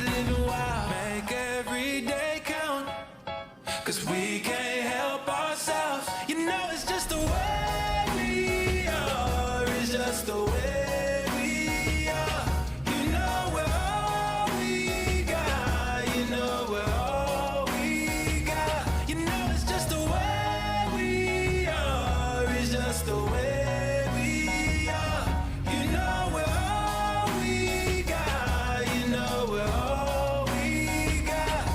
living wild. Make every day count, 'cause we can't help ourselves. You know it's just the way we are. It's just the way we are. You know we're all we got. You know we're all we got. You know it's just the way we are. It's just the way we are. You know we're all we got. You know we're all we got.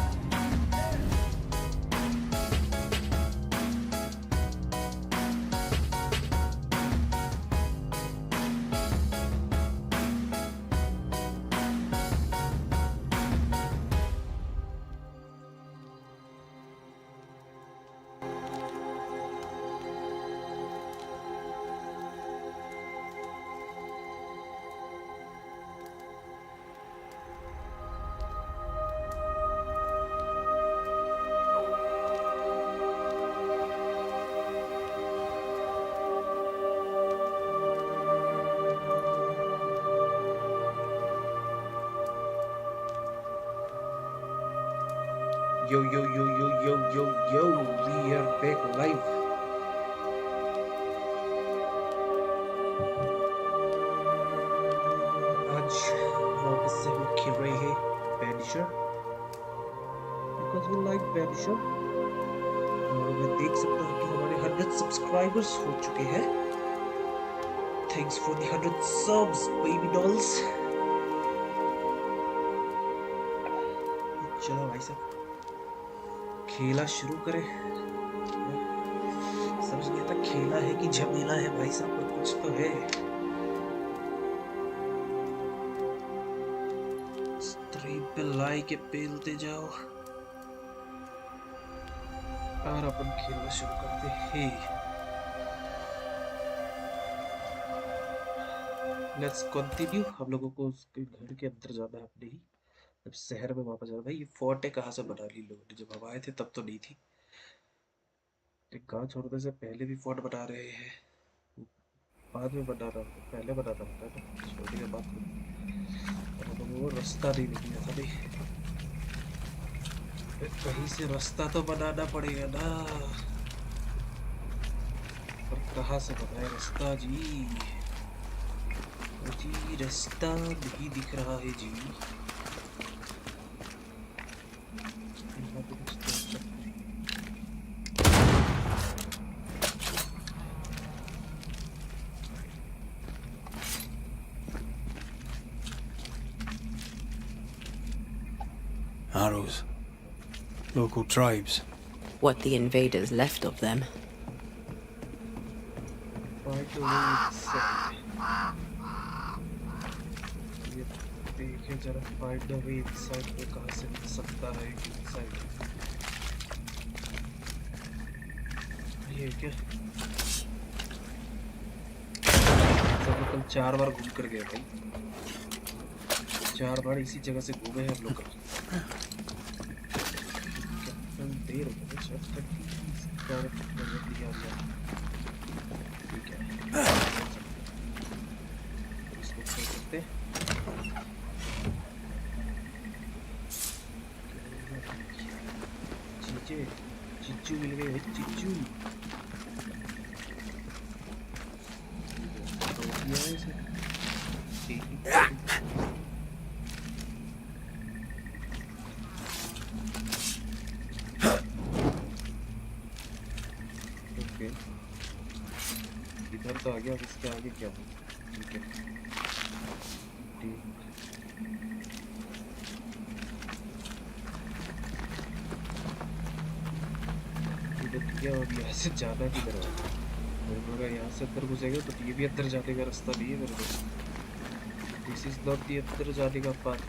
Yo, yo, yo, yo, yo, yo, yo, we are back live. आज वापस से हम खेल रहे हैं Banisher because we like Banisher. और मैं देख सकता हूँ कि हमारे 100 सब्सक्राइबर्स हो चुके हैं. Thanks for the 100 subs, baby dolls. चलो भाई साहब खेला शुरू करें. समझ नहीं आता खेला है कि झमेला है भाई साहब, पर कुछ तो है. स्ट्रीम पे लाई के पेलते जाओ और अपन खेलना शुरू करते हैं. Let's continue. हम लोगों को उसके घर के अंदर जाना है अपने ही. अब शहर में वापस जाना. भाई ये फोर्ट है कहाँ से बना ली लोगों ने? जब हम आए थे तब तो नहीं थी. एक गांव छोड़ने से पहले भी फोर्ट बना रहे हैं. बाद में बना रहा था, पहले बनाना पड़ता है ना छोड़ने के बाद में. तो वो रास्ता नहीं निकला था भाई. कहीं से रास्ता तो बनाना पड़ेगा ना. पर कहाँ से बनाए रास्ता जी? जी रास्ता नहीं दिख रहा है जी. Arrows. Local tribes. What the invaders left of them. ये देखिए जरा फाइंड द वे इनसाइड पे कहाँ से मिल सकता है इनसाइड. ये क्या सब कल 4 बार घूम कर गए भाई. 4 बार इसी जगह से घूमे हैं हम लोग. देर हो गई शायद तक दिया गया. ठीक है इसको खोल सकते हैं. चिच्चू मिल गए भाई. चिच्चू इधर तो आ गया. इसके आगे क्या हो? ठीक है ठीक. क्या और यहाँ से जाना किधर है? अगर यहाँ से अंदर घुसेगा तो ये भी अंदर जाने का रास्ता नहीं है मेरे को. दिस इज नॉट दी अंदर जाने का पाथ.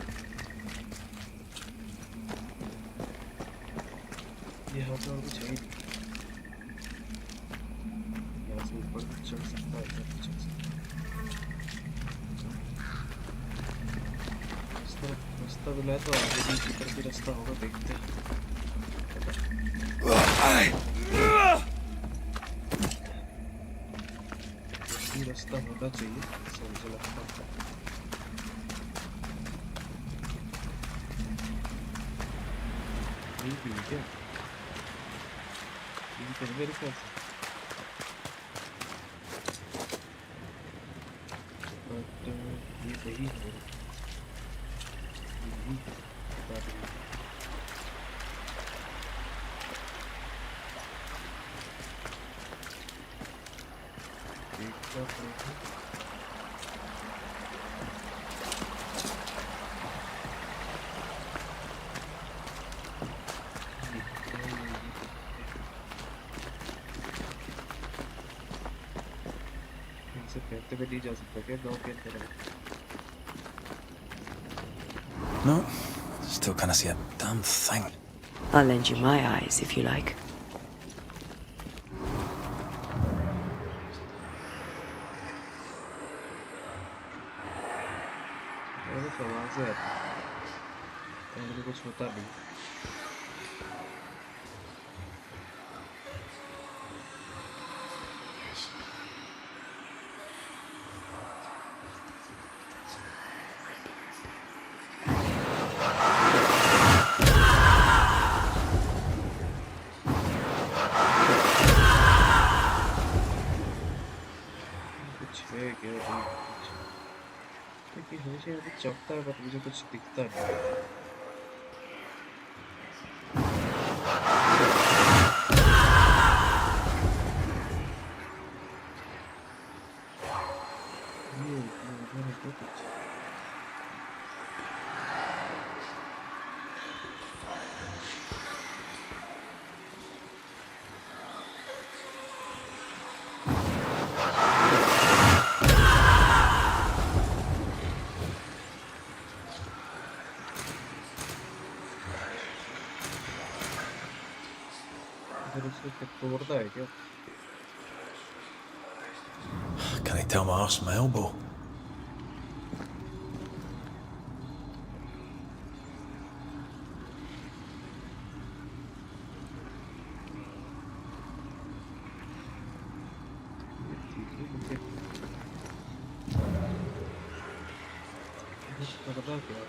यहाँ पे और कुछ है ही नहीं. यहाँ से ऊपर चढ़ सकता है. चढ़ सकता है. रास्ता मिला तो आगे भी इसी तरह की रास्ता होगा. देखते हैं. रास्ता होना चाहिए ऐसा मुझे लगता है. यही भी है क्या? यही तो है मेरे ख्याल से। बट ये वही है मेरे ख्याल से। यही है, बता दूँ। देखता हूँ। इनसे कहते हुए नहीं जा सकता क्या गाँव के अंदर है? No, still can't see a damn thing. I'll lend you my eyes if you like. मेरे को आवाज़ें आती हैं और मुझे कुछ होता नहीं। कुछ है क्या नहीं कुछ? क्योंकि हमेशा यहाँ पे चौकता है बट मुझे कुछ दिखता नहीं। ये उधर है क्या कुछ? इधर उसको क्या तोड़ता है क्या? Can I tell my arse from my elbow? ये ठीक है मुझे कुछ करना क्या है?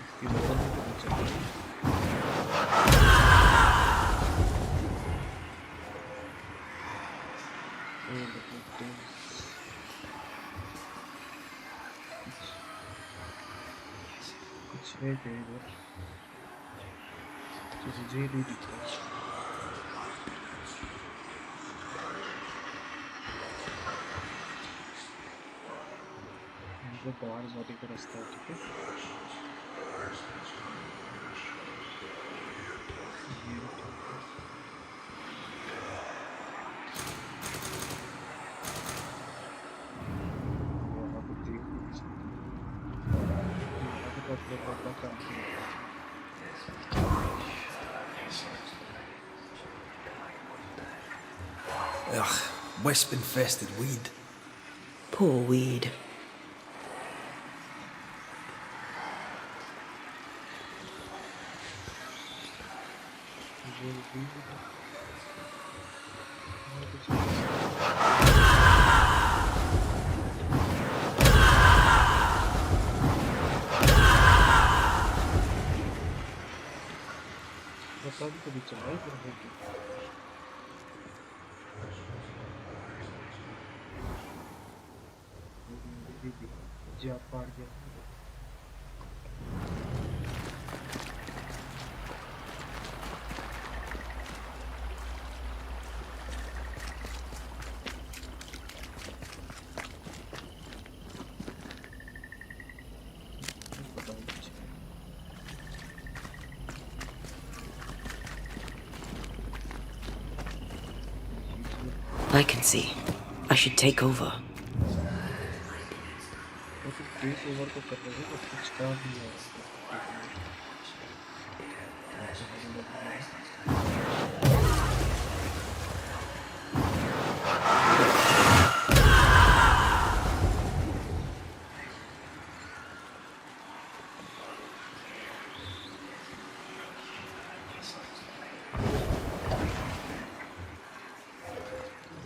इसकी मदद नहीं करनी चाहिए। Oh, the victims. कुछ है क्या इधर? तो मुझे नहीं दिख रहा। यहाँ पे बाहर जाने का रास्ता है, ठीक है? ये भी ठीक है। यहाँ पे देख भी नहीं सकते। यहाँ पे तो अपने पापा काम किया। Ugh, wisp-infested weed. Poor weed. ये भी यहाँ कुछ नहीं। पता भी कभी चला है इधर है क्या? ये भी जा पार गया। पता नहीं कुछ है। I can see. I should take over. और फिर टेक ओवर तो कर रहे हैं बट कुछ काम नहीं आ रहा।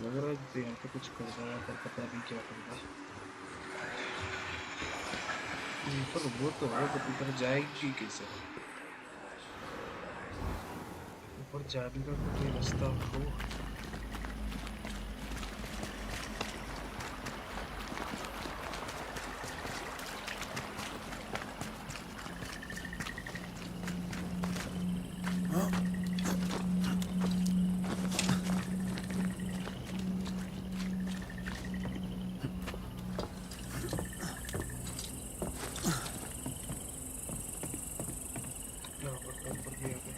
लग रहा है जैसे यहाँ पे कुछ कर रहा है पर पता नहीं क्या कर रहा है। ऊपर वो तो है, बट ऊपर जाएगी कैसे? ऊपर जाने का कोई रास्ता हो? ऊपर भी आ गए।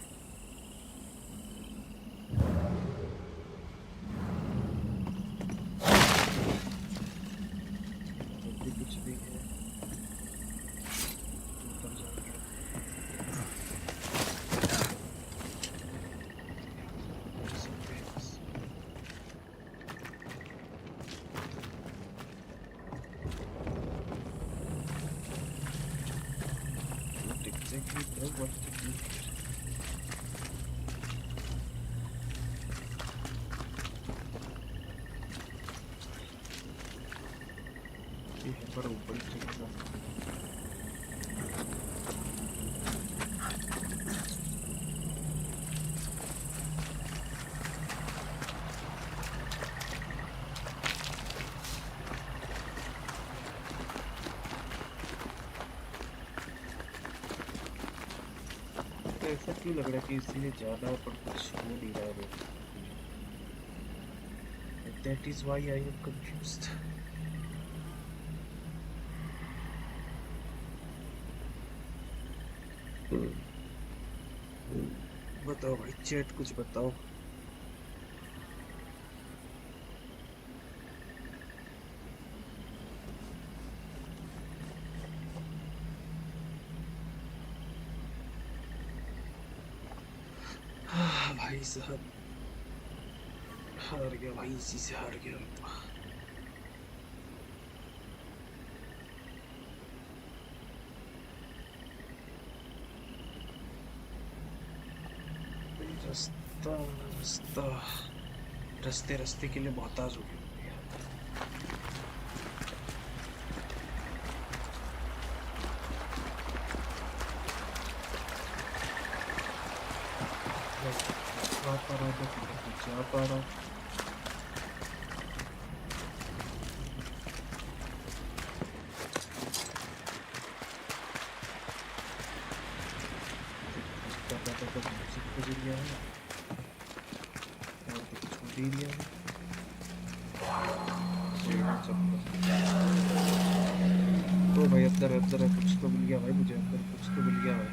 कुछ भी है ऊपर जाके कर सकते हैं बस। What exactly do I want to do here? ये है पर ऊपर चढ़ना। ऐसा क्यों लग रहा है कि इसलिए जाना है पर कुछ हो नहीं रहा है? That is why I am confused. बताओ भाई चैट, कुछ बताओ। भाई साहब हार गया भाई, इसी से हार गया तो। रास्ता रास्ता रास्ते रास्ते के लिए मोहताज हो गया। जा पा रहा हूँ तो जा पा रहा हूँ। गुजर गया है और कुछ छूट ही गया है। तो भाई अंदर अंदर है, कुछ तो मिल गया भाई मुझे, अंदर कुछ तो मिल गया भाई।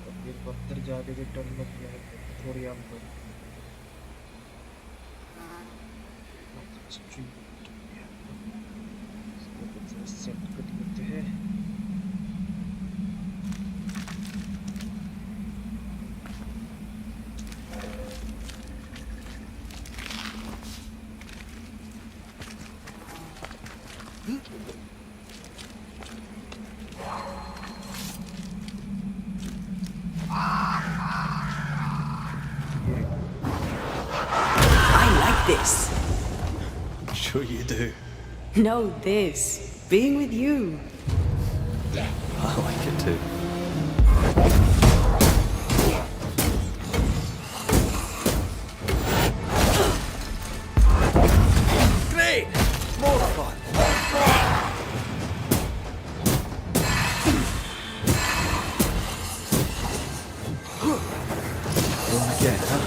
अब ये अंदर जाने में डर लग गया है थोड़ी। आप सेट कर लेते हैं। This. Sure you do. No, this. Being with you. I like it too. Great! More fun! Going again, huh?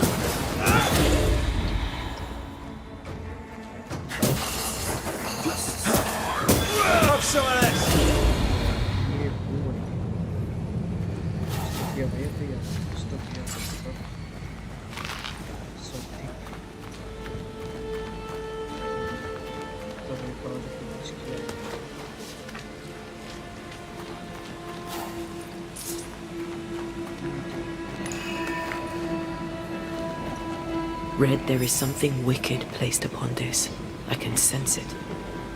Red, there is something wicked placed upon this. I can sense it.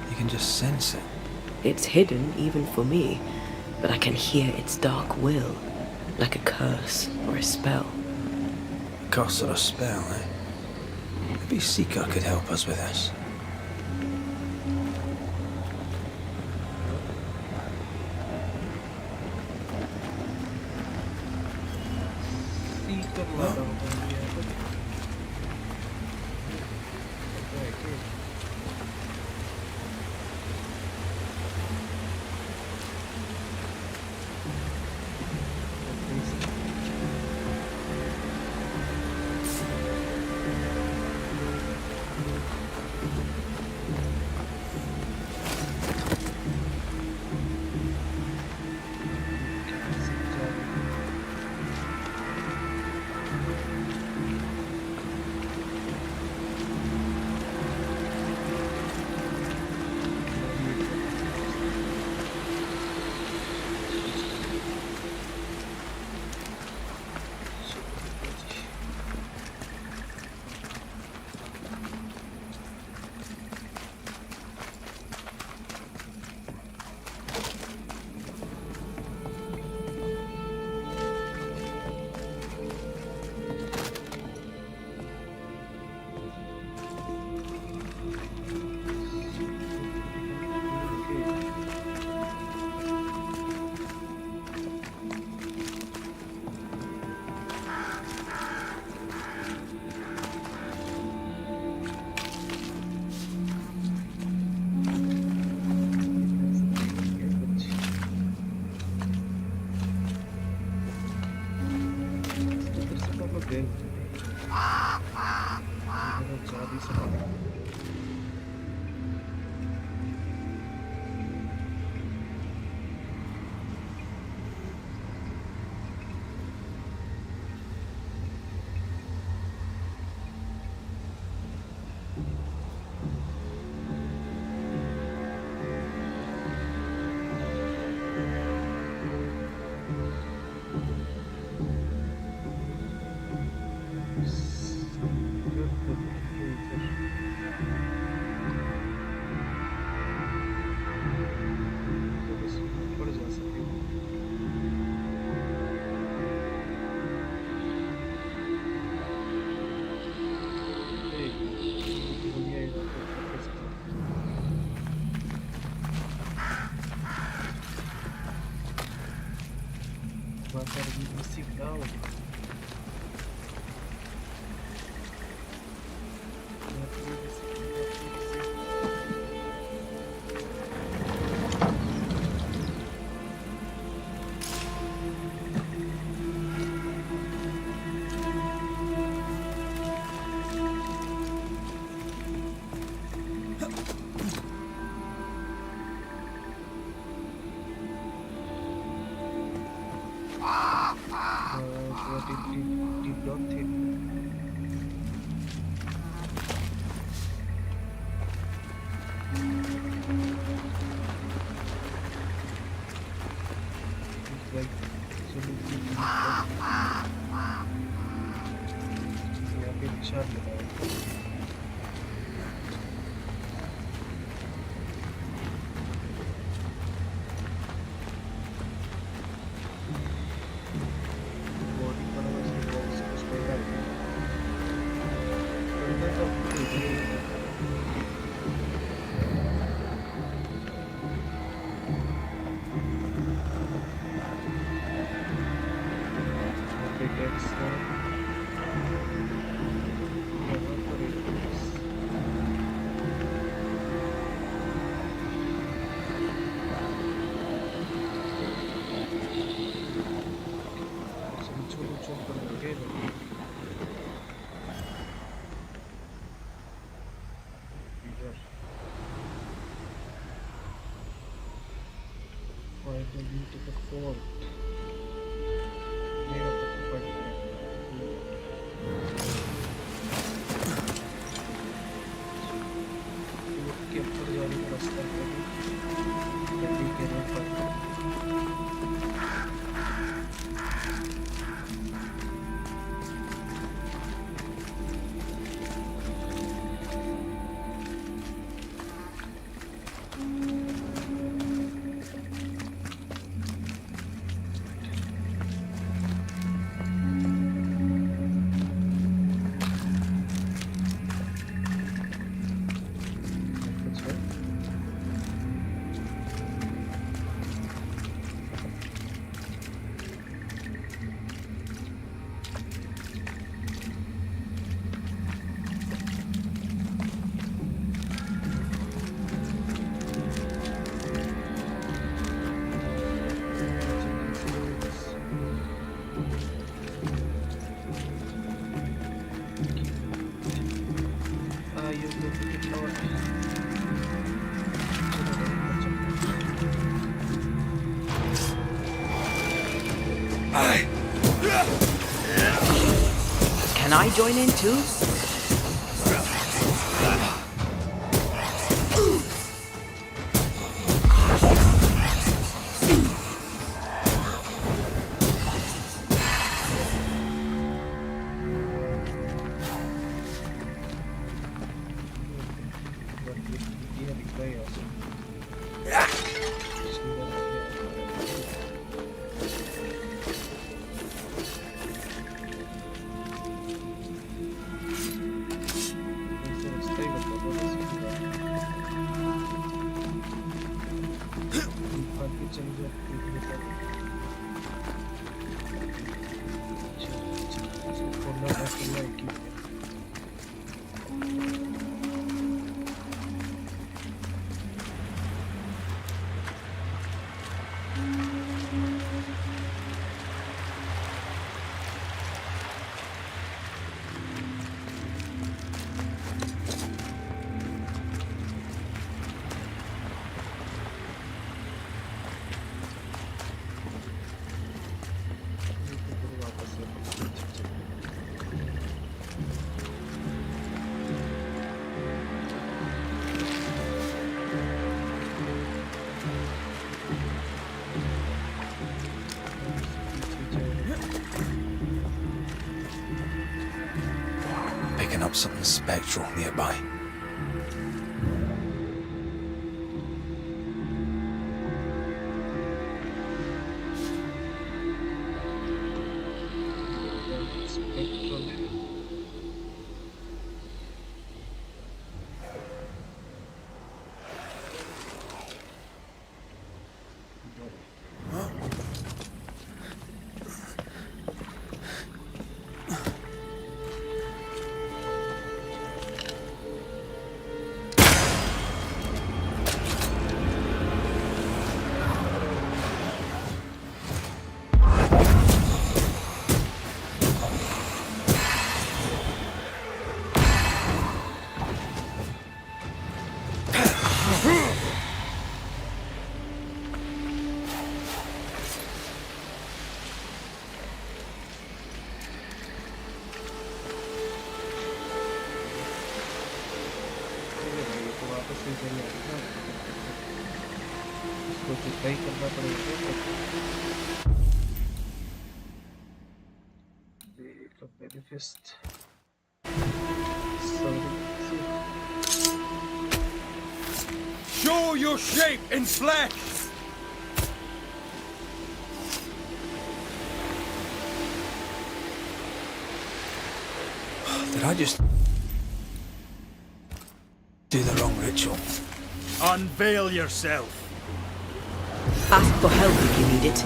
You can just sense it. It's hidden even for me, but I can hear its dark will, like a curse or a spell. Curse or a spell, eh? Maybe Seeker could help us with this. कर लाता हूँ मैं यहाँ पर पता है कि did not think it's like absolutely यहाँ पे निशान लगाया Can I join in too? Picking up something spectral nearby. Manifest. Show your shape in flesh! Did I just do the wrong ritual? Unveil yourself! Ask for help if you need it.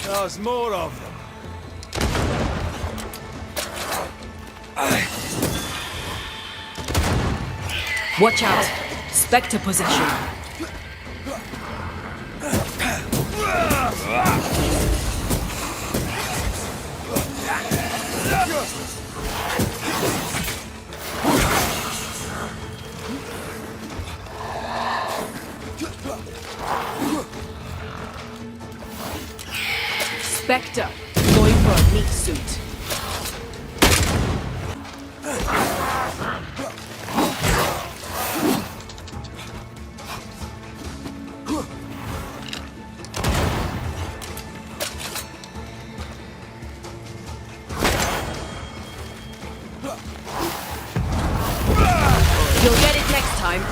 There's more of them. Watch out! Spectre possession. Spectre, going for a meat suit. You'll get it next time.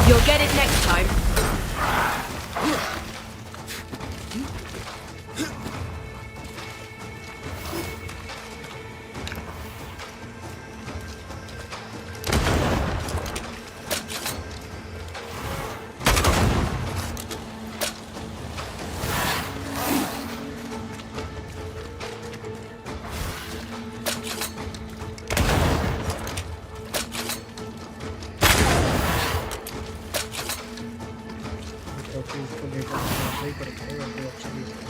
You'll get it next time. नहीं पर कोई option नहीं है।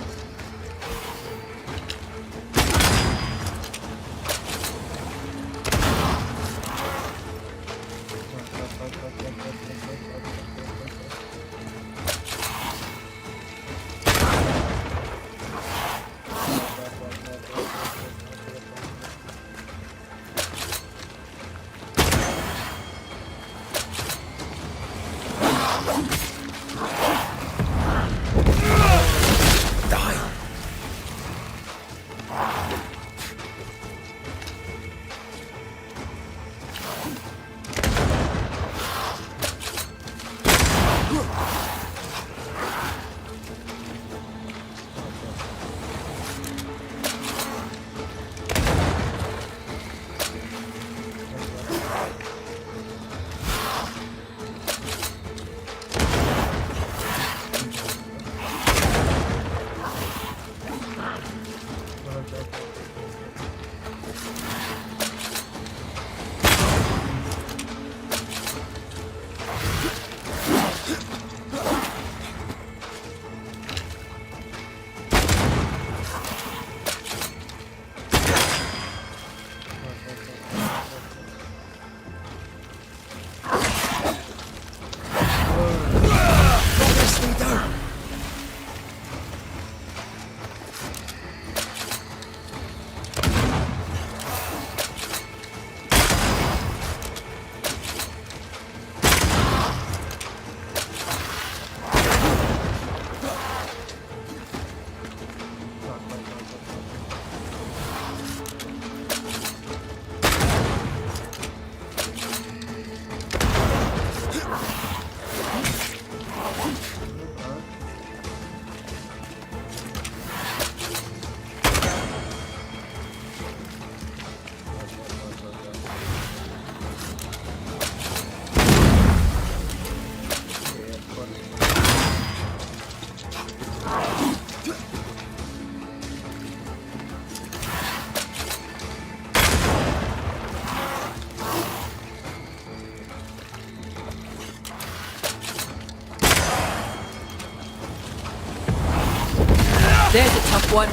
There's a tough one.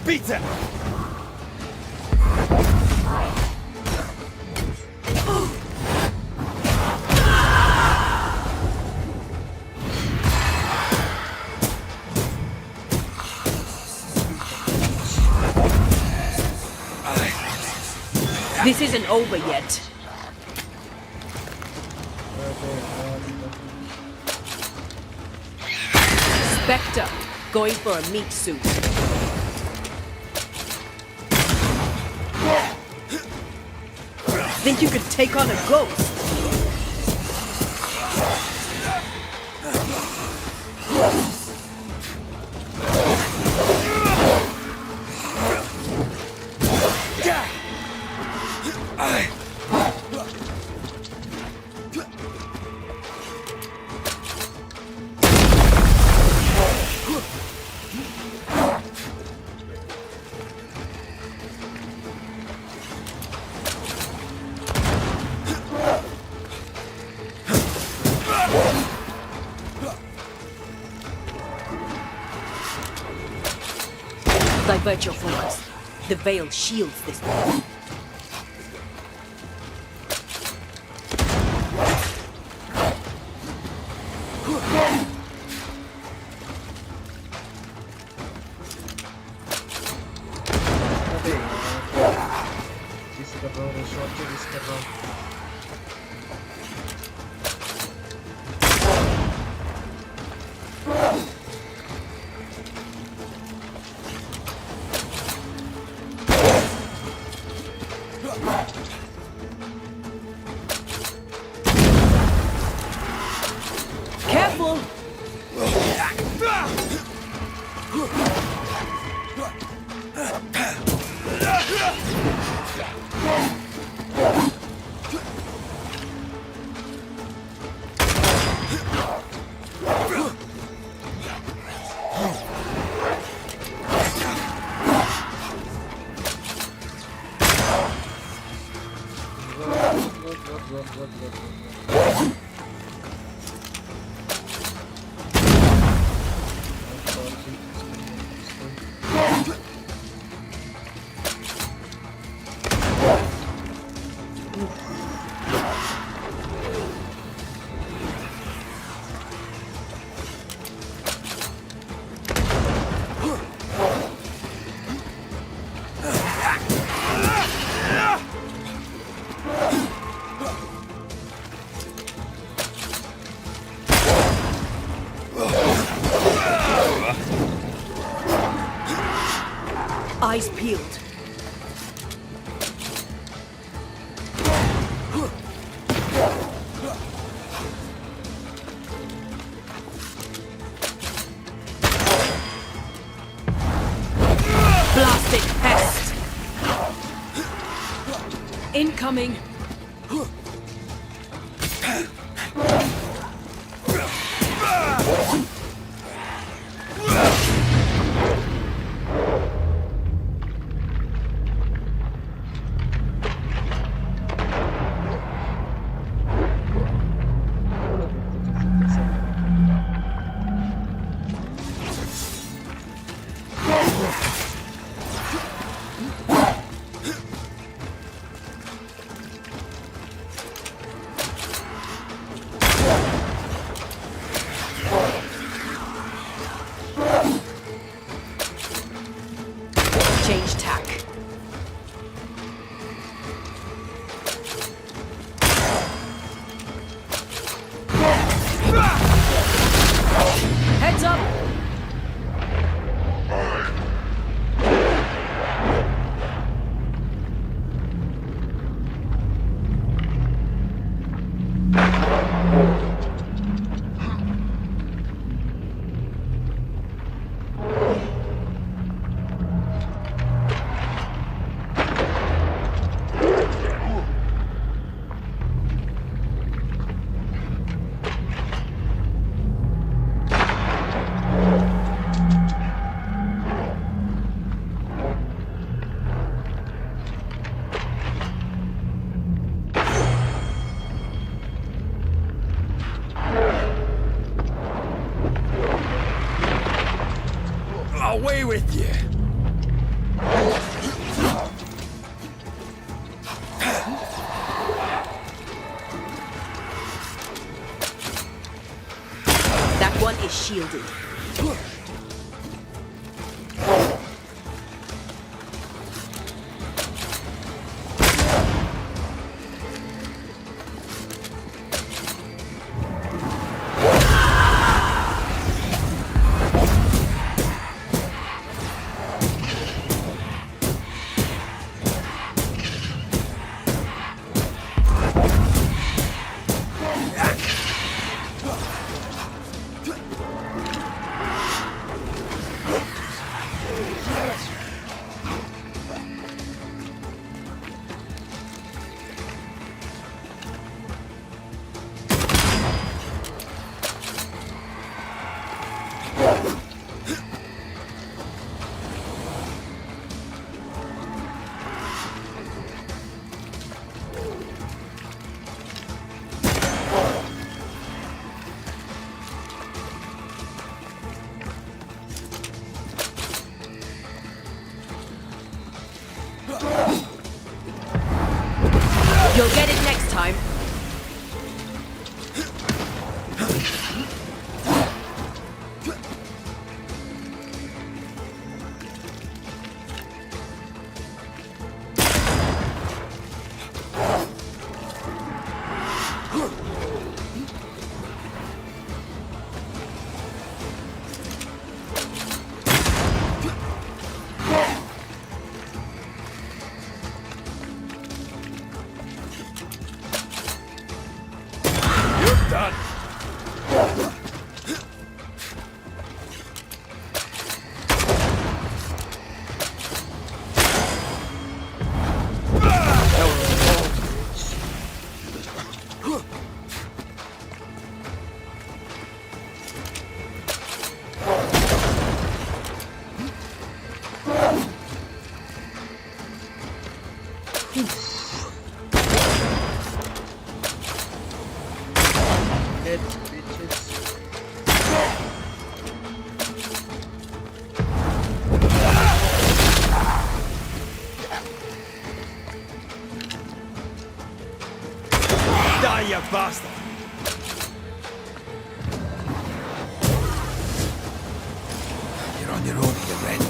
Beat it! This isn't over yet. Spectre, going for a meat suit. Think you could take on a ghost? Divert your focus. The veil shields this one. Miss कर रहा हूँ, shot को miss कर रहा हूँ। Eyes peeled. Blasted pest! Incoming! Change tack. Heads up! Away with you! That one is shielded. You'll get it next time. Dead bitches. Die, you bastard! You're on your own here, Red.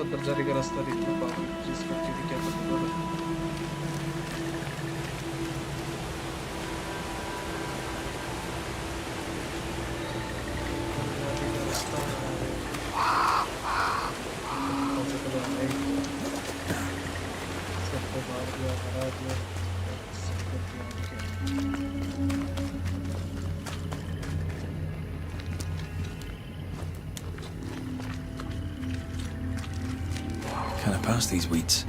अंदर जाने का रास्ता देखना पागल जिस बच्चे ने क्या करना है सबको मार दिया हरा दिया सबको Can I pass these weeds?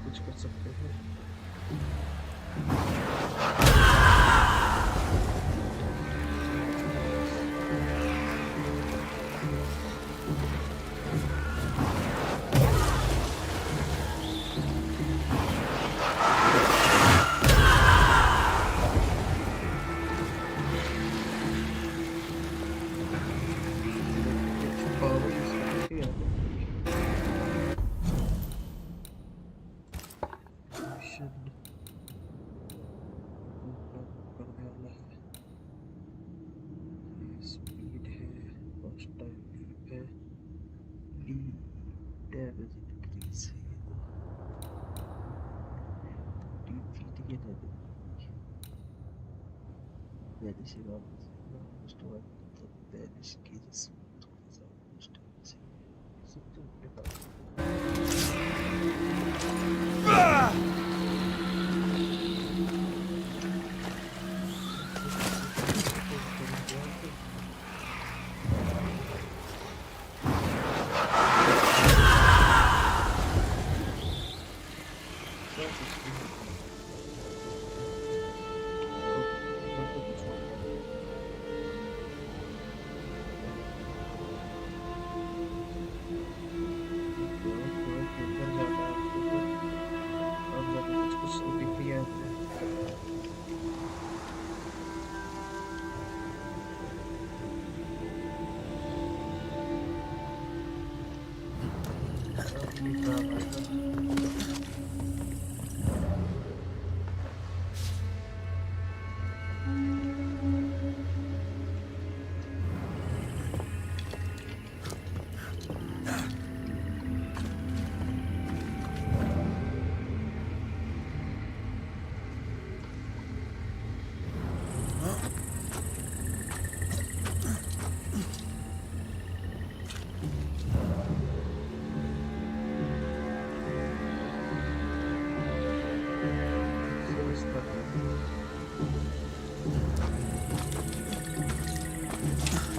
कुछ कर सकते हैं Banish cages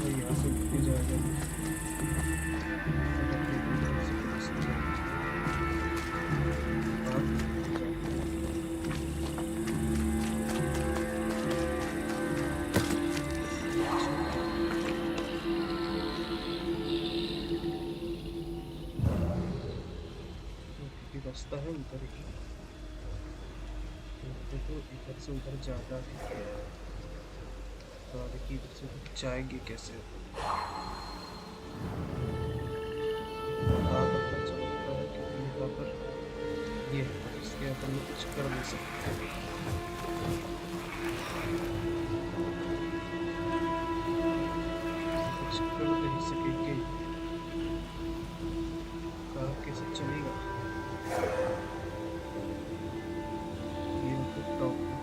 यहाँ से उठ के जाएगा रास्ता है उधर ही। देखो इधर से उधर जाना है तो देखिए इधर से उधर जाएंगे कैसे। यहाँ पर पता चलता है कि यहाँ पर ये है, इसके अपन लोग कुछ कर नहीं सकते। कुछ कर नहीं सकेंगे। कहाँ कैसे चलेगा ये तो टॉप है।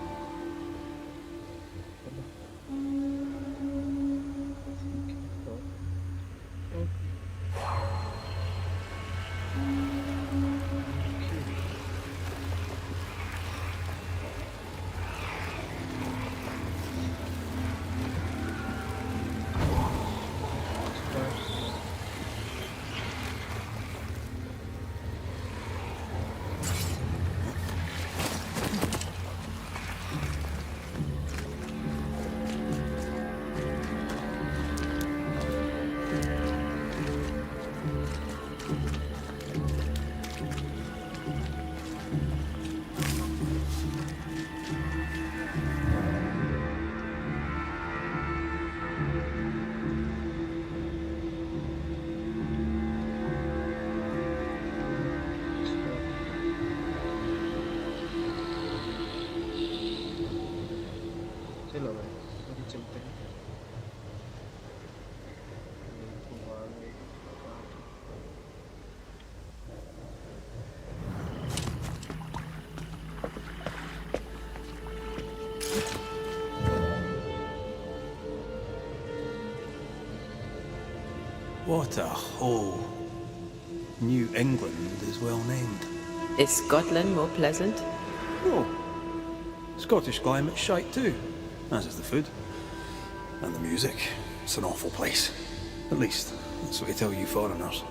चलो भाई अभी चलते हैं। What a hole. New England is well named. Is Scotland more pleasant? Oh, Scottish climate's shite too, as is the food. And the music. It's an awful place. At least, that's what they tell you foreigners.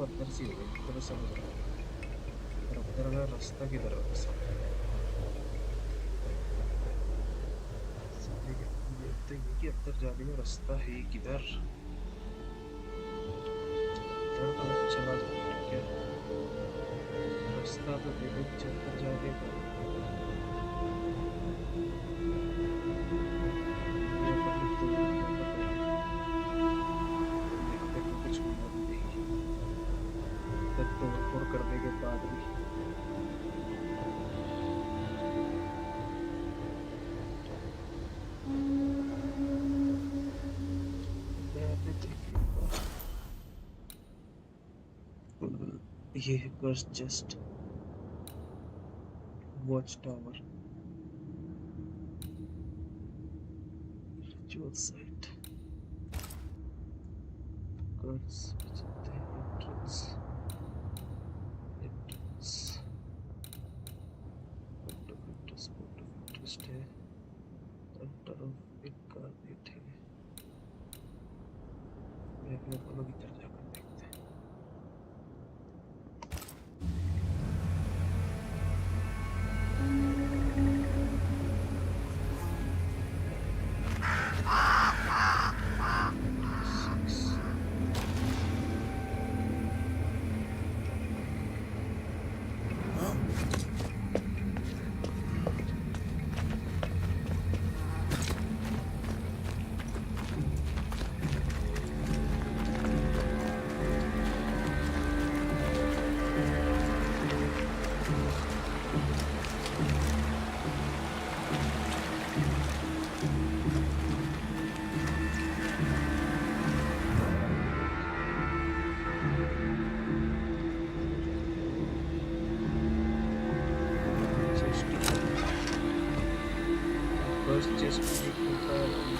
अंदर से होगा तो मैं समझ रहा हूँ और अंदर का रास्ता किधर है बस ये तो ये कि अंदर जाने का रास्ता है किधर अंदर तो चला जाता क्या रास्ता तो देखो अंदर जाने का ये अपन तो देखते हैं कुछ मालूम नहीं तोड़ करने के बाद भी ये बस just watch tower ritual site curse entrance first chest में एक मिलता है भाई।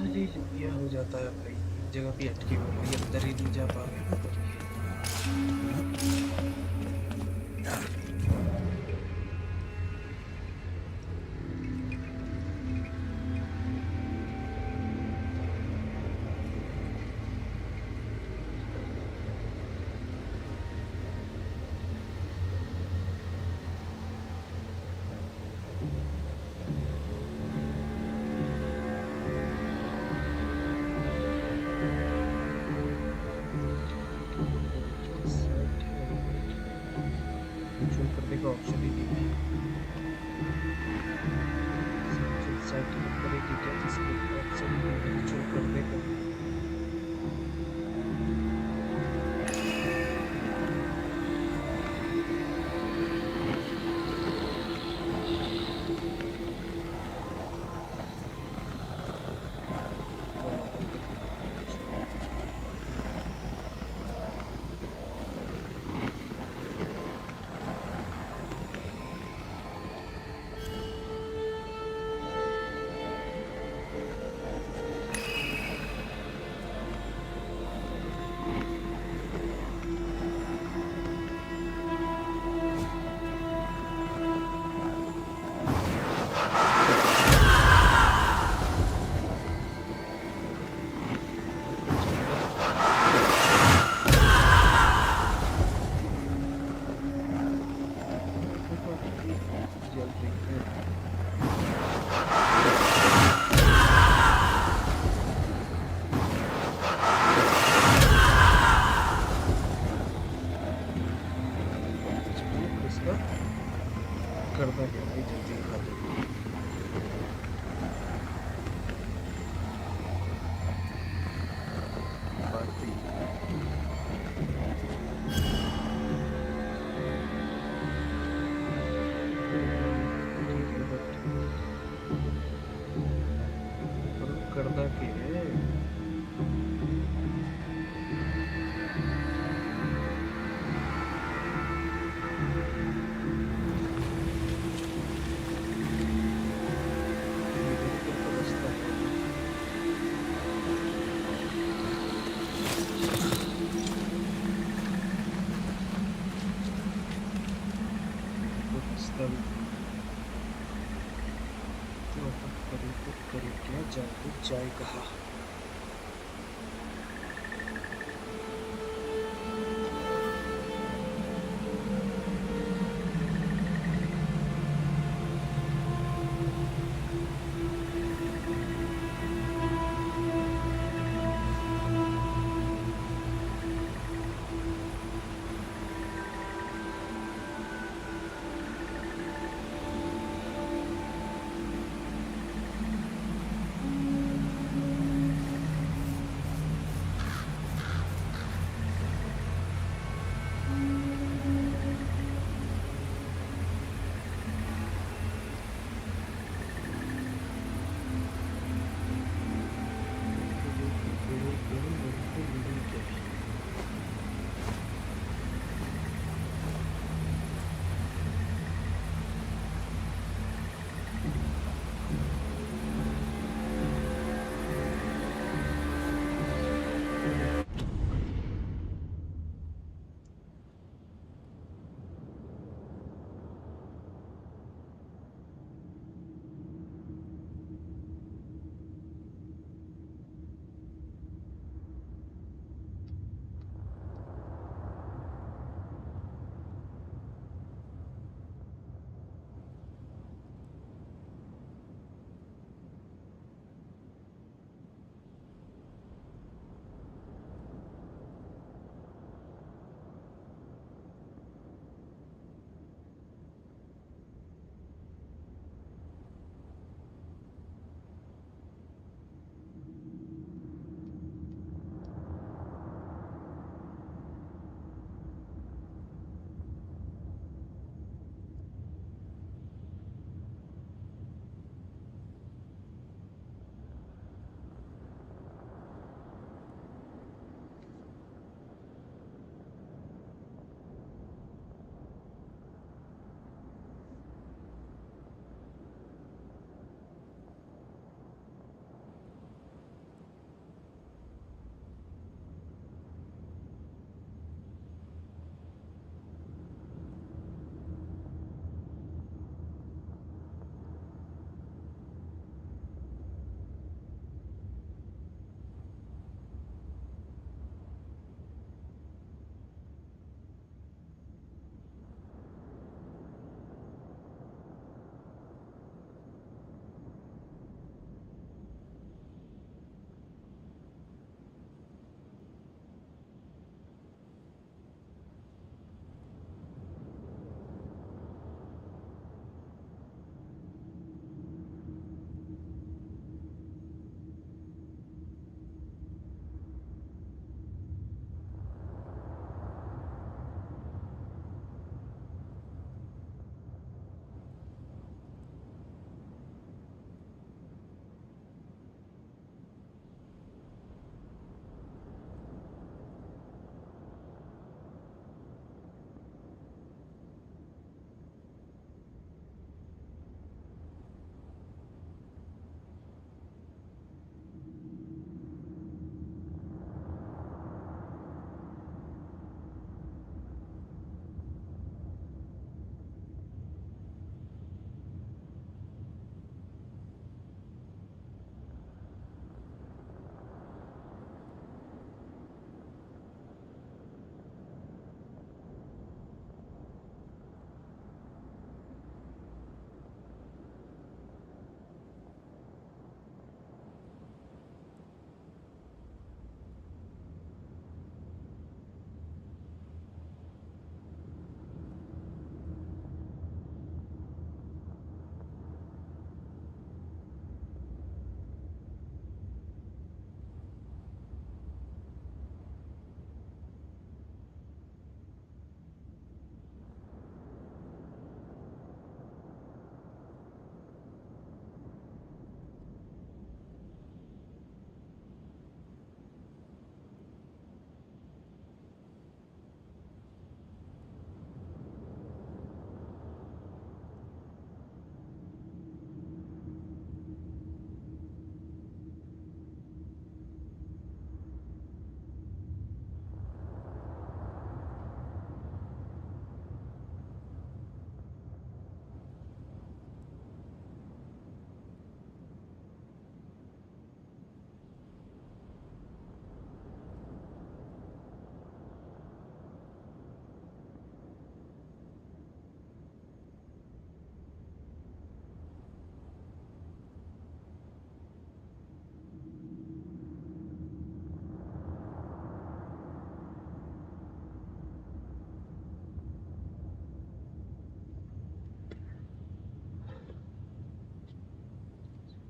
हालेलुया हो जाता है भाई। एक जगह पे अटके हुए भाई, अंदर ही नहीं जा पा रहे ना कभी। कंट्रोल करने का ऑप्शन ही नहीं है। साइड क्लिक करेंगे क्या जिसमें ऑप्शन नहीं है कंट्रोल करने का। जल रही है। इसका करना क्या भाई, जल्दी खा दो। बात ही करना क्या है। करे क्या जाए जाए कहा।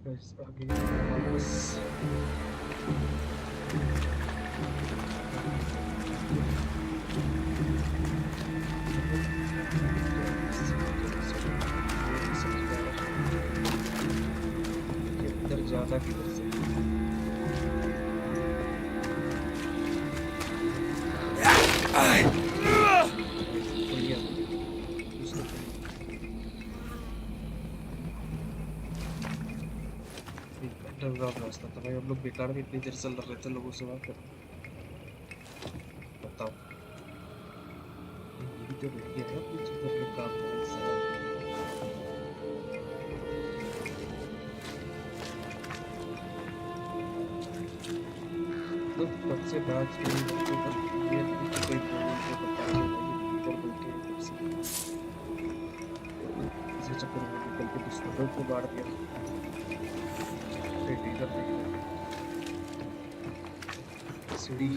बस आगे वापस अंदर ज्यादा किधर से बढ़िया अंडरग्राउंड रास्ता था भाई हम लोग बेकार में इतनी देर से लड़ रहे थे लोगों से बात कर बताओ ये भी तो बढ़िया है कुछ मतलब काम कर तो कब से बात की तो ये कुछ कोई बोल के बता दो भाई इधर बैठे हैं तब से इसी चक्कर में निकल के दुश्मनों को मार दिया फिर इधर नहीं सीढ़ी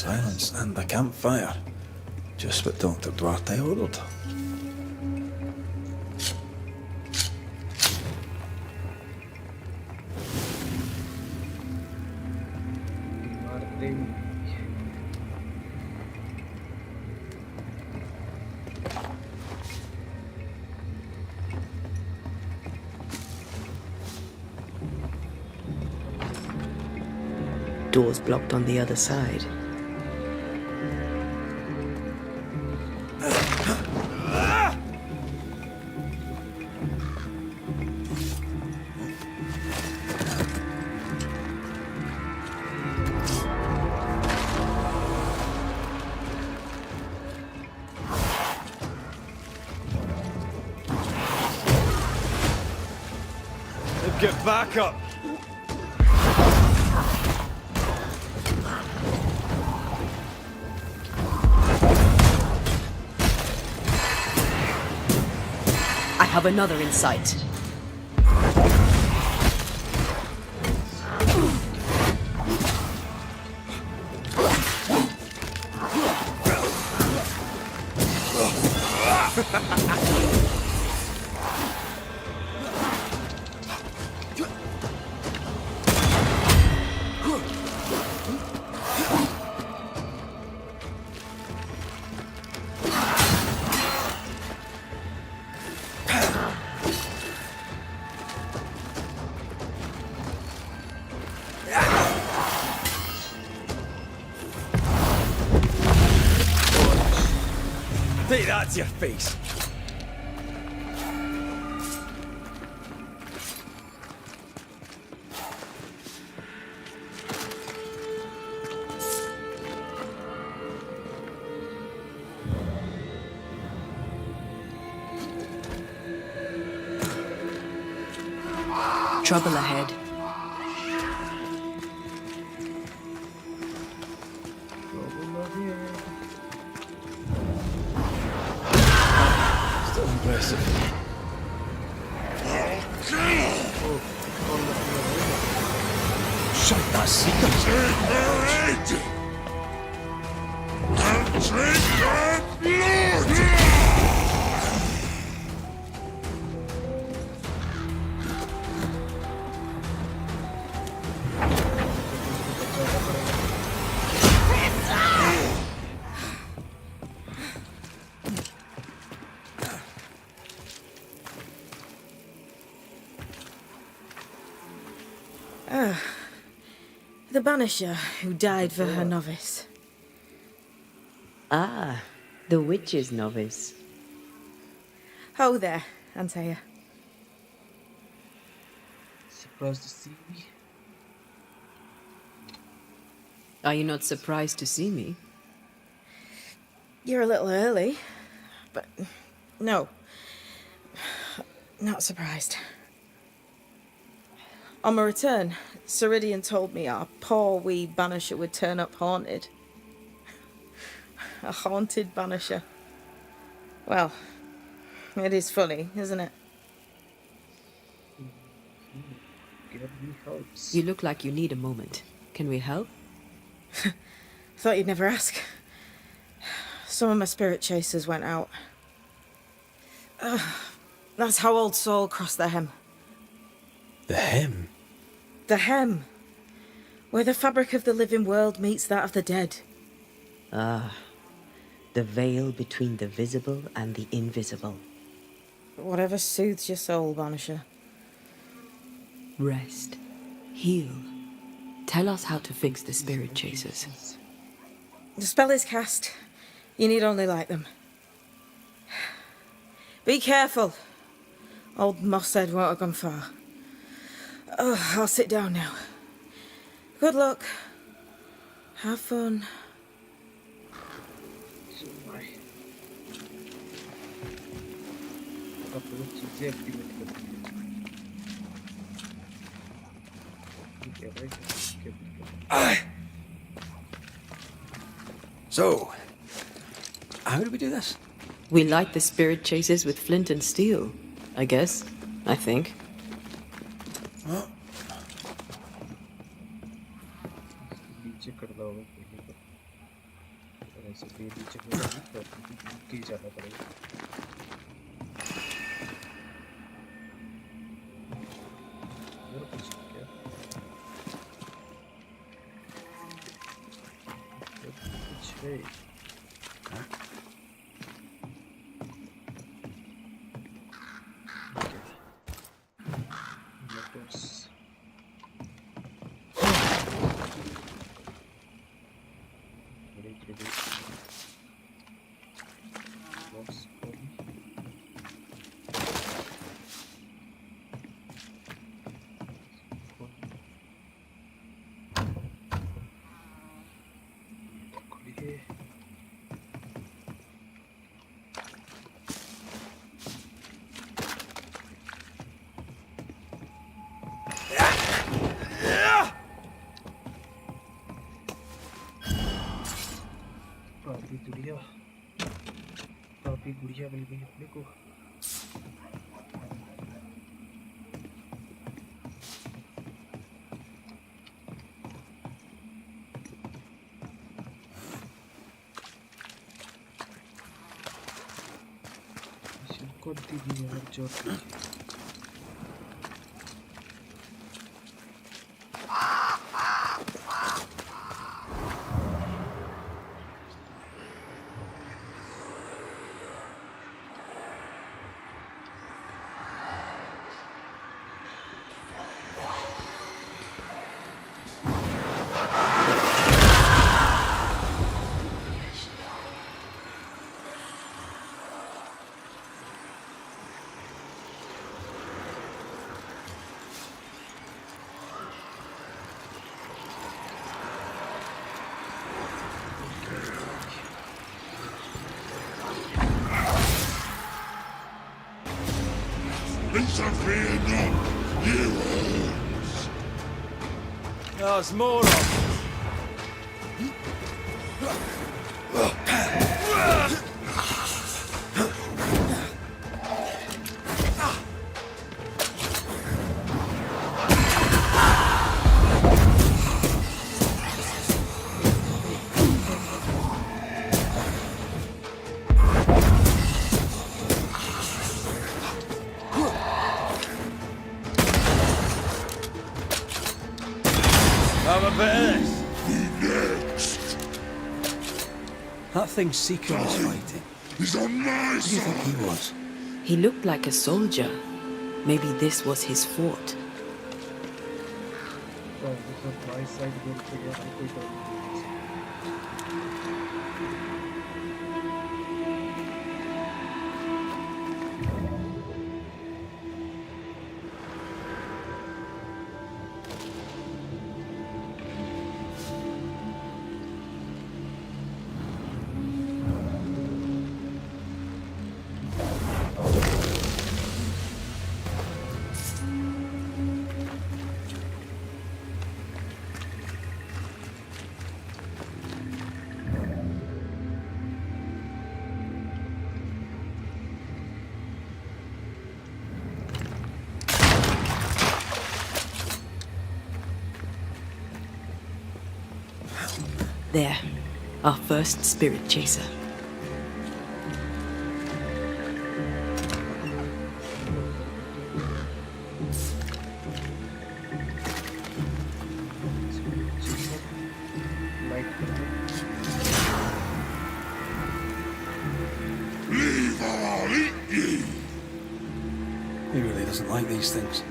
Silence and the campfire. Just what Dr. Duarte ordered. मारते Doors blocked on the other side. Get back up! I have another in sight. Take that to your face! Trouble ahead. Still impressive. Shut that secret! The Banisher who died for her novice. Ah, the witch's novice. Ho there, Antea. surprised to see me Are you not surprised to see me? You're a little early, but no, not surprised. On my return, Ceridian told me our poor wee Banisher would turn up haunted. A haunted Banisher. Well, it is funny, isn't it? give me hopes You look like you need a moment. Can we help? Thought you'd never ask. Some of my spirit chasers went out. That's how old Saul crossed the hem. The hem? The hem. Where the fabric of the living world meets that of the dead. Ah, the veil between the visible and the invisible. Whatever soothes your soul, Banisher. Rest. Heal. Tell us how to fix the spirit chasers. The spell is cast. You need only light them. Be careful. Old Mosshead won't have gone far. Oh, I'll sit down now. Good luck. Have fun. चीजें activate करती है। So, how do we do this? We light the spirit chasers with flint and steel, I guess. I think. नीचे करना होगा पहले तो ऐसे भी नीचे करना है तो जाना पड़ेगा। और कुछ क्या? कुछ है? काफी गुड़िया मिल गई अपने को। कौन सी भी है जो Fear not, heroes! There's more of that thing Seeker was fighting. He's on my Who do you think side! he was? He looked like a soldier. Maybe this was his fort. my side going to get कोई डर नहीं। There, our first spirit chaser. like these things.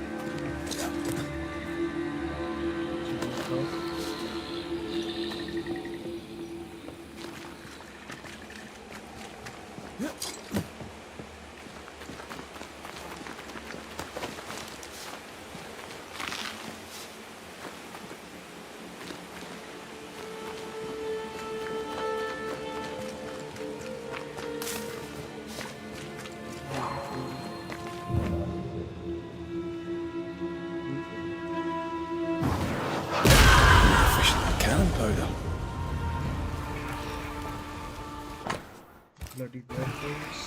Cannon powder. Bloody weapons.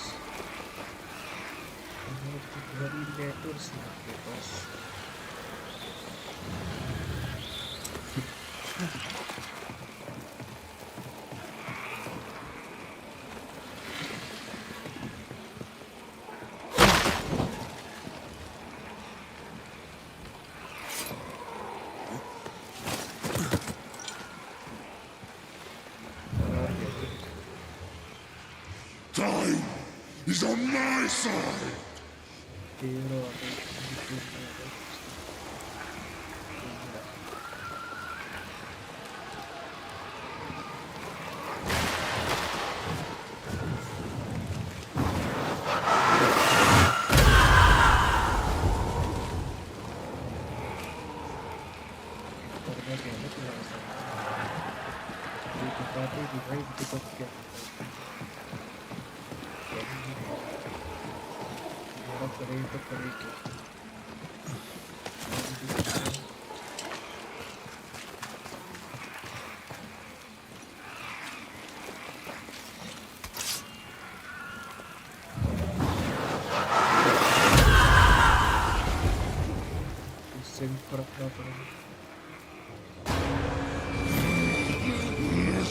Bloody letters आपके पास. Time is on my side. तेरा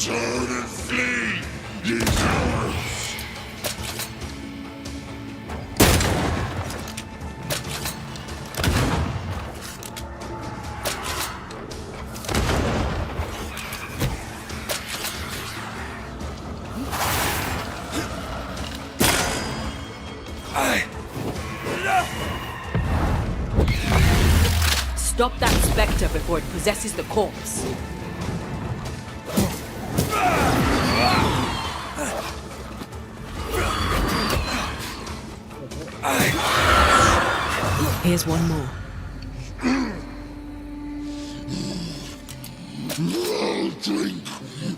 Turn and flee, ye cowards! Stop that spectre before it possesses the corpse. Here's one more. I'll drink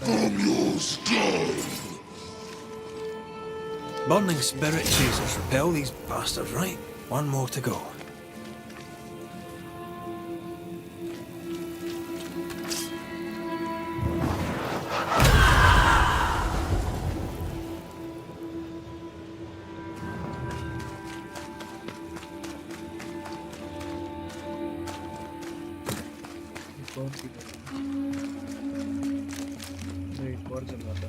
from your skull. Burning spirit chasers repel these bastards, right? One more to go. कौन सी नहीं एक और जल रहा था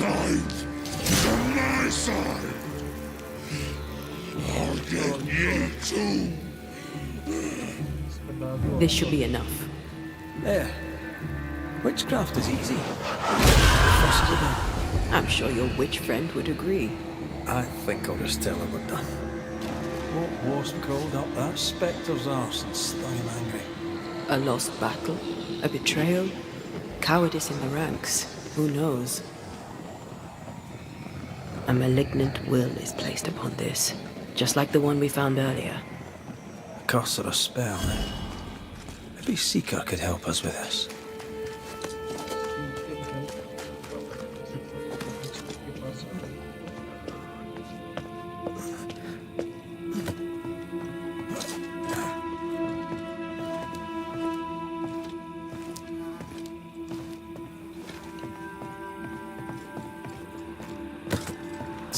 Time is on my side. I'll get you too. This should be enough. There. Witchcraft is easy. Fusses about. I'm sure your witch friend would agree. I think I'll just tell her we're done. What wasp crawled up that spectre's arse and stung him angry? A lost battle? A betrayal? Cowardice in the ranks? Who knows? A malignant will is placed upon this, just like the one we found earlier. A curse or a spell, eh? Maybe Seeker could help us with this.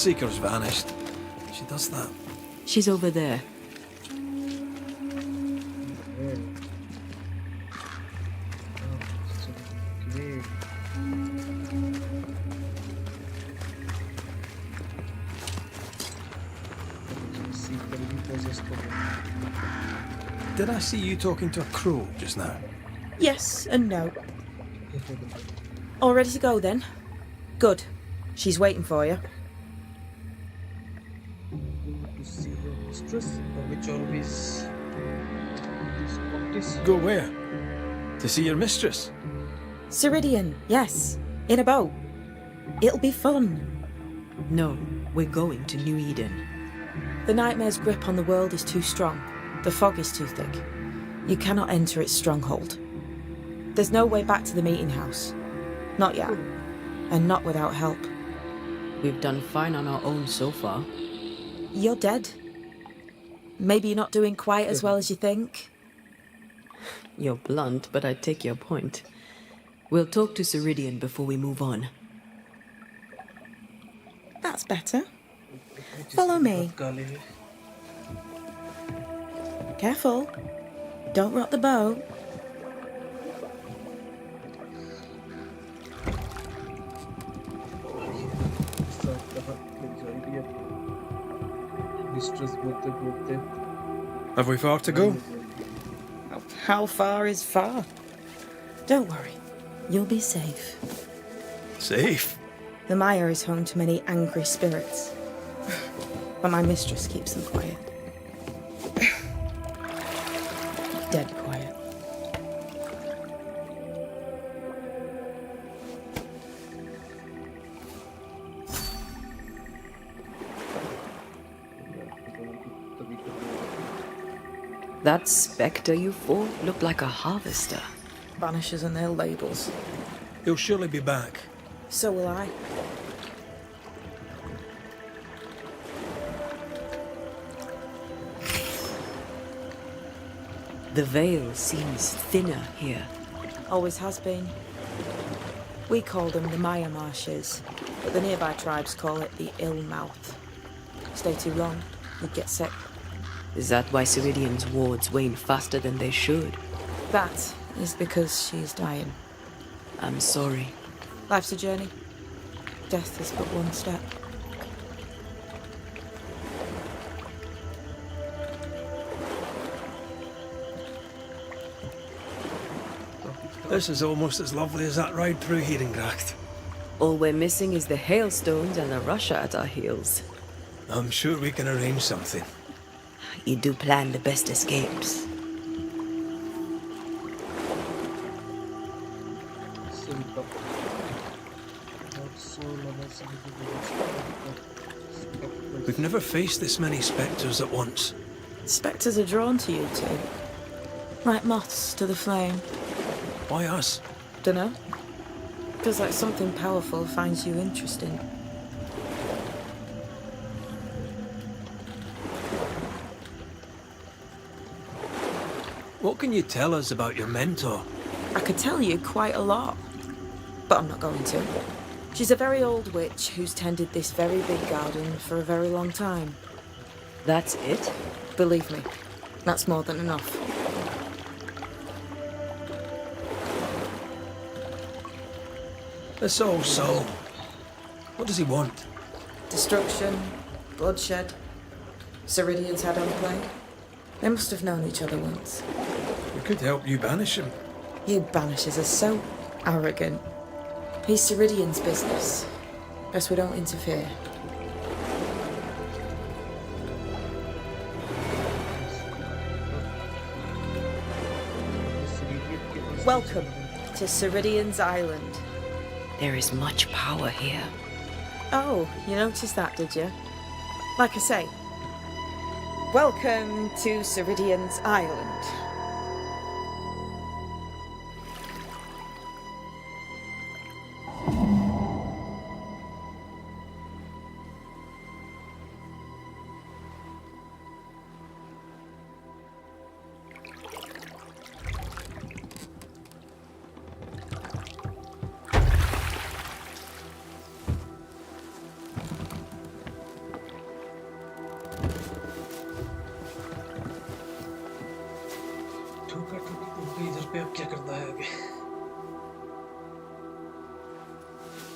Seeker's vanished. She does that. She's over there. Did I see you talking to a crow just now? Yes and no. All ready to go then? Good. She's waiting for you. To see your mistress, which always is Go where? To see your mistress? Ceridian, yes. In a boat. It'll be fun. No, we're going to New Eden. The nightmare's grip on the world is too strong. The fog is too thick. You cannot enter its stronghold. There's no way back to the meeting house. Not yet. And not without help. We've done fine on our own so far. You're dead. Maybe you're not doing quite as well as you think. You're blunt, but I take your point. We'll talk to Ceridian before we move on. That's better. Follow me. Careful. Don't rock the boat. Have we far to go? How far is far? Don't worry. You'll be safe. Safe. The mire is home to many angry spirits. But my mistress keeps them quiet. Dead quiet. That spectre you fought looked like a harvester. Banishers and their labels. He'll surely be back. So will I. The veil seems thinner here. Always has been. We call them the Maya Marshes, but the nearby tribes call it the Ill Mouth. Stay too long, you'd get sick. Is that why Ceridian's wards wane faster than they should? That is because she is dying. I'm sorry. Life's a journey. Death is but one step. This is almost as lovely as that ride through Herengracht. All we're missing is the hailstones and the Russia at our heels. I'm sure we can arrange something. You do plan the best escapes. We've never faced this many spectres at once. Spectres are drawn to you two. Like moths to the flame. Why us? Dunno. Feels like something powerful finds you interesting. What can you tell us about your mentor? I could tell you quite a lot, but I'm not going to. She's a very old witch who's tended this very big garden for a very long time. That's it? Believe me, that's more than enough. This old soul. What does he want? Destruction, bloodshed. Ceridian's had on play. They must have known each other once. We could help you banish him. You Banishers are so arrogant. He's Ceridian's business. Best we don't interfere. Welcome to Ceridian's Island. There is much power here. Oh, you noticed that, did you? Like I say, welcome to Ceridian's Island.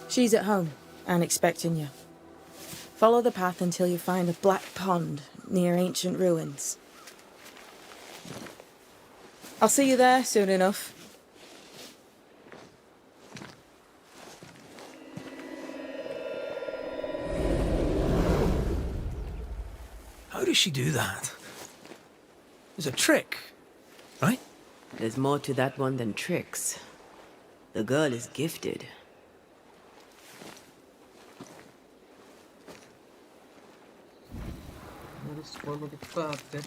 She's at home and expecting you. Follow the path until you find a black pond near ancient ruins. I'll see you there soon enough. How does she do that? It's a trick, right? There's more to that one than tricks. The girl is gifted. Let us follow the path then.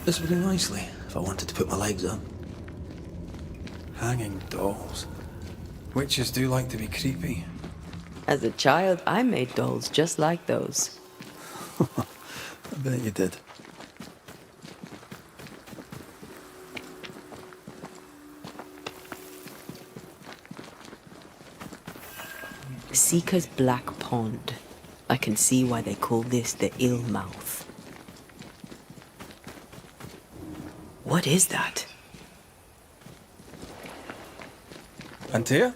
This would do nicely if I wanted to put my legs up. Hanging dolls. Witches do like to be creepy. As a child, I made dolls just like those. I bet you did. Seeker's Black Pond. I can see why they call this the Ill Mouth. What is that? Antea?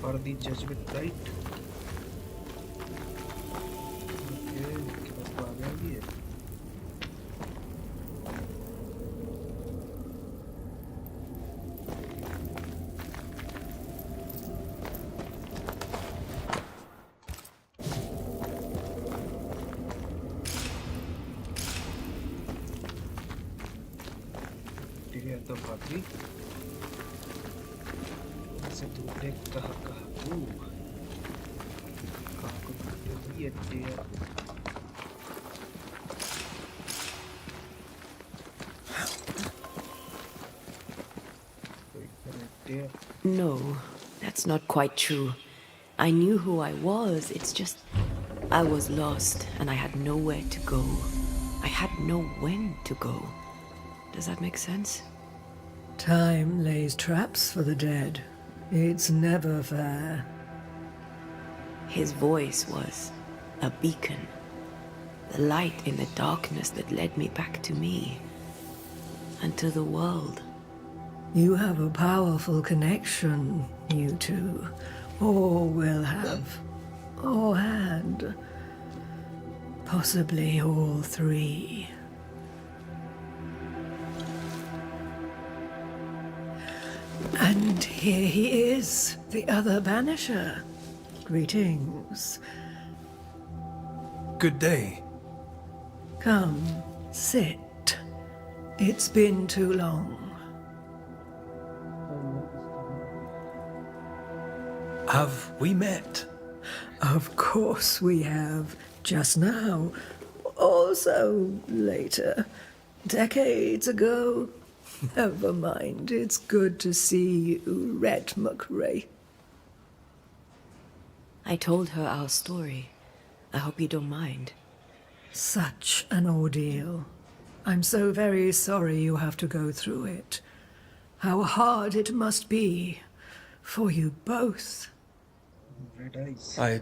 For the judgment, right? तो भाभी से दूसरे कहाँ को ये No, that's not quite true. I knew who I was, it's just... I was lost, and I had nowhere to go. I had no when to go. Does that make sense? Time lays traps for the dead. It's never fair. His voice was a beacon. The light in the darkness that led me back to me. And to the world. You have a powerful connection, you two. Or will have. Or had. Possibly all three. And here he is, the other Banisher. Greetings. Good day. Come, sit. It's been too long. Have we met? Of course we have. Just now. Also later. Decades ago. Never mind. It's good to see you, Red McRae. I told her our story. I hope you don't mind. Such an ordeal. I'm so very sorry you have to go through it. How hard it must be for you both. red eyes.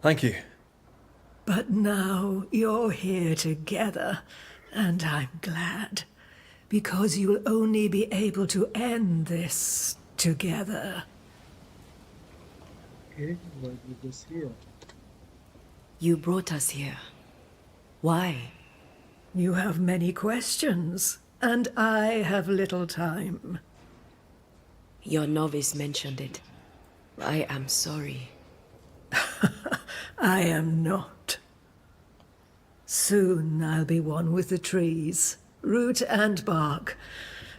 Thank you. But now you're here together, and I'm glad. Because you'll only be able to end this together. Okay, why is this here? You brought us here. Why? You have many questions, and I have little time. Your novice mentioned it. I am sorry. I am not. Soon I'll be one with the trees, root and bark.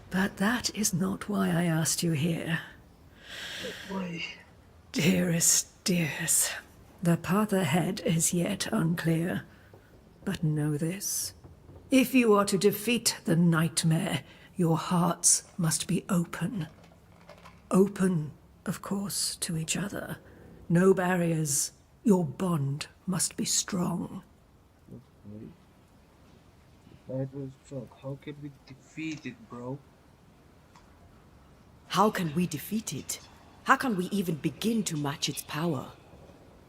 But that is not why I asked you here. Why? Dearest dears, the path ahead is yet unclear. But know this. If you are to defeat the nightmare, your hearts must be open. Open, of course, to each other. No barriers, Your bond must be strong. Okay. That was strong. How can we defeat it, bro? How can we defeat it? How can we even begin to match its power?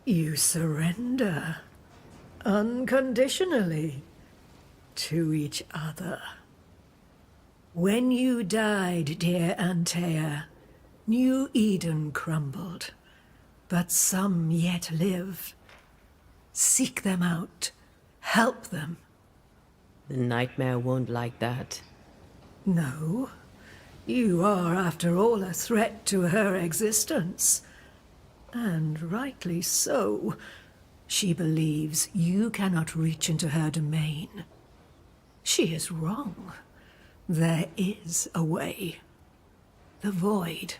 You surrender unconditionally to each other. When you died, dear Antea, New Eden crumbled, but some yet live. Seek them out. Help them. The nightmare won't like that. No, you are, after all, a threat to her existence. And rightly so. She believes you cannot reach into her domain. She is wrong. There is a way. The void,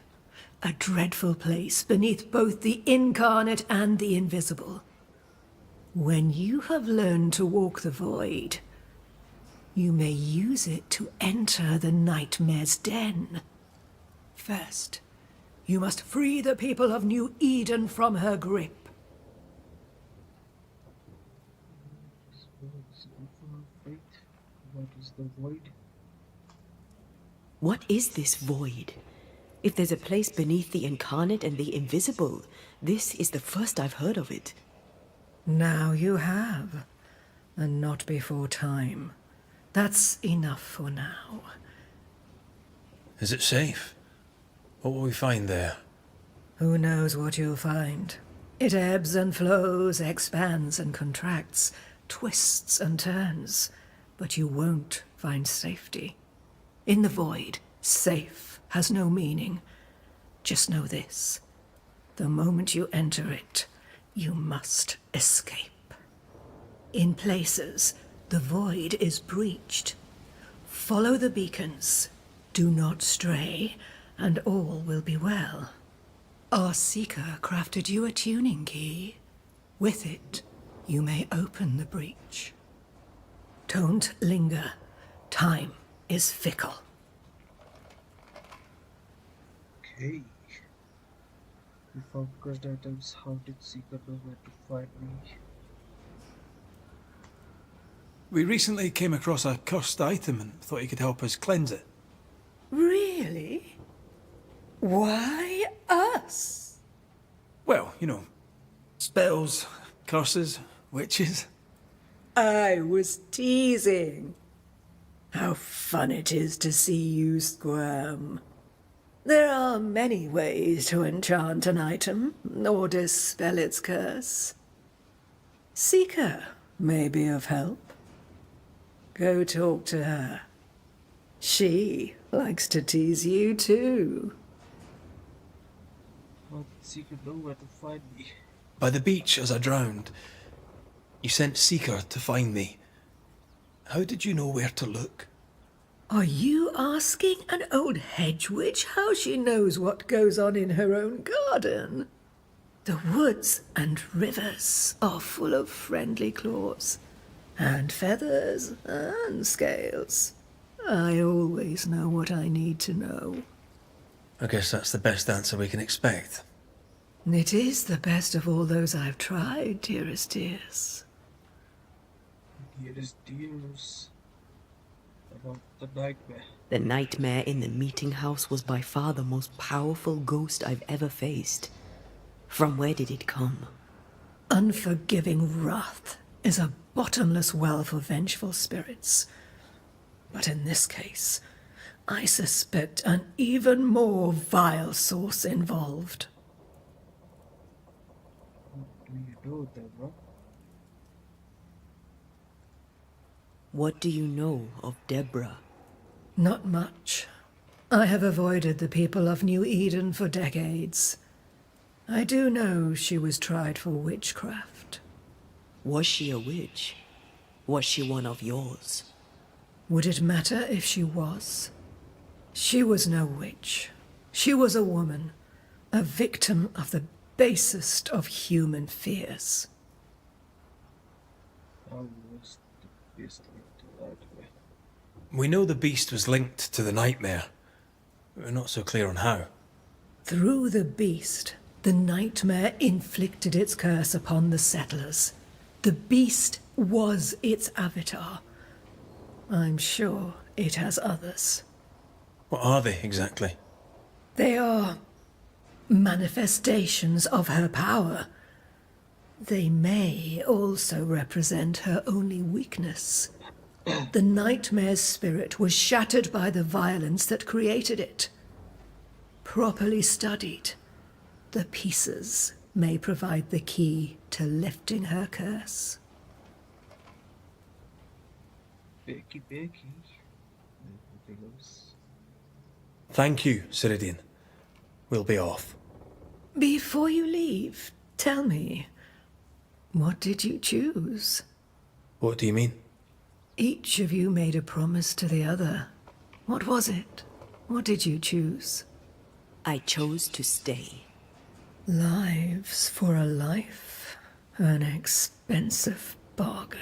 a dreadful place beneath both the incarnate and the invisible. When you have learned to walk the void, you may use it to enter the nightmare's den. First, you must free the people of New Eden from her grip. What is the void? What is this void? If there's a place beneath the incarnate and the invisible, this is the first I've heard of it. Now you have, and not before time. That's enough for now. Is it safe? What will we find there? Who knows what you'll find? It ebbs and flows, expands and contracts, twists and turns, but you won't find safety. In the void, safe has no meaning. Just know this. The moment you enter it, you must escape. In places, the void is breached. Follow the beacons. Do not stray, and all will be well. Our seeker crafted you a tuning key. With it, you may open the breach. Don't linger. Time is fickle. Okay. We found cursed items. How did Seeker know where to find me? We recently came across a cursed item and thought you could help us cleanse it. Really? Why us? Well, you know, spells, curses, witches. I was teasing. How fun it is to see you squirm. There are many ways to enchant an item or dispel its curse. Seeker may be of help. Go talk to her. She likes to tease you too. How did Seeker know where to find me? By the beach as I drowned. You sent Seeker to find me. How did you know where to look? Are you asking an old hedge witch how she knows what goes on in her own garden? The woods and rivers are full of friendly claws, and feathers and scales. I always know what I need to know. I guess that's the best answer we can expect. It is the best of all those I've tried, dearest dears. Dearest dears. About the nightmare. The nightmare in the meeting house was by far the most powerful ghost I've ever faced. From where did it come? Unforgiving wrath is a bottomless well for vengeful spirits. But in this case, I suspect an even more vile source involved. What do you know, Deborah? What do you know of Deborah? Not much. I have avoided the people of New Eden for decades. I do know she was tried for witchcraft. Was she a witch? Was she one of yours? Would it matter if she was? She was no witch. She was a woman, a victim of the basest of human fears. How was the beast linked to the nightmare? We know the beast was linked to the nightmare. We're not so clear on how. Through the beast, The nightmare inflicted its curse upon the settlers. The beast was its avatar. I'm sure it has others. What are they exactly? They are manifestations of her power. They may also represent her only weakness. The nightmare's spirit was shattered by the violence that created it. Properly studied, the pieces may provide the key to lifting her curse. Becky. Anything else? Thank you, Ceridian. We'll be off. Before you leave, tell me, what did you choose? What do you mean? Each of you made a promise to the other. What was it? What did you choose? I chose to stay. Lives for a life? An expensive bargain.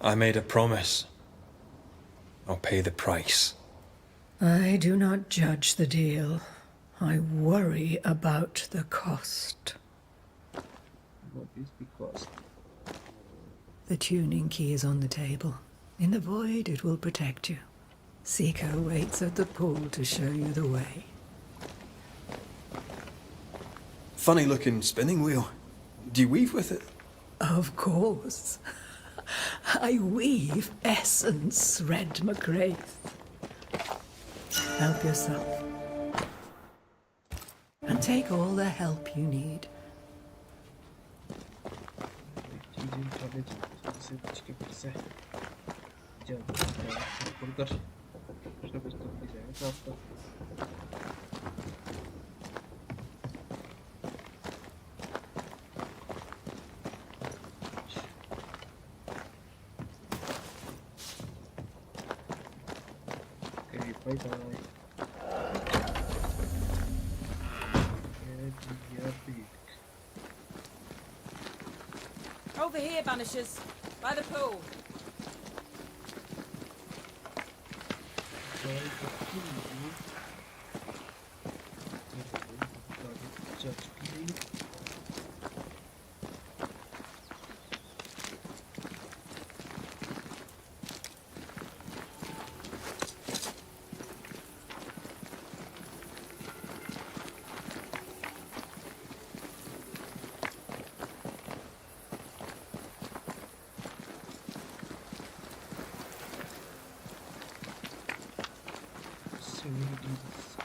I made a promise. I'll pay the price. I do not judge the deal. I worry about the cost. What is because? The tuning key is on the table. In the void, it will protect you. Seeker waits at the pool to show you the way. Funny looking spinning wheel. Do you weave with it? Of course. I weave essence, Red McGrath. Help yourself. And take all the help you need. Okay, bye-bye. Over here, Banishers. By the pool.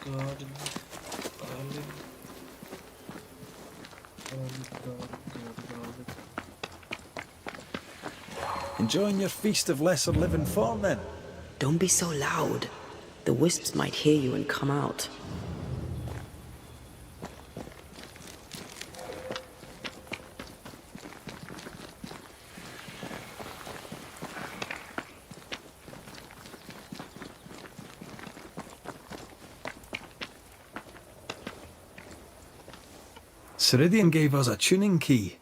Garden. Enjoying your feast of lesser living form, then? Don't be so loud. The wisps might hear you and come out. Ceridian gave us a tuning key.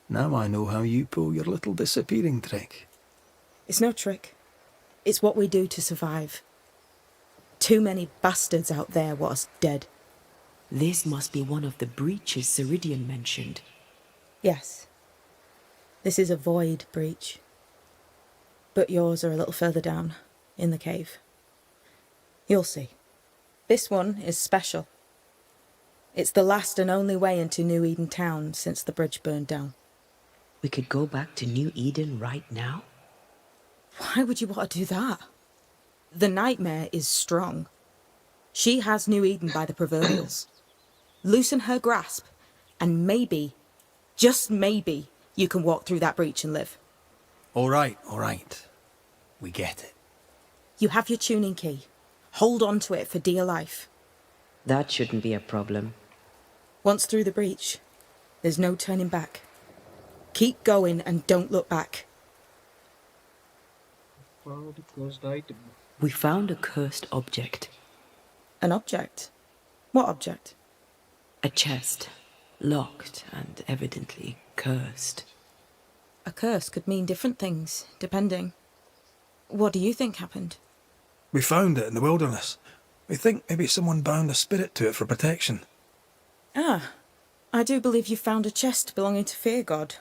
Now I know how you pull your little disappearing trick. It's no trick. It's what we do to survive. Too many bastards out there want us dead. This must be one of the breaches Ceridian mentioned. Yes. This is a void breach. But yours are a little further down, in the cave. You'll see. This one is special. It's the last and only way into New Eden town since the bridge burned down. We could go back to New Eden right now? Why would you want to do that? The nightmare is strong. She has New Eden by the proverbials. Loosen her grasp, and maybe, just maybe, you can walk through that breach and live. All right. We get it. You have your tuning key. Hold on to it for dear life. That shouldn't be a problem. Once through the breach, there's no turning back. Keep going and don't look back. Found a cursed item. We found a cursed object. An object? What object? A chest. Locked and evidently cursed. A curse could mean different things, depending. What do you think happened? We found it in the wilderness. We think maybe someone bound a spirit to it for protection. Ah, I do believe you found a chest belonging to Fear God.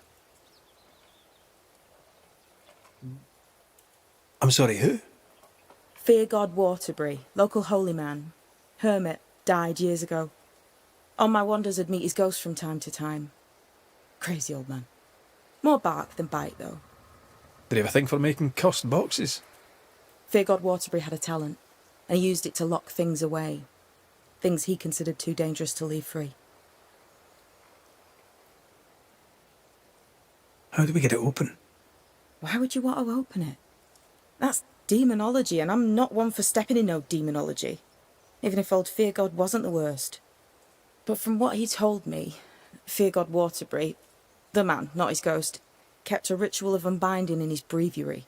I'm sorry, who? Fear God Waterbury, local holy man. Hermit, died years ago. On my wanders I'd meet his ghost from time to time. Crazy old man. More bark than bite, though. Did he have a thing for making cursed boxes? Fear God Waterbury had a talent, and he used it to lock things away. Things he considered too dangerous to leave free. How do we get it open? Why would you want to open it? That's demonology, and I'm not one for stepping in no demonology. Even if old Fear God wasn't the worst. But from what he told me, Fear God Waterbury, the man, not his ghost, kept a ritual of unbinding in his breviary.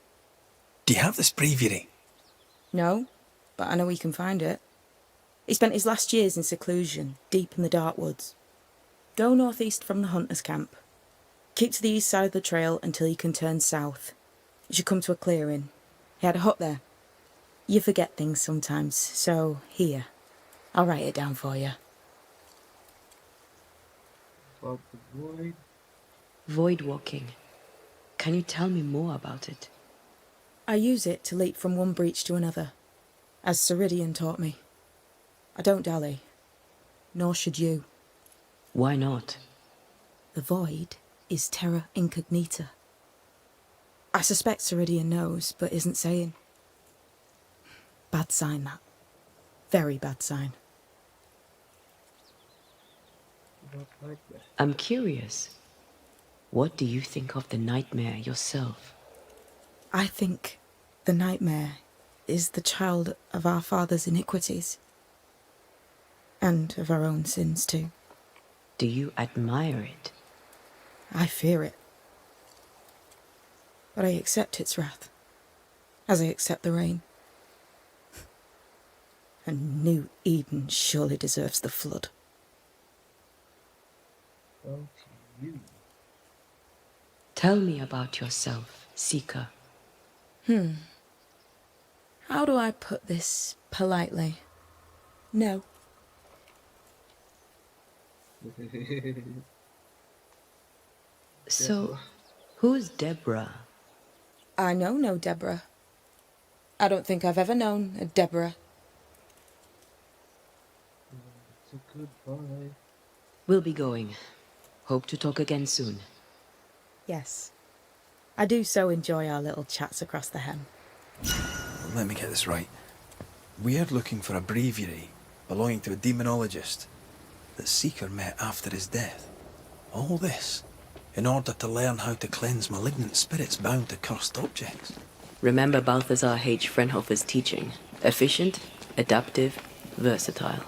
Do you have this breviary? No, but I know he can find it. He spent his last years in seclusion, deep in the dark woods. Go northeast from the hunter's camp. Keep to the east side of the trail until you can turn south. You should come to a clearing. He had a hut there. You forget things sometimes, so here. I'll write it down for you. About the void. Void walking. Can you tell me more about it? I use it to leap from one breach to another, as Ceridian taught me. I don't dally, nor should you. Why not? The void is terra incognita. I suspect Ceridian knows, but isn't saying. Bad sign, that. Very bad sign. Not like that. I'm curious. What do you think of the nightmare yourself? I think the nightmare is the child of our father's iniquities. And of our own sins, too. Do you admire it? I fear it. But I accept its wrath, as I accept the rain. And New Eden surely deserves the flood. About you. Tell me about yourself, Seeker. How do I put this politely? No. So, who's Deborah? I know no Deborah. I don't think I've ever known a Deborah. It's a goodbye. We'll be going. Hope to talk again soon. Yes. I do so enjoy our little chats across the hem. Let me get this right. We're looking for a breviary belonging to a demonologist that Seeker met after his death. All this in order to learn how to cleanse malignant spirits bound to cursed objects. Remember Balthazar H. Frenhofer's teaching. Efficient, adaptive, versatile.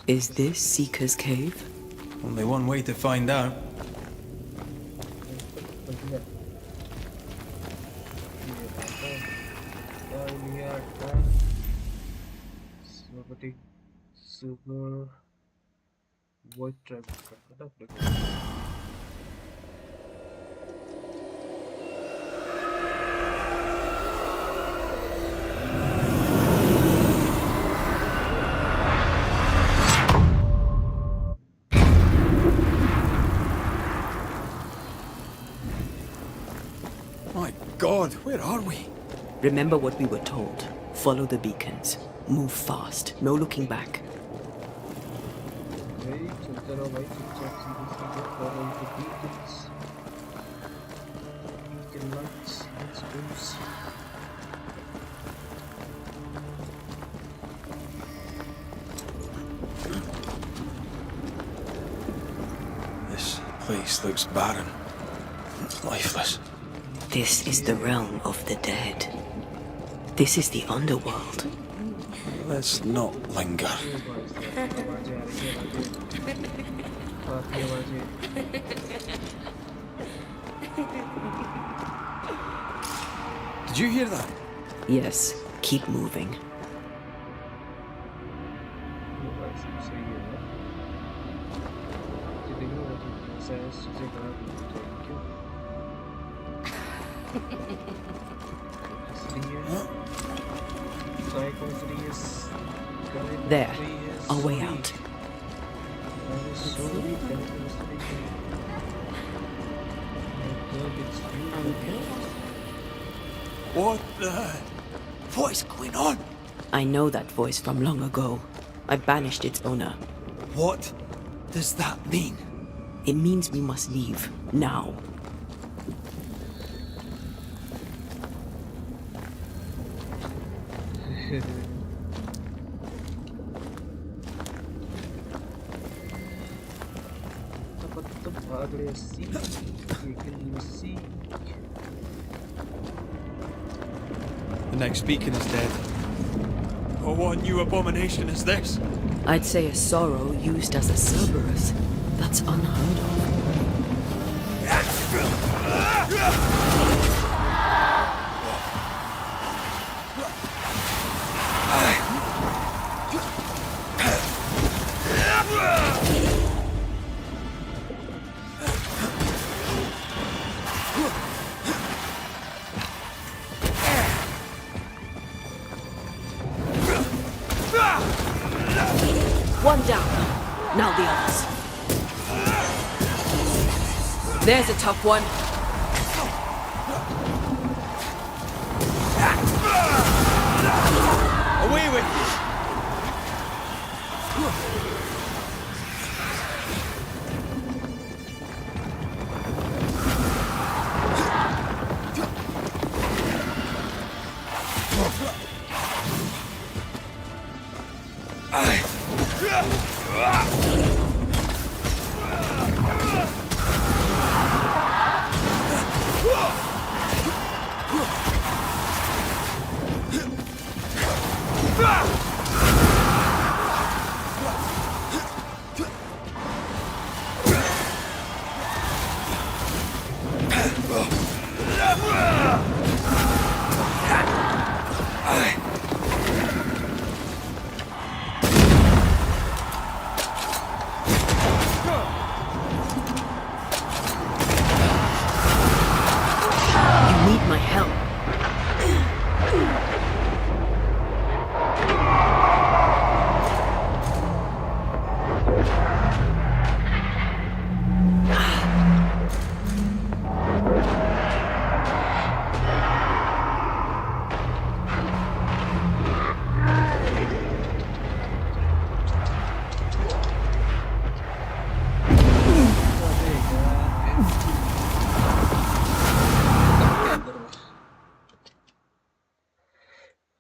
Is this Seeker's Cave? Only one way to find out. Super void trap. My God, where are we? Remember what we were told. Follow the beacons. Move fast. No looking back. Wait, चलता रहो भाई चुपचाप सीधे follow the beacons. Beacon lights. Let's go see. This place looks barren. Lifeless. This is the realm of the dead. This is the underworld. Let's not linger. Did you hear that? Yes, keep moving. वो भाई साहब सही है यार। ये देखो ऐसा चीजें खराब नहीं होती क्यों हंस रही है काय को हंस रही है There, a way out. अरे सॉरी काय को हंस रही है it's you again. What the? What is going on? I know that voice from long ago. I banished its owner. What does that mean? It means we must leave now. भाग रहे सी लेकिन सी The next beacon is dead. Oh, what new abomination is this? I'd say a sorrow used as a Cerberus. That's unheard of. One down. Now the others. There's a tough one. Away with you! You need my help.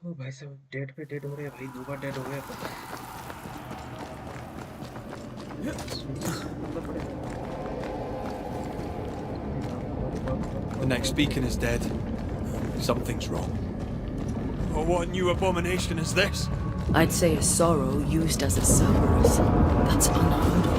ओ भाई साहब dead पे dead हो रहे हैं भाई 2 बार dead हो गया The next beacon is dead. Something's wrong. Oh, what new abomination is this? I'd say a sorrow used as a Cerberus. That's unheard of.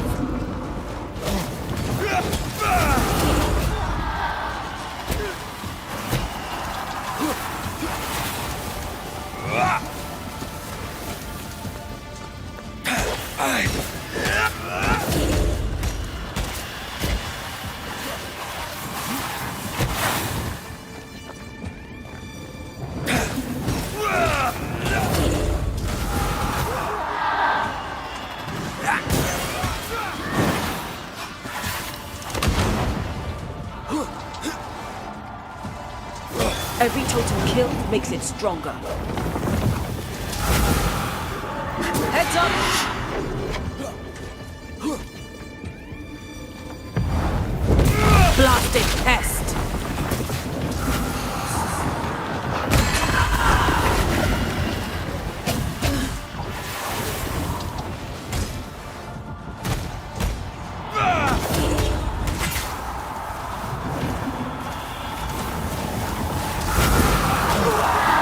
Every totem killed makes it stronger. Heads up! Blasted pest!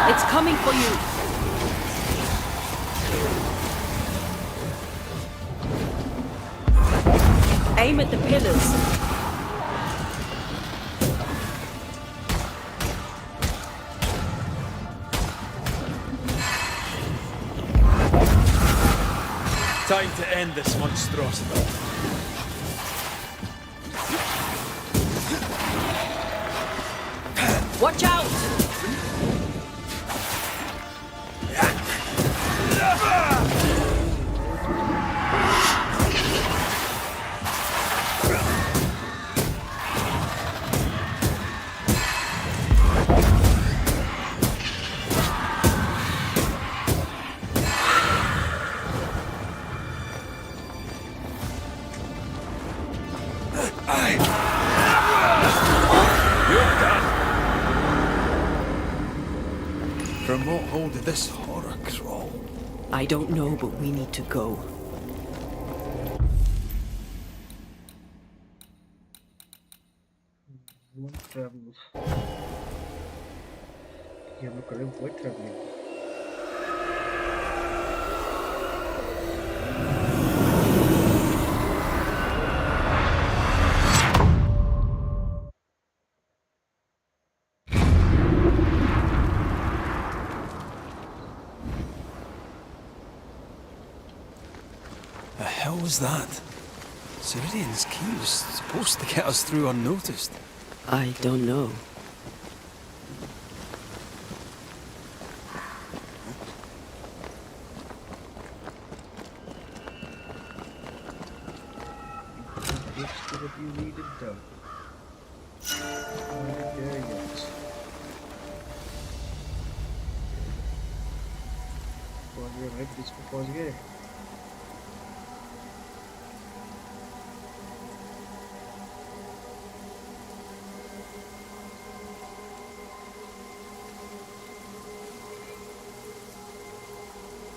It's coming for you! Aim at the pillars. to end this monstrosity. Watch out! From what hole did this horror crawl? I don't know, but we need to go. travel. ये हम लोग कर रहे हैं void travelling. The hell was that? Ceridian's key was supposed to get us through unnoticed. I don't know. You needed done. Not there yet. पहुंच गए भाई, बीच में पहुंच गए.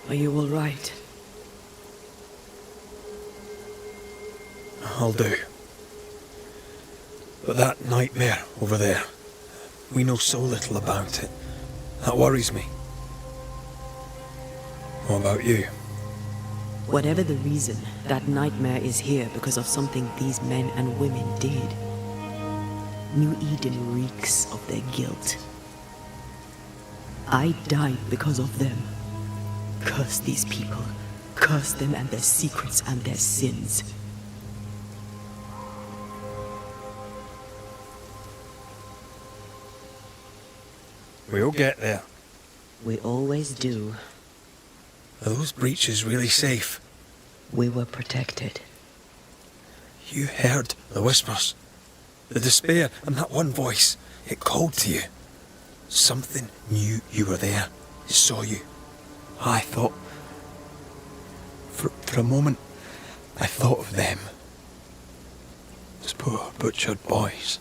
Are you all right? I'll do. But that nightmare over there, we know so little about it. That worries me. What about you? Whatever the reason, that nightmare is here because of something these men and women did. New Eden reeks of their guilt. I died because of them. Curse these people. Curse them and their secrets and their sins. We'll get there. We always do. Are those breaches really safe? We were protected. You heard the whispers, the despair, and that one voice. It called to you. Something knew you were there. It saw you. I thought... For a moment, I thought of them. Those poor butchered boys.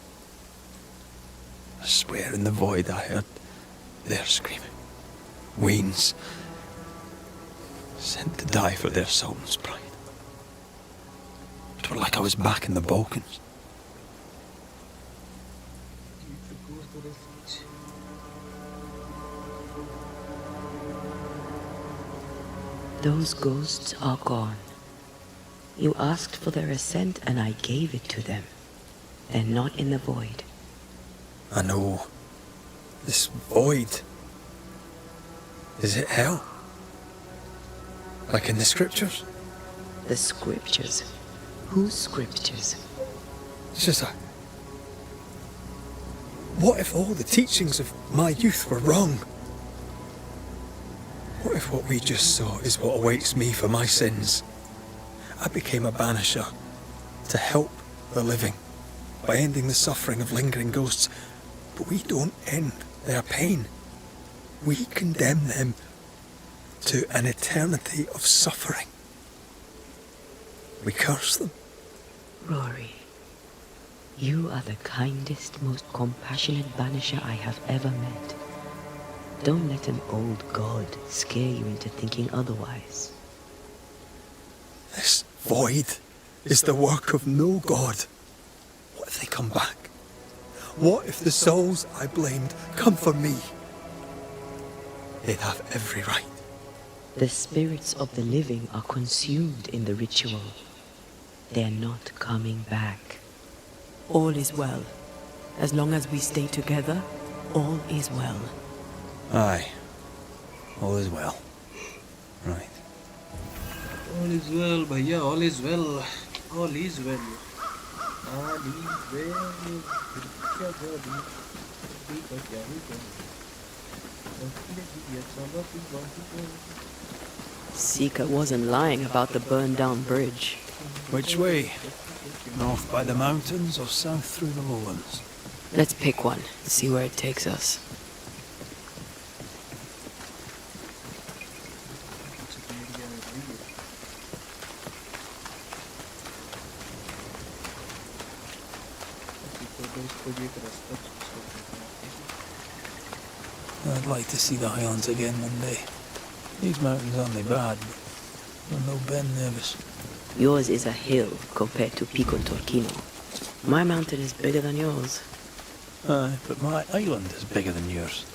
I swear in the void I heard their screaming. Weans. Sent to die for their sultan's pride. It was like I was back in the Balkans. Those ghosts are gone. You asked for their ascent and I gave it to them. They're not in the void. I know. This void. Is it hell? Like in the scriptures? The scriptures? Whose scriptures? It's just like... What if all the teachings of my youth were wrong? What if what we just saw is what awaits me for my sins? I became a banisher to help the living by ending the suffering of lingering ghosts. But we don't end their pain. We condemn them to an eternity of suffering. We curse them. Rory, you are the kindest, most compassionate banisher I have ever met. Don't let an old god scare you into thinking otherwise. This void is the work of no god. What if they come back? What if the souls I blamed come for me? They'd have every right. The spirits of the living are consumed in the ritual. They're not coming back. All is well. As long as we stay together, all is well. Aye. All is well. Right. All is well, भैया. All is well. All is well. All is well. फिर क्या जादू? फिर का क्या होगा? अपने दिया चला तू बाहु को. Sika wasn't lying about the burned down bridge. Which way? North by the mountains or south through the lowlands? Let's pick one, see where it takes us. I'd like to see the Highlands again one day. These mountains aren't they bad, but they're no Ben nervous. Yours is a hill compared to Pico Torquino. My mountain is bigger than yours. Aye, but my island is bigger than yours.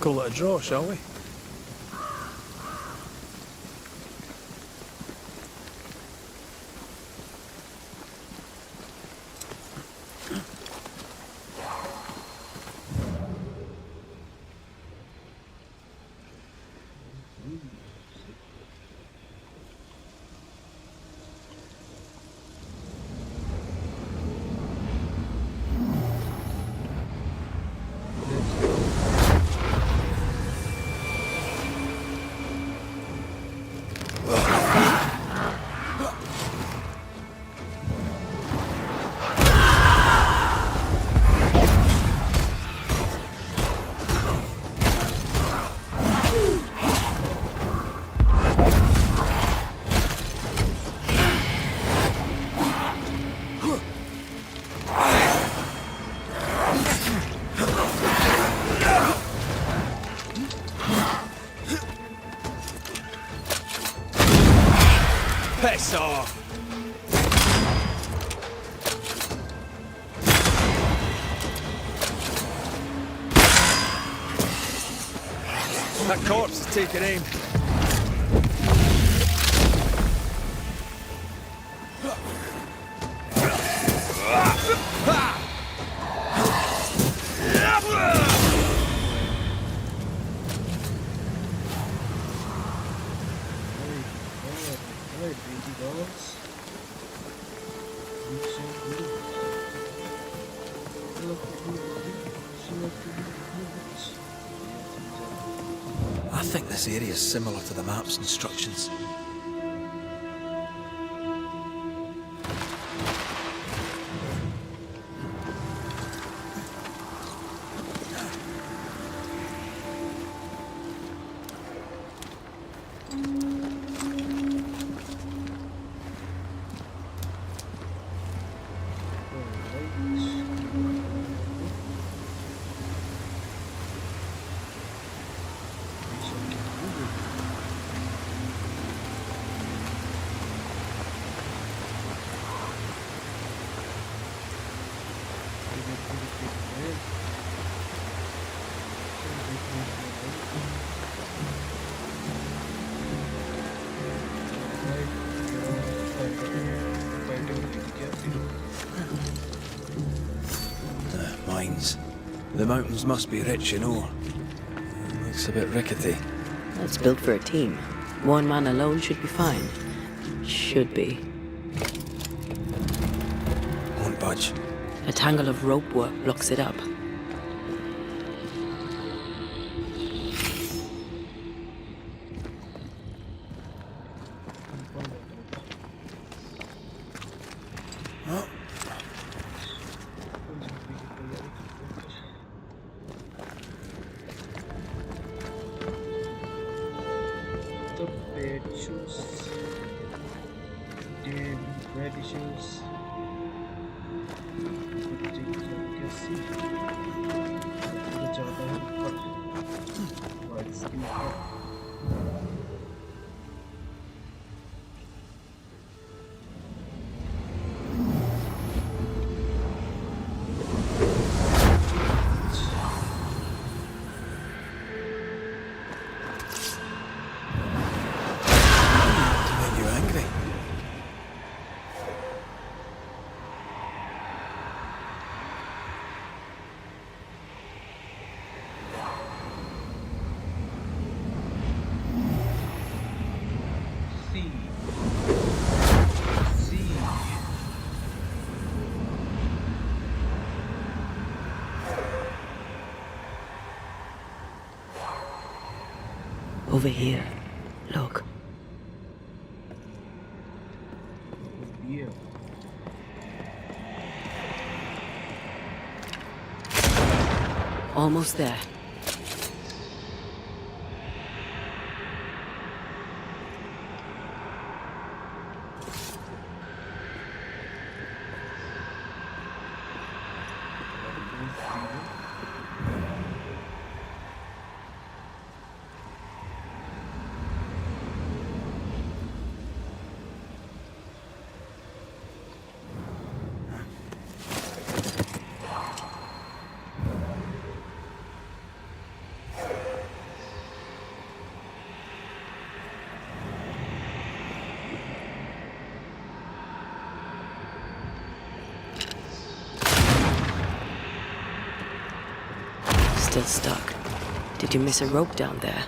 Call it a draw, shall we? Piss off! That corpse is taking aim. I think this area is similar to the map's instructions. Mines. The mountains must be rich in ore. Looks a bit rickety. It's built for a team. One man alone should be fine. Should be. Won't budge. A tangle of rope work blocks it up. Banishers. Over here. Look. Yeah. Almost there. Still stuck. Did you miss a rope down there?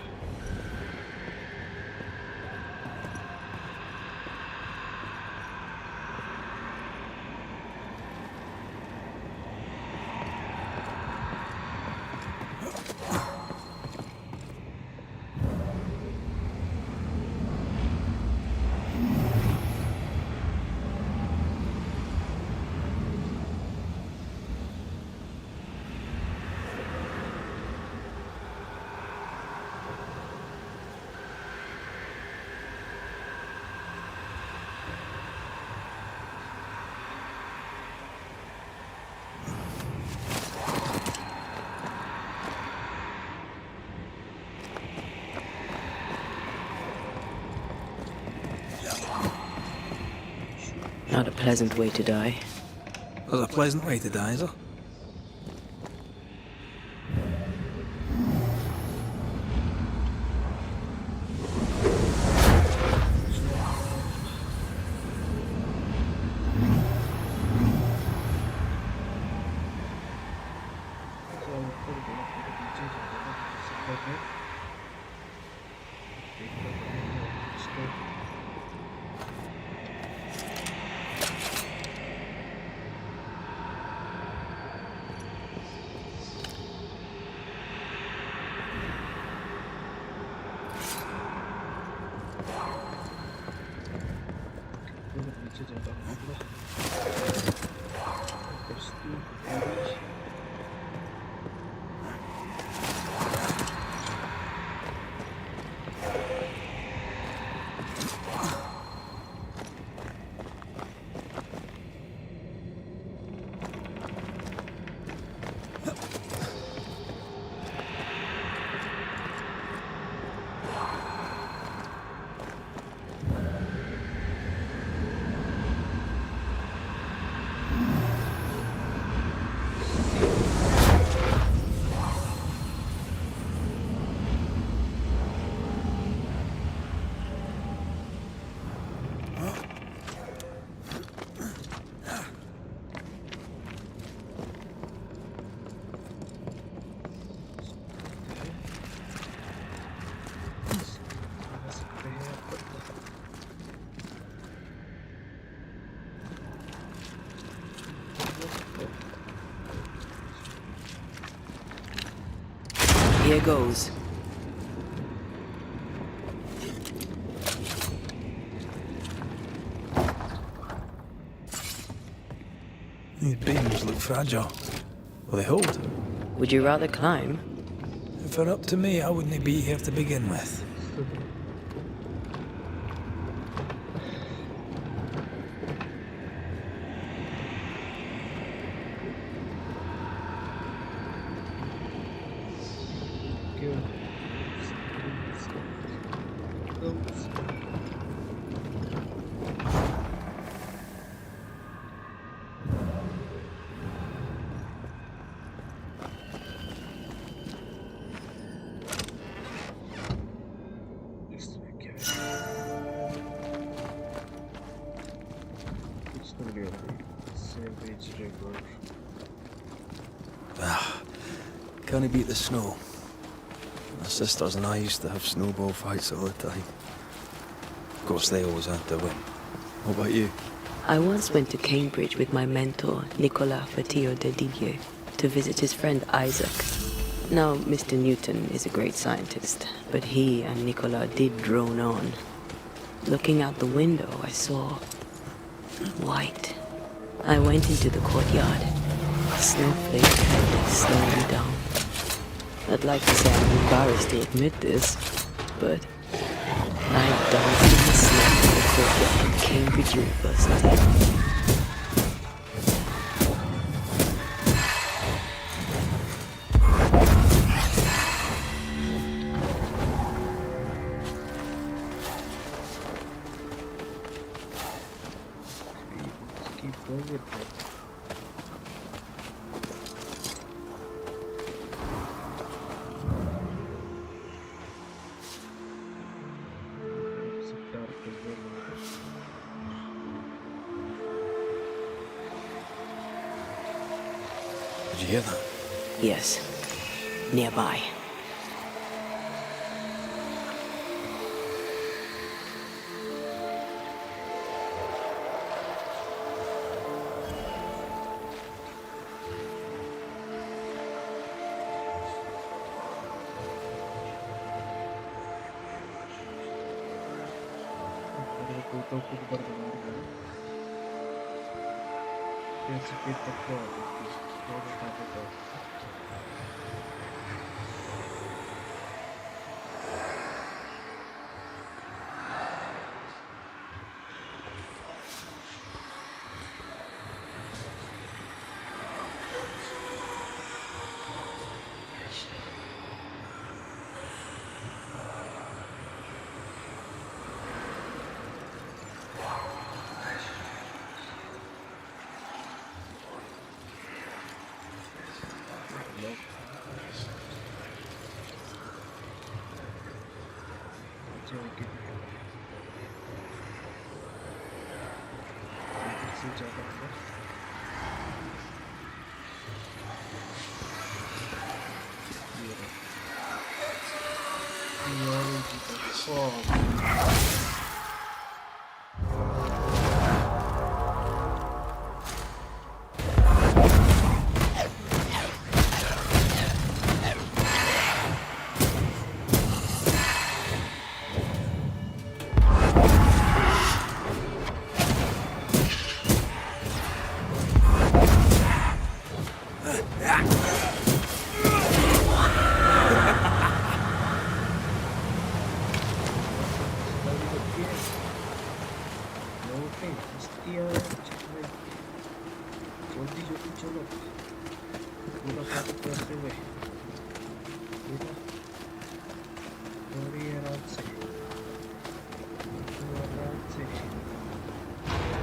Not a pleasant way to die. There's a pleasant way to die, is there? Here goes. These beams look fragile. Will they hold? Would you rather climb? If they're up to me, I wouldn't be here to begin with. Can't beat the snow. My sisters and I used to have snowball fights all the time. Of course, they always had to win. What about you? I once went to Cambridge with my mentor, Nicolas Fatio de Didier, to visit his friend Isaac. Now, Mr. Newton is a great scientist, but he and Nicola did drone on. Looking out the window, I saw white. I went into the courtyard. A snowflake head slowing down. I'd like to say I'm embarrassed to admit this, but I danced in the snow in the courtyard at Cambridge University. Keep going with that. Did you hear that? Yes, nearby. तो कुछ बरकरार है जैसे कि तक तो बता देता हूँ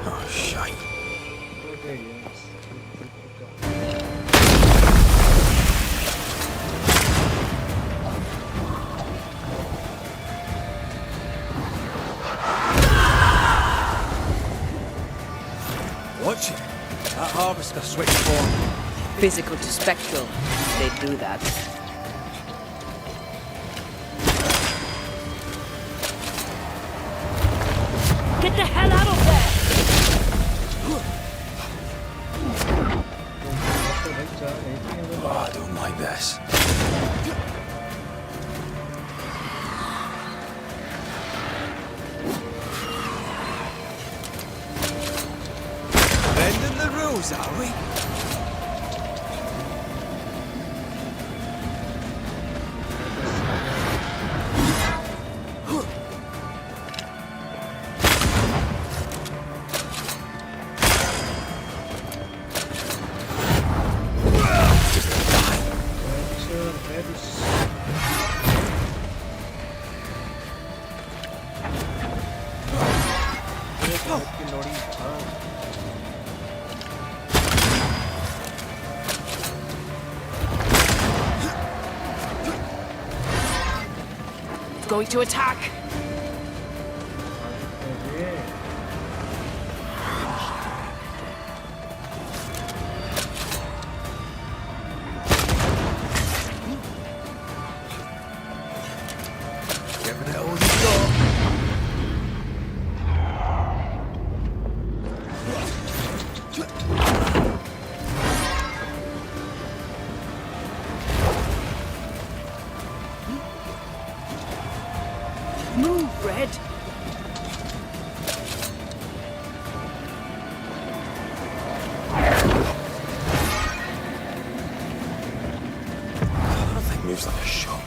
Oh, shite. Watch it. That harvester switched form. Physical to spectral. They do that. Get the hell out of there! Oh, I don't like this. Bending the rules, are we? Going to attack! Giving it all you got. head. That thing moves like a shot.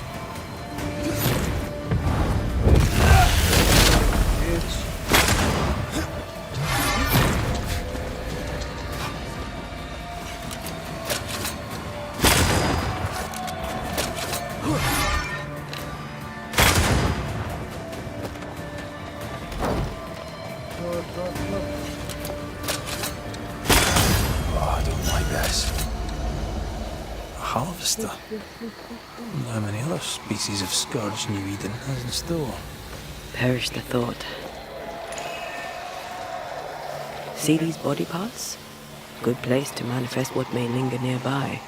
Oh, I don't like this. A harvester. How many other species of scourge New Eden has in store? Perish the thought. See these body parts? Good place to manifest what may linger nearby.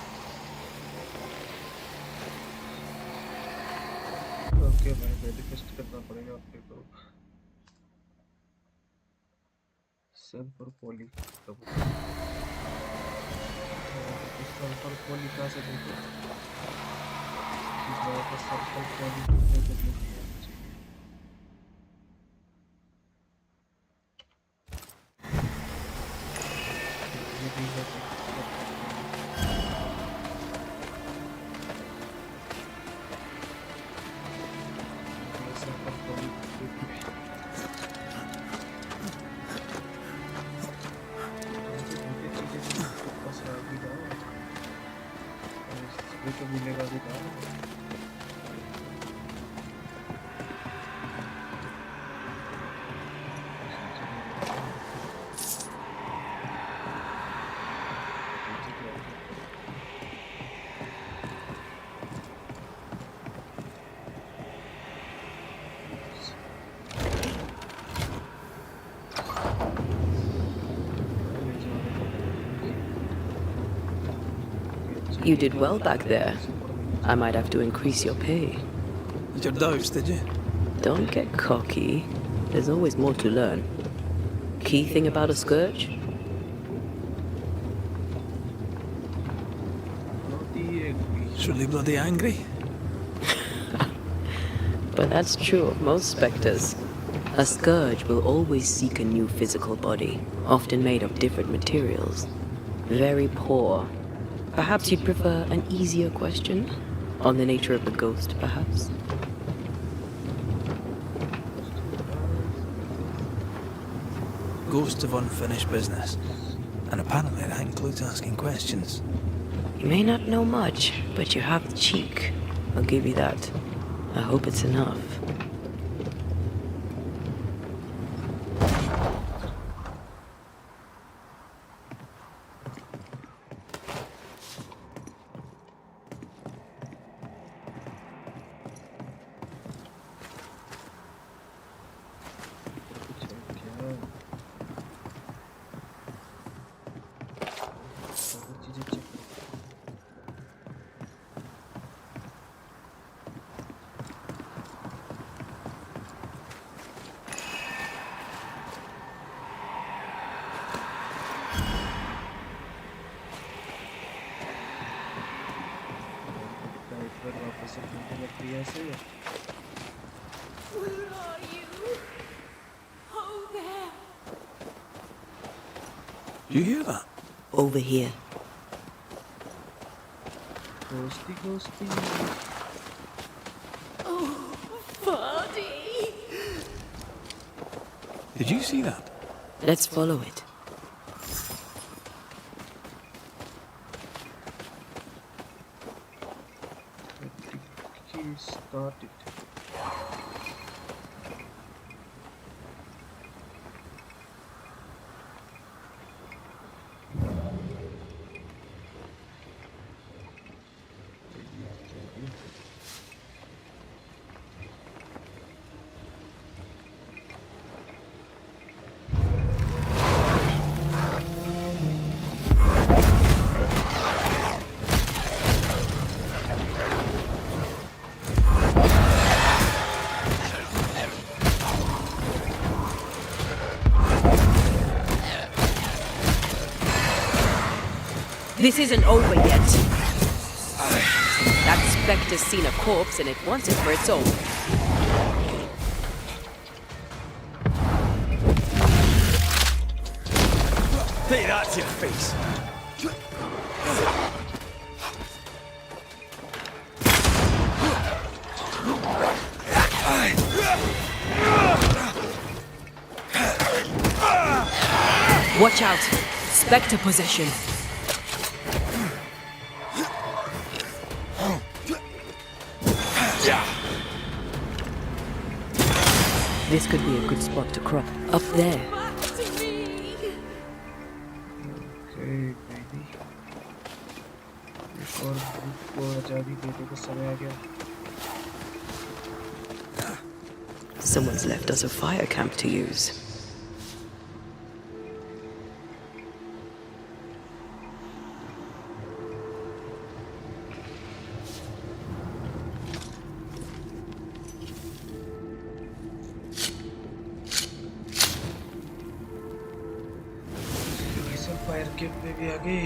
Okay भाई manifest करना पड़ेगा अपने को sulphur poly sulphur poly कहाँ से देखो sulphur poly कितने को चाहिए ये भी है सल्फर पॉली तो मिलेगा भी था You did well back there. I might have to increase your pay. Did your doubts, did you? Don't get cocky. There's always more to learn. Key thing about a scourge? It's really bloody angry. But that's true of most specters. A scourge will always seek a new physical body, often made of different materials. Very poor. Perhaps you'd prefer an easier question? On the nature of the ghost, perhaps? Ghosts of unfinished business. And apparently that includes asking questions. You may not know much, but you have the cheek. I'll give you that. I hope it's enough. Where are you? Oh, there. Do you hear that? Over here. ghosty ghosty Buddy. Did you see that? Let's follow it. started. This isn't over yet. That specter's seen a corpse and it wants it for its own. Take that to your face. Watch out! Spectre possession. This could be a good spot to crop. Up there. Okay, baby. एक और भूत को आजादी देने का समय आ गया. Someone's left us a fire camp to use. Fire camp में भी आ गए.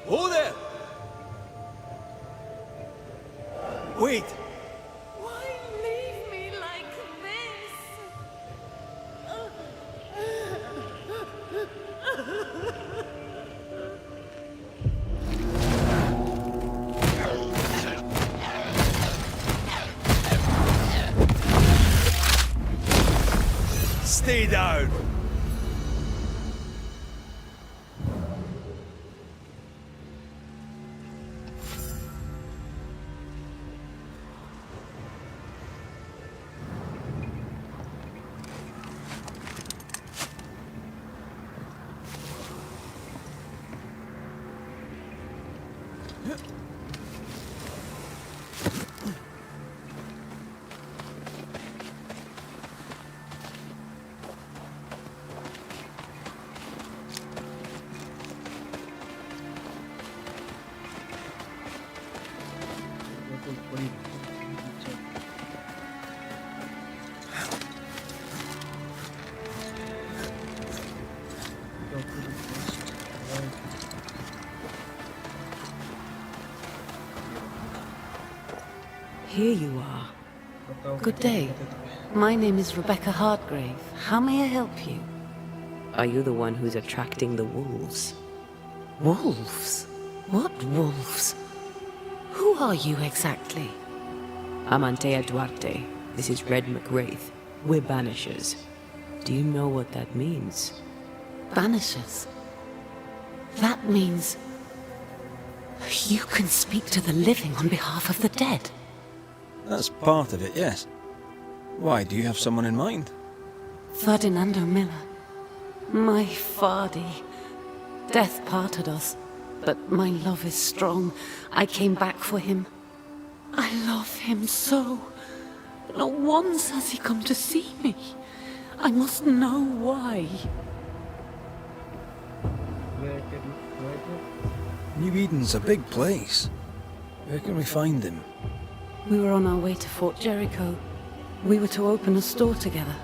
Hold there! Wait! Why leave me like this? Stay down! Here you are. Good day. My name is Rebecca Hartgrave. How may I help you? Are you the one who's attracting the wolves? Wolves? What wolves? Who are you exactly? I'm Antea Duarte. This is Red McWraith. We're Banishers. Do you know what that means? Banishers? That means... you can speak to the living on behalf of the dead. That's part of it, yes. Why, do you have someone in mind? Ferdinando Miller. My Fardy. Death parted us, but my love is strong. I came back for him. I love him so. Not once has he come to see me. I must know why. New Eden's a big place. Where can we find him? We were on our way to Fort Jericho. We were to open a store together.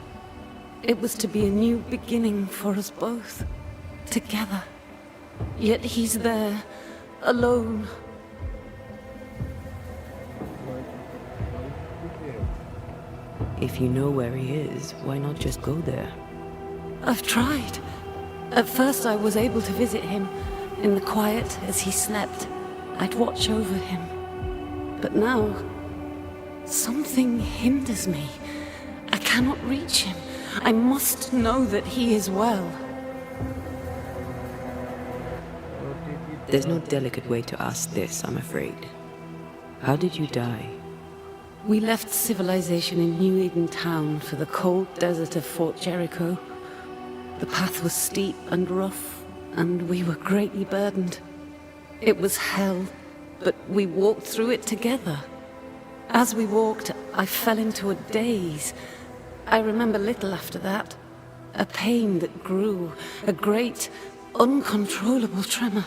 It was to be a new beginning for us both. Together. Yet he's there, alone. If you know where he is, why not just go there? I've tried. At first I was able to visit him. In the quiet, as he slept, I'd watch over him. But now, something hinders me. I cannot reach him. I must know that he is well. There's no delicate way to ask this, I'm afraid. How did you die? We left civilization in New Eden town for the cold desert of Fort Jericho. The path was steep and rough, and we were greatly burdened. It was hell, but we walked through it together. As we walked, I fell into a daze. I remember little after that. A pain that grew, a great, uncontrollable tremor.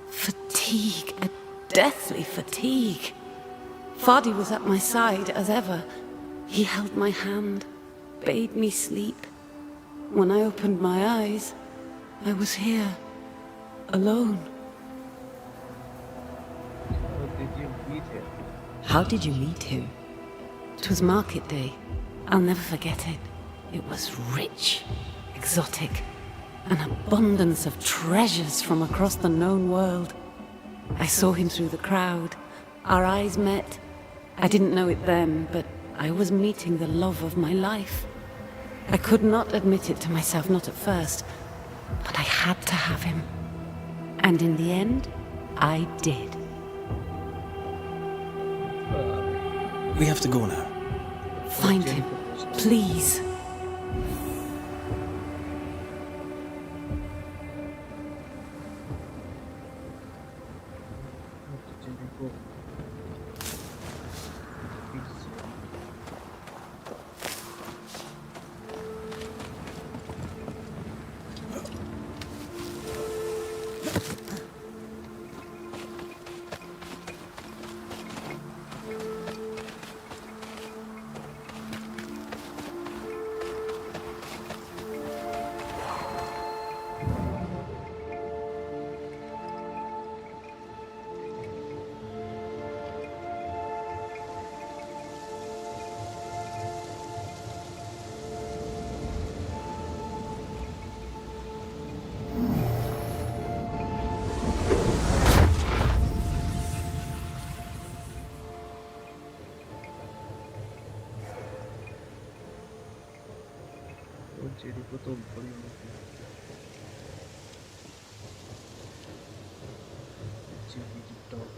Fatigue, a deathly fatigue. Fardy was at my side as ever. He held my hand, bade me sleep. When I opened my eyes, I was here, alone. How did you meet him? 'Twas market day. I'll never forget it. It was rich, exotic, an abundance of treasures from across the known world. I saw him through the crowd. Our eyes met. I didn't know it then, but I was meeting the love of my life. I could not admit it to myself, not at first, but I had to have him. And in the end, I did. We have to go now. Find him, please. Cherry को तो बड़ी होती है cherry की top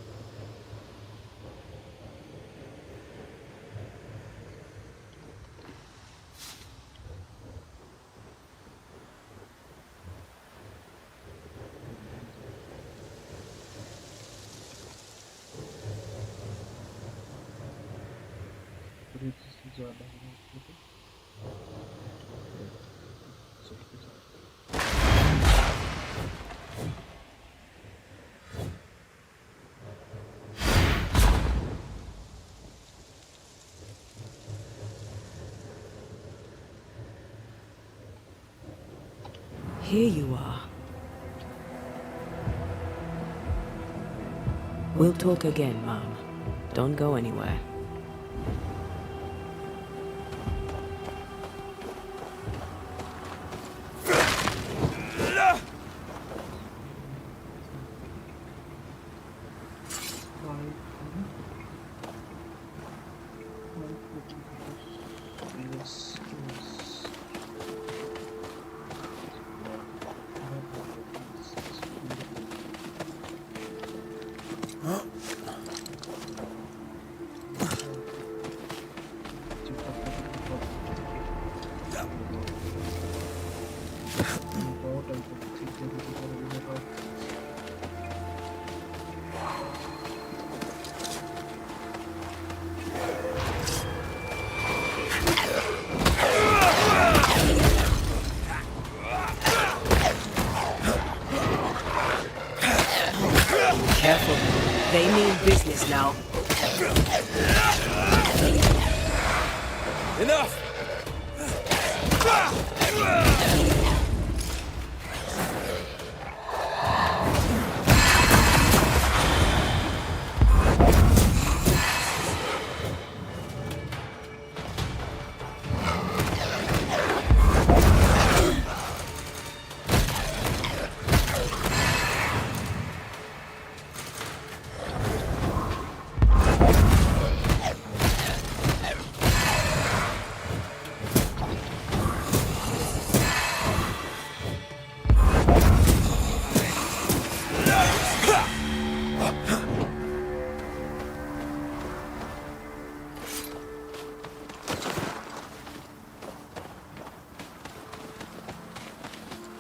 ज़्यादा Here you are. We'll talk again, Mom. Don't go anywhere. Careful. They mean business now. Enough!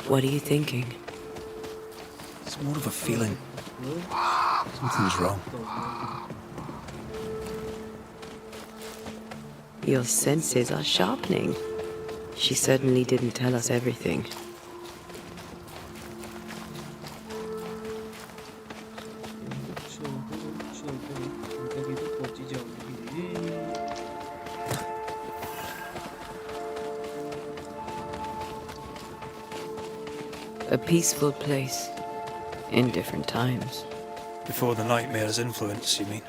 What are you thinking? It's more of a feeling. Something's wrong. Your senses are sharpening. She certainly didn't tell us everything. A peaceful place in different times. Before the nightmare's influence, you mean?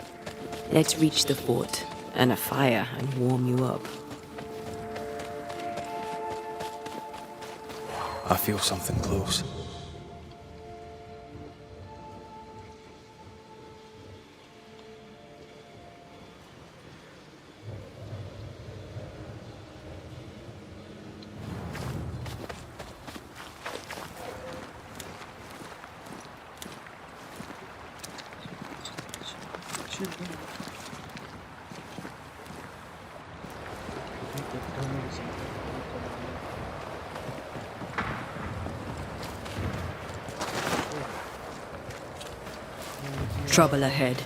Let's reach the fort and a fire and warm you up. I feel something close. Trouble ahead.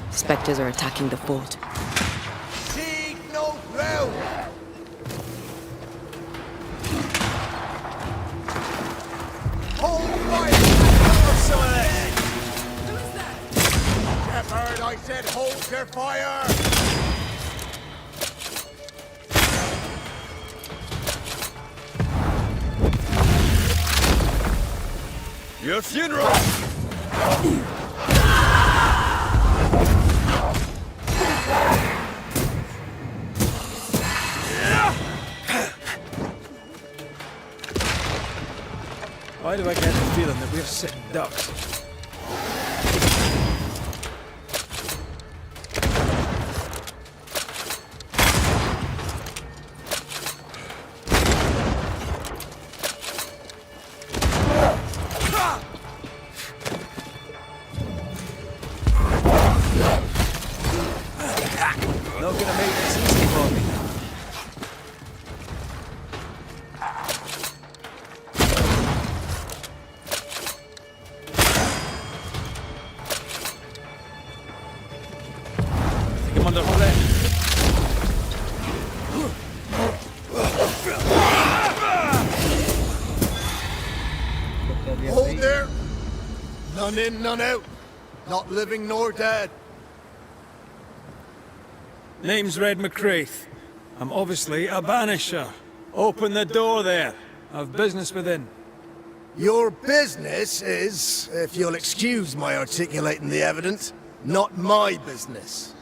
Spectres are attacking the fort. Seek no ground! Hold fire! Who's that? Shepherd, I said hold your fire! Your funeral! Why do I get the feeling that we're sitting ducks? Not gonna make this easy for me. I think I'm under threat. Hold there! None in, none out. Not living nor dead. Name's Red McCraith. I'm obviously a Banisher. Open the door there. I've business within. Your business is, if you'll excuse my articulating the evidence, not my business.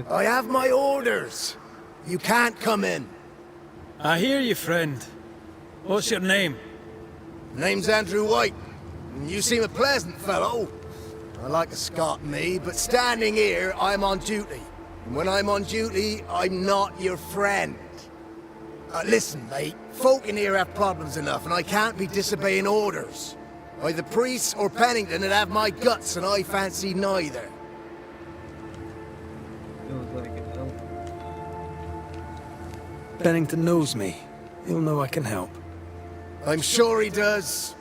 I have my orders. You can't come in. I hear you, friend. What's your name? Name's Andrew White. You seem a pleasant fellow. I like a Scot, me, but standing here, I'm on duty. And when I'm on duty, I'm not your friend. Listen, mate, folk in here have problems enough, and I can't be disobeying orders. Either priests or Pennington would have my guts, and I fancy neither. Pennington knows me. He'll know I can help. I'm sure he does.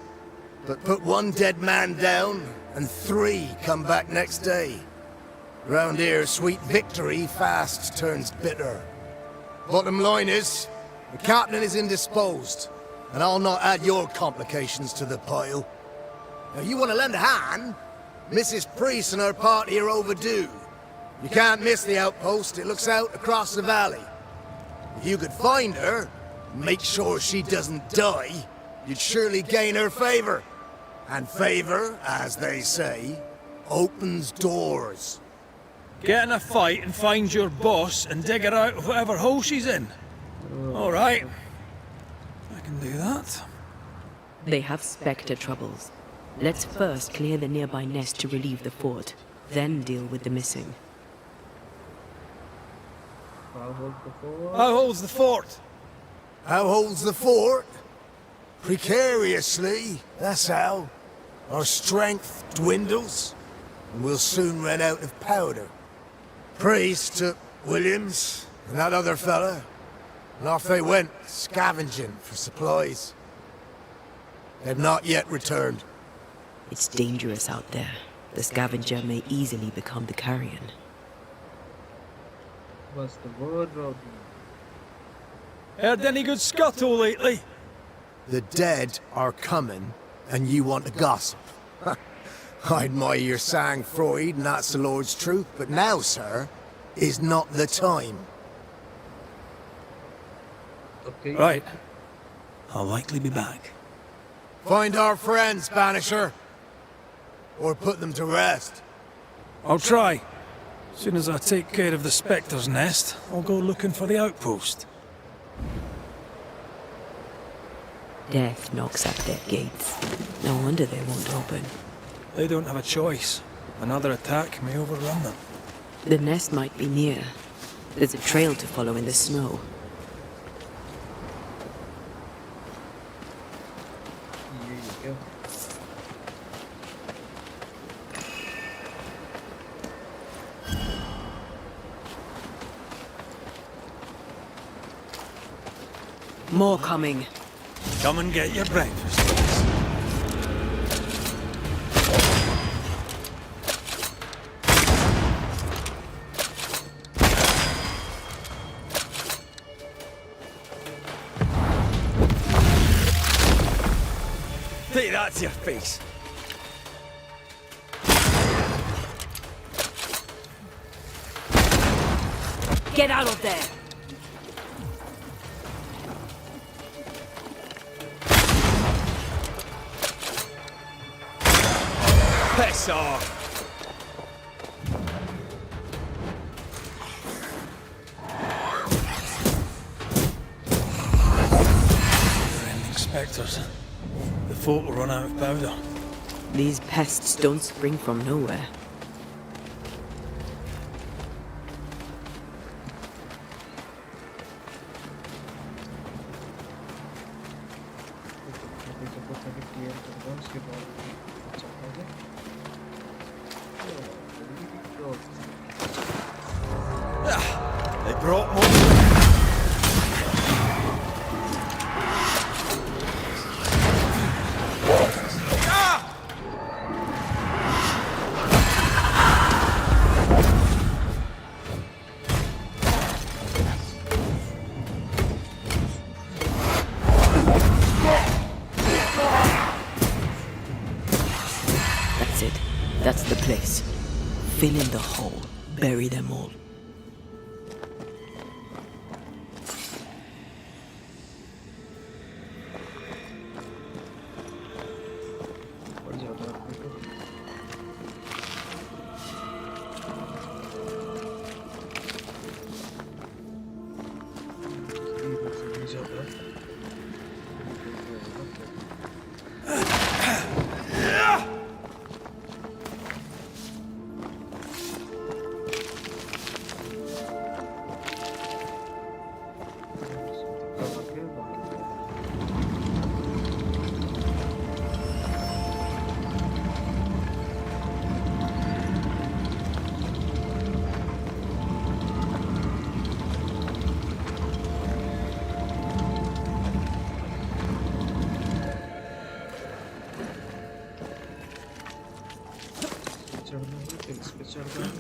But put one dead man down, and 3 come back next day. Round here, sweet victory fast turns bitter. Bottom line is, the captain is indisposed, and I'll not add your complications to the pile. Now, you want to lend a hand? Mrs. Priest and her party are overdue. You can't miss the outpost, it looks out across the valley. If you could find her, and make sure she doesn't die, you'd surely gain her favor. And favor, as they say, opens doors. Get in a fight and find your boss and dig her out of whatever hole she's in. All right. I can do that. They have Spectre troubles. Let's first clear the nearby nest to relieve the fort, then deal with the missing. How holds the fort? How holds the fort? Precariously, that's how. Our strength dwindles, and we'll soon run out of powder. Priest took Williams and that other fella, and off they went, scavenging for supplies. They've not yet returned. It's dangerous out there. The scavenger may easily become the carrion. Was the word Rodney? Heard any good scuttle lately? The dead are coming, and you want to gossip. I admire your sang-froid, and that's the Lord's truth, but now, sir, is not the time. Okay. Right. I'll likely be back. Find our friends, Banisher. Or put them to rest. I'll try. Soon as I take care of the Spectre's nest, I'll go looking for the outpost. Death knocks at their gates. No wonder they won't open. They don't have a choice. Another attack may overrun them. The nest might be near. There's a trail to follow in the snow. Here you go. More coming. Come and get your breakfast. Take that to your face. Get out of there! Piss off! Ending spectres. The folk will run out of powder. These pests don't spring from nowhere. They brought more. That's it. That's the place. Fill in the hole. Bury them all. पड़ जाता है अपने को। इधर से नहीं जाता है। चढ़ना है तो इस पे चढ़ना है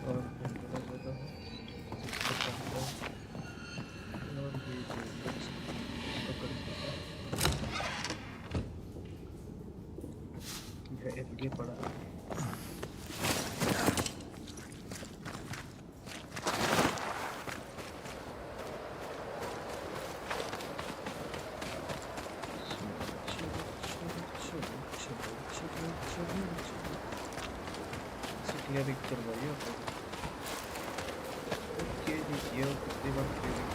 और घूमना जाता है इस पे चढ़ना है और ये जो पकड़ के यह एलगे पड़ा है क्लियरिंग करवाइए ओके देखिए कितनी बार clearing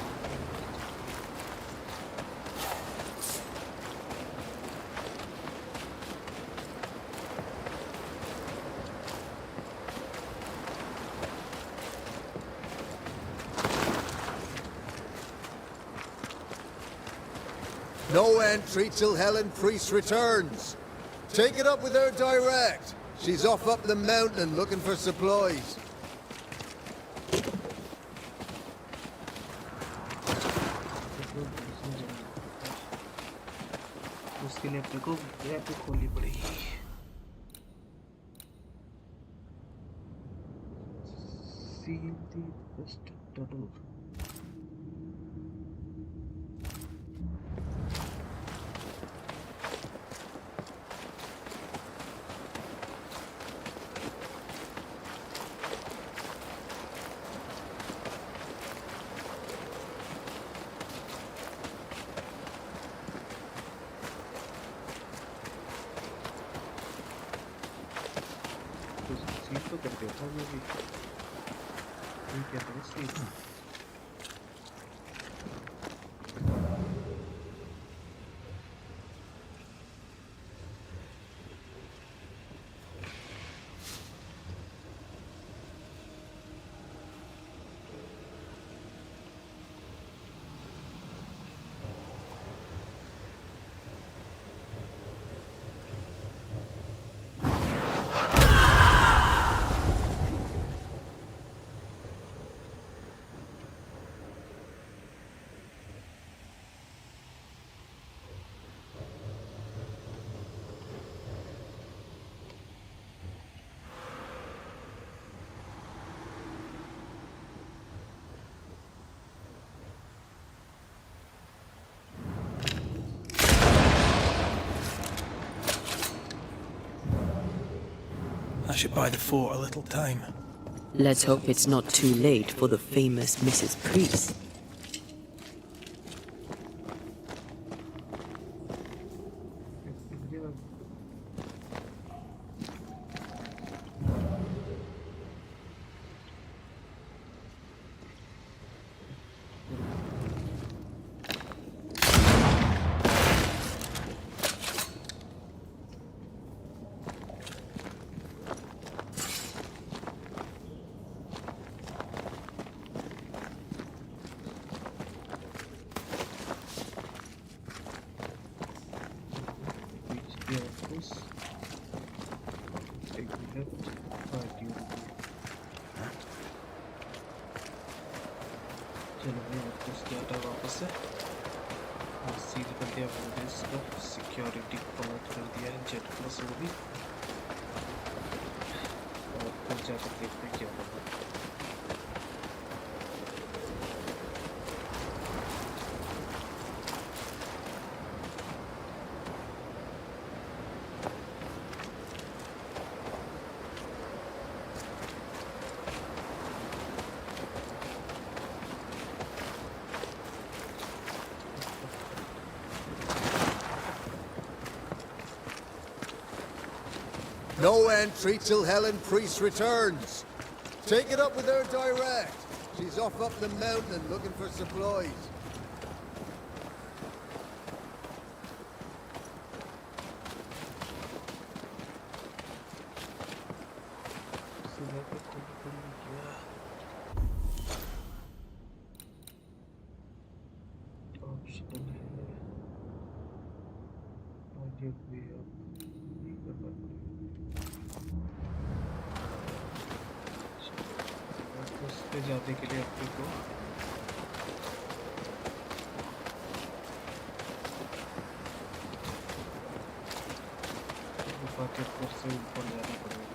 No entry till Helen Priest returns. Take it up with her direct. She's off up the mountain looking for supplies. उसके लिए अपने को रैप खोलनी पड़ेगी। Seal the best tunnel. Seal तो कर दिया था मैं भी। ये क्या था seal? I should buy the fort a little time. Let's hope it's not too late for the famous Mrs. Priest. चलो भाई वापस क्या था वापस से और सील कर दिया मैंने इसका सिक्योरिटी बहुत कर दिया है जेट प्लस वो भी और फिर जाकर देखते हैं क्या होगा No entry till Helen Priest returns. Take it up with her direct. She's off up the mountain looking for supplies. जाने के लिए अपने को गुफा के ऊपर से ऊपर जाना पड़ेगा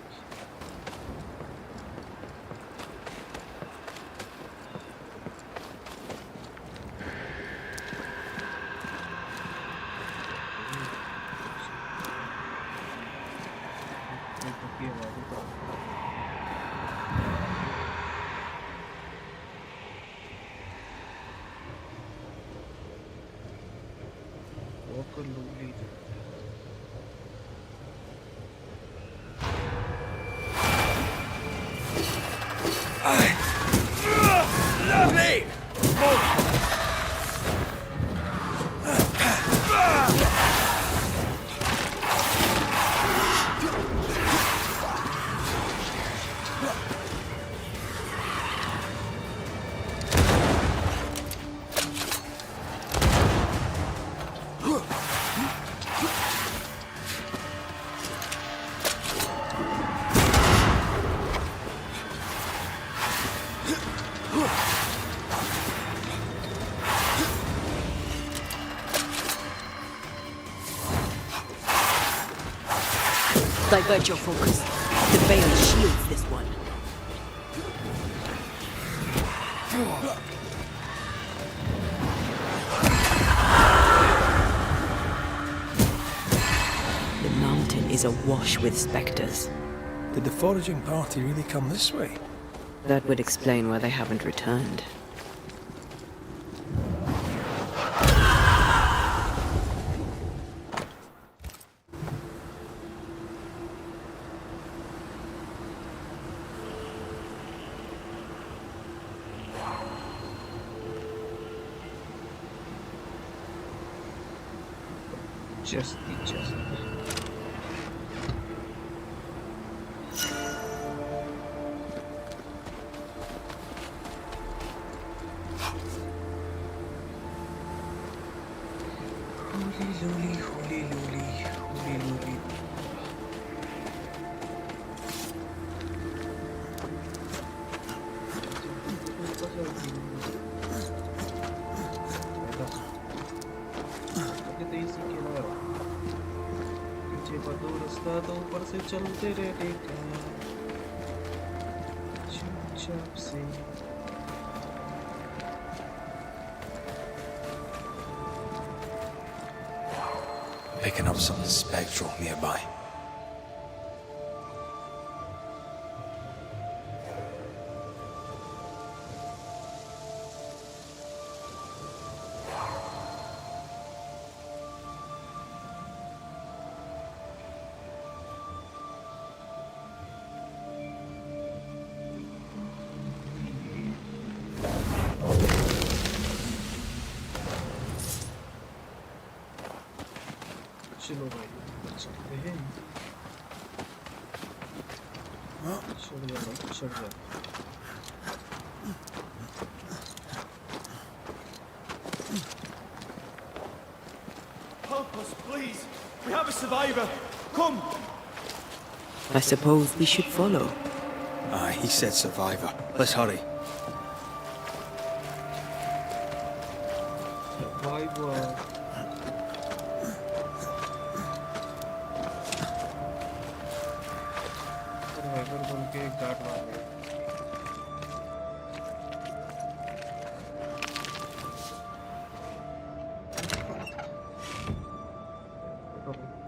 Divert your focus. The veil shields this one. The mountain is awash with specters. Did the foraging party really come this way? That would explain why they haven't returned. Just the chest. Holy moly. पीछे बदो रास्ता तो ऊपर से चलते रहेगा चुपचाप से Picking up something spectral nearby. चलो भाई चलते हैं चढ़ जा भाई चढ़ जा Help us, please. We have a survivor. Come. I suppose we should follow. Aye, he said survivor. Let's hurry. Survivor. Survivor बन के गार्ड मार गया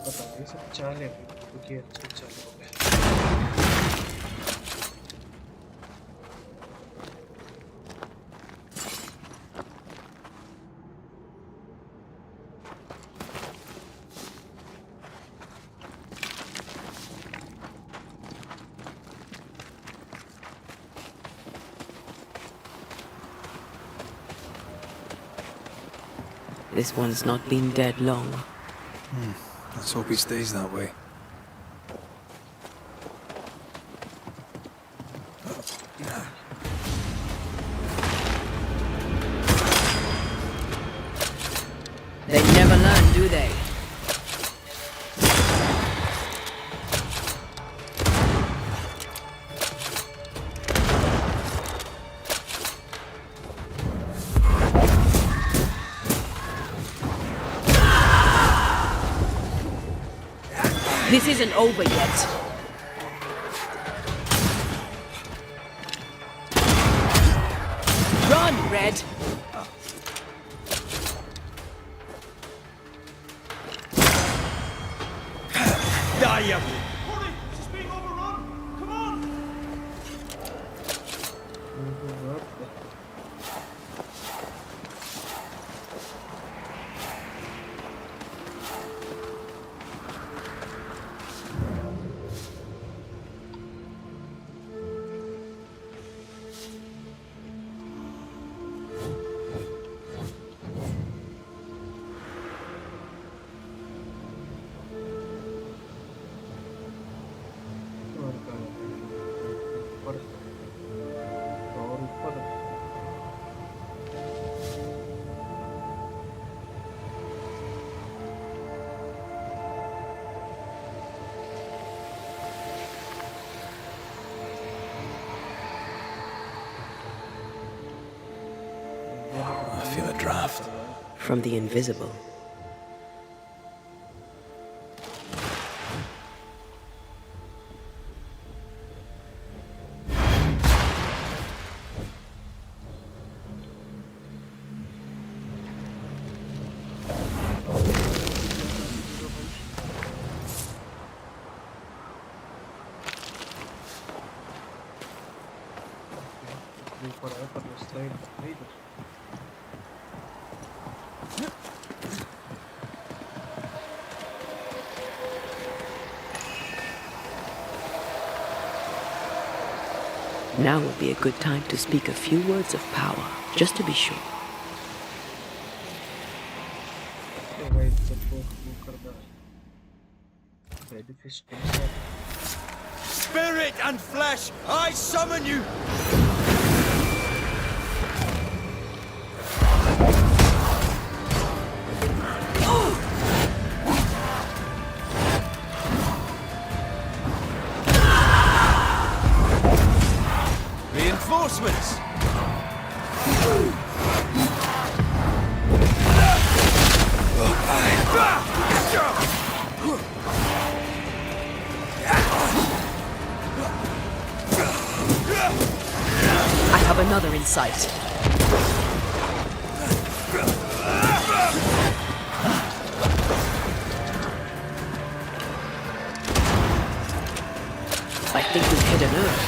पता नहीं सब चाले क्योंकि अच्छे चाले हो गए This one's not been dead long. Let's hope he stays that way. They never learn, do they? This isn't over yet. Run, Red! Die, you. Hurry! She's being overrun. Come on. और ऊपर I feel a draft. From the invisible. ऊपर आया पर रास्ता ही नहीं इधर। Now would be a good time to speak a few words of power, just to be sure. तो भाई सबको वो करना है। Benefit tension. Spirit and flesh, I summon you! Reinforcements! I have another in sight. I think we've hit a nerve.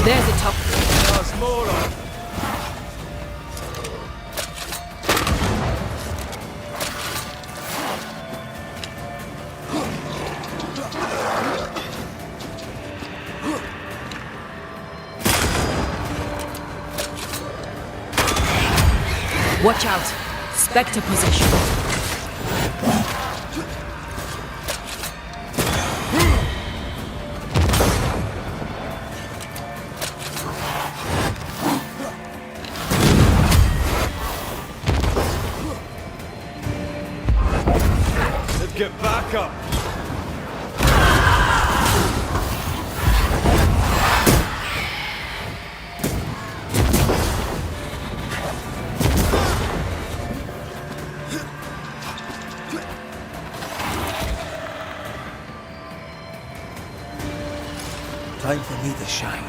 There's a tough. There's more on. Watch out! Spectre position. Get back up! Time for me to shine.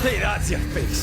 Hey, that's your face.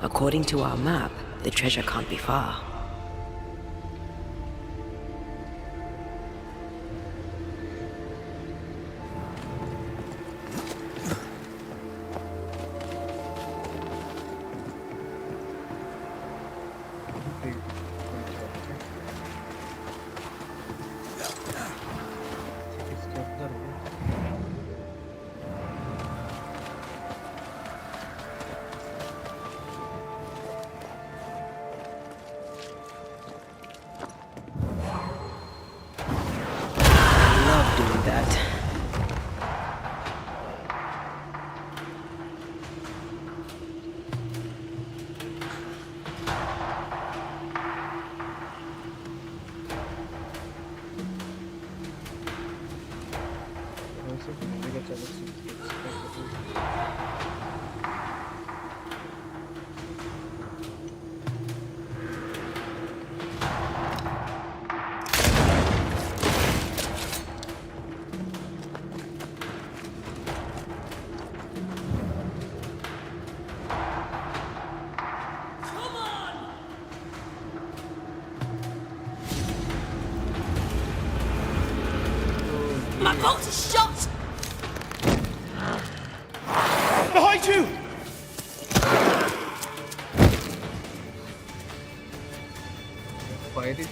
According to our map, the treasure can't be far. My bolt is shot! Behind you! Fire it.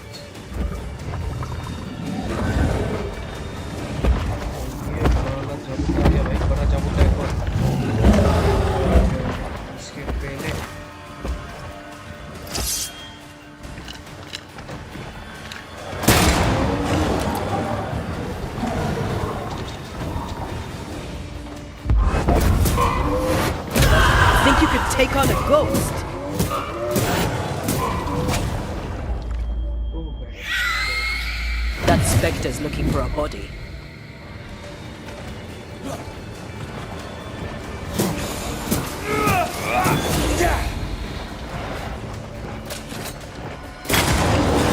ये बड़ा जमुना है भाई, बड़ा जमुना है और इसके पहले Think you could take on a ghost? That specter's looking for a body.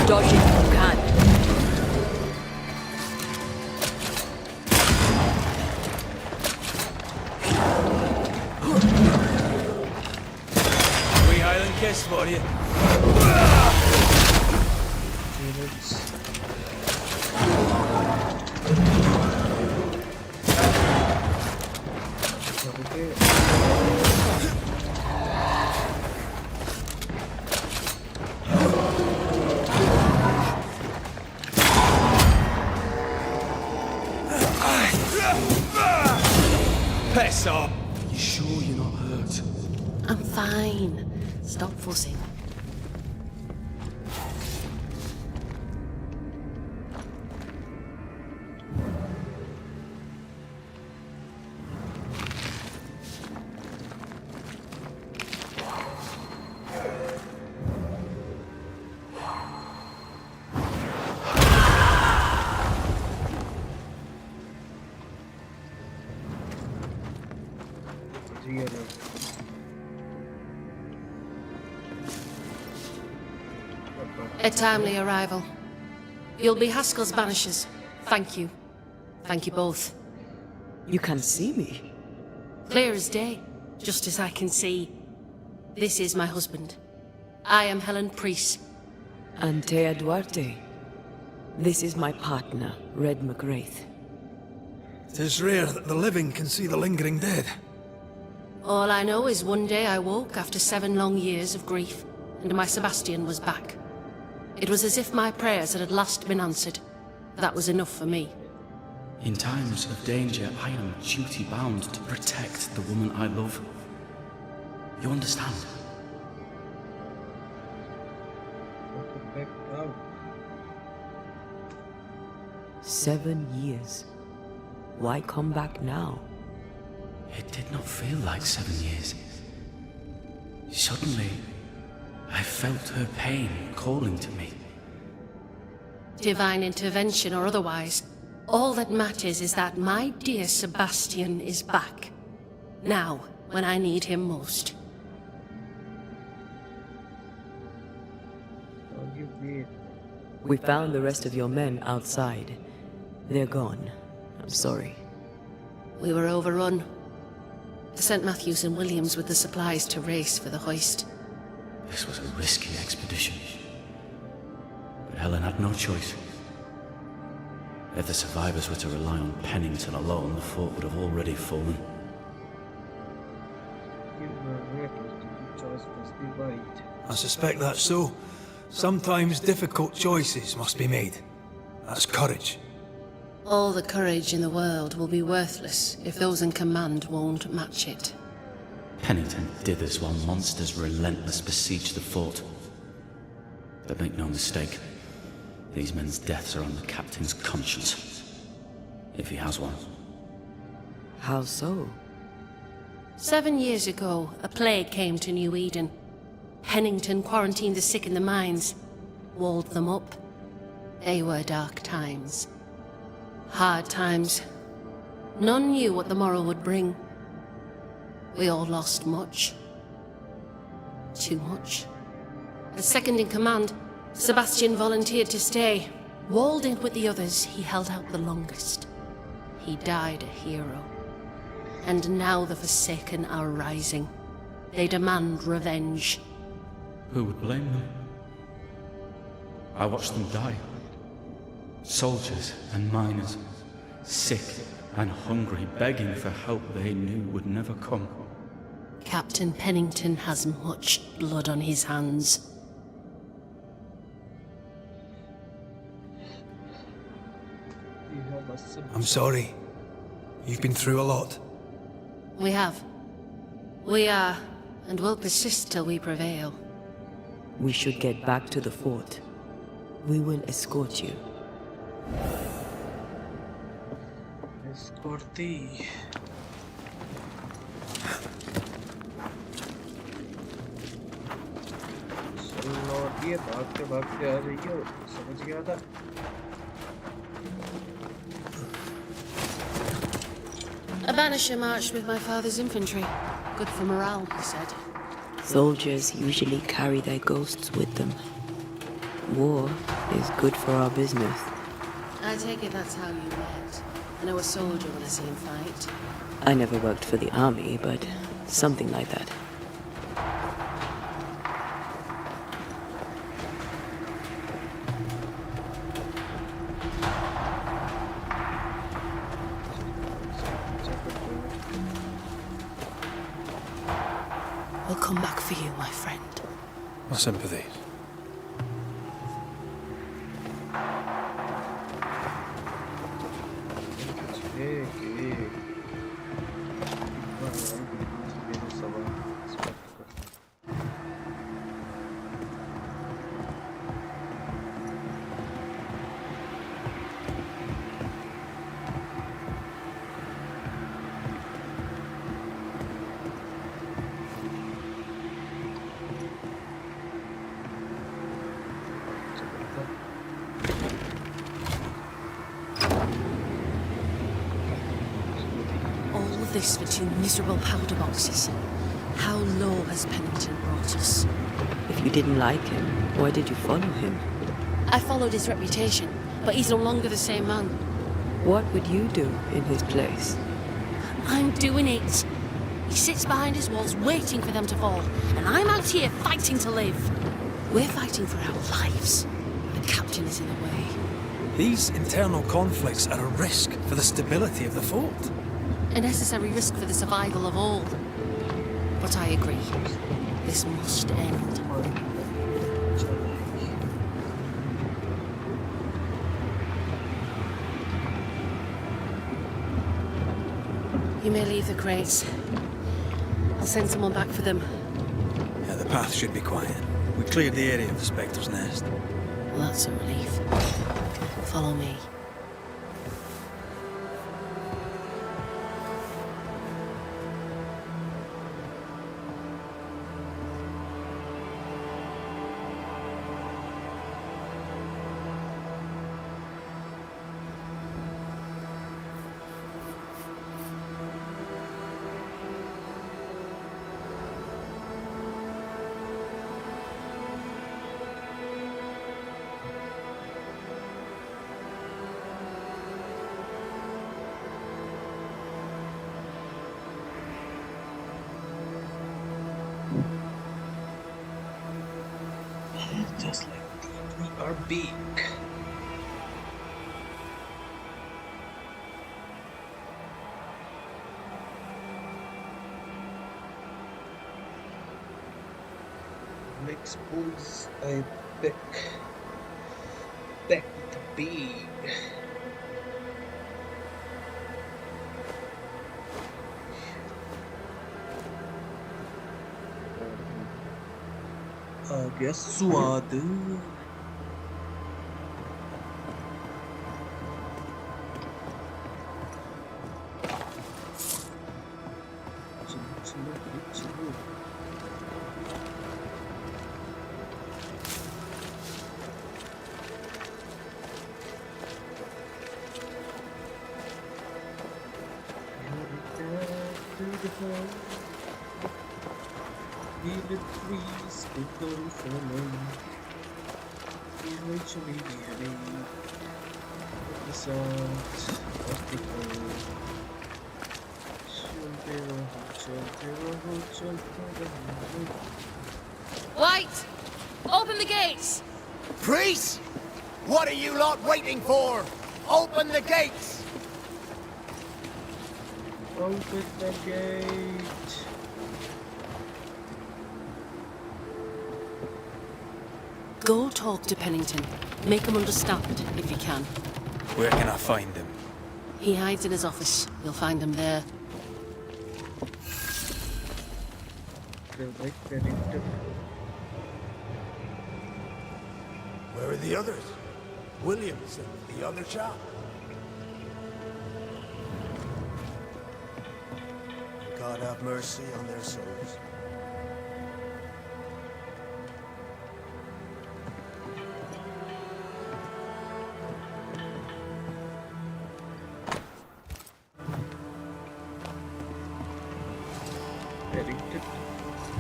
Dodge it if you can. Wee Highland kiss for you. Piss off! You sure you're not hurt? I'm fine. Stop fussing. A timely arrival. You'll be Haskell's Banishers. Thank you. Thank you both. You can see me. Clear as day, just as I can see. This is my husband. I am Helen Priest. Antea Duarte. This is my partner, Red McGrath. 'Tis rare that the living can see the lingering dead. All I know is one day I woke after 7 long years of grief, and my Sebastian was back. It was as if my prayers had at last been answered. That was enough for me. In times of danger, I am duty-bound to protect the woman I love. You understand? back down. 7 years. Why come back now? It did not feel like 7 years. Suddenly, I felt her pain calling to me. Divine intervention or otherwise, all that matters is that my dear Sebastian is back. Now, when I need him most. What do you mean? We found the rest of your men outside. They're gone. I'm sorry. We were overrun. I sent Matthews and Williams with the supplies to race for the hoist. This was a risky expedition. But Helen had no choice. If the survivors were to rely on Pennington alone, the fort would have already fallen. You were reckless. The choice must be right. I suspect that's so. Sometimes difficult choices must be made. That's courage. All the courage in the world will be worthless if those in command won't match it. Pennington did this while monsters relentless besieged the fort. But make no mistake, these men's deaths are on the captain's conscience. If he has one. How so? 7 years ago, a plague came to New Eden. Pennington quarantined the sick in the mines, walled them up. They were dark times. Hard times. None knew what the morrow would bring. We all lost much. Too much. As second in command, Sebastian volunteered to stay. Walled in with the others, he held out the longest. He died a hero. And now the Forsaken are rising. They demand revenge. Who would blame them? I watched them die. Soldiers and miners, sick and hungry, begging for help they knew would never come. Captain Pennington has much blood on his hands. I'm sorry. You've been through a lot. We have. We are, and will persist till we prevail. We should get back to the fort. We will escort you. Escort thee. चलो ये भागते भागते आ जाइए समझ गया था A Banisher marched with my father's infantry. Good for morale, he said. Soldiers usually carry their ghosts with them. War is good for our business. I take it that's how you met. I know a soldier when I see him fight. I never worked for the army, but something like that. We'll come back for you, my friend. My sympathies. This for 2 miserable powder boxes. How low has Pennington brought us? If you didn't like him, why did you follow him? I followed his reputation, but he's no longer the same man. What would you do in his place? I'm doing it. He sits behind his walls waiting for them to fall, and I'm out here fighting to live. We're fighting for our lives. The captain is in the way. These internal conflicts are a risk for the stability of the fort. A necessary risk for the survival of all. But I agree. This must end. You may leave the crates. I'll send someone back for them. Yeah, the path should be quiet. We cleared the area of the Spectre's nest. Well, that's a relief. Follow me. Just like we are big. Next bulls I pick back to big. आ गया स्वाद चलो Feel the trees go falling. Eventually heading the sound of the cold. Wait! Open the gates! Priest! What are you lot waiting for? Open the gates! Open the gate. Go talk to Pennington. Make him understand, if you can. Where can I find him? He hides in his office. You'll find him there. Where are the others? Williams and the other chap? God have mercy on their souls.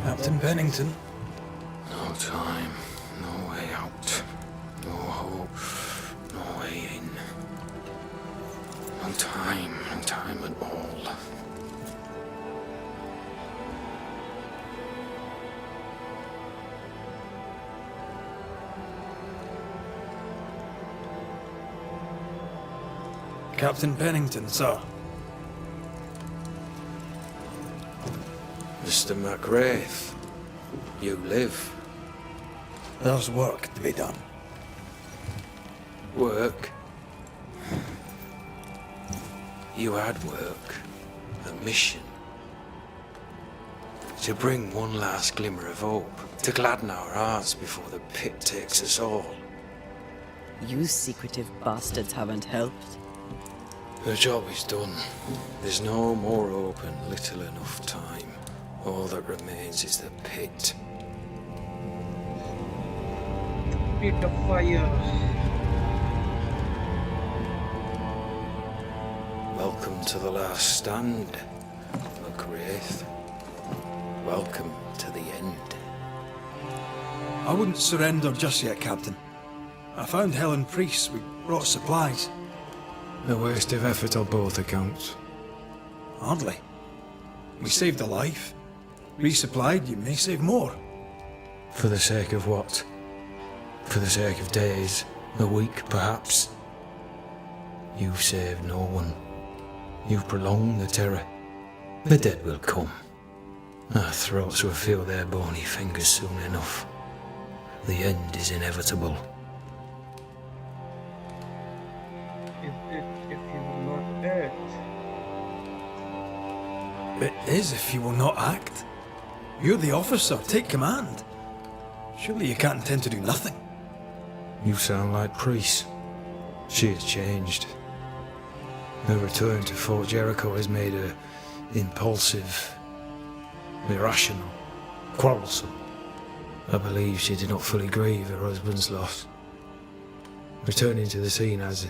Captain Pennington? No time, no way out. No hope, no way in. No time at all. Captain Pennington, sir. Mr. McWraith, you live. There's work to be done. Work? You had work. A mission. To bring one last glimmer of hope. To gladden our hearts before the pit takes us all. You secretive bastards haven't helped. The job is done. There's no more hope and little enough time. All that remains is the pit. Pit of fire. Welcome to the last stand, McWraith. Welcome to the end. I wouldn't surrender just yet, Captain. I found Helen Priest. We brought supplies. A waste of effort on both accounts. Hardly. We saved a life. Resupplied, you may save more. For the sake of what? For the sake of days, a week perhaps? You've saved no one. You've prolonged the terror. The dead will come. Our throats will feel their bony fingers soon enough. The end is inevitable. If you will not act. It is if you will not act. You're the officer, take command. Surely you can't intend to do nothing. You sound like Priest. She has changed. Her return to Fort Jericho has made her impulsive, irrational, quarrelsome. I believe she did not fully grieve her husband's loss. Returning to the scene has,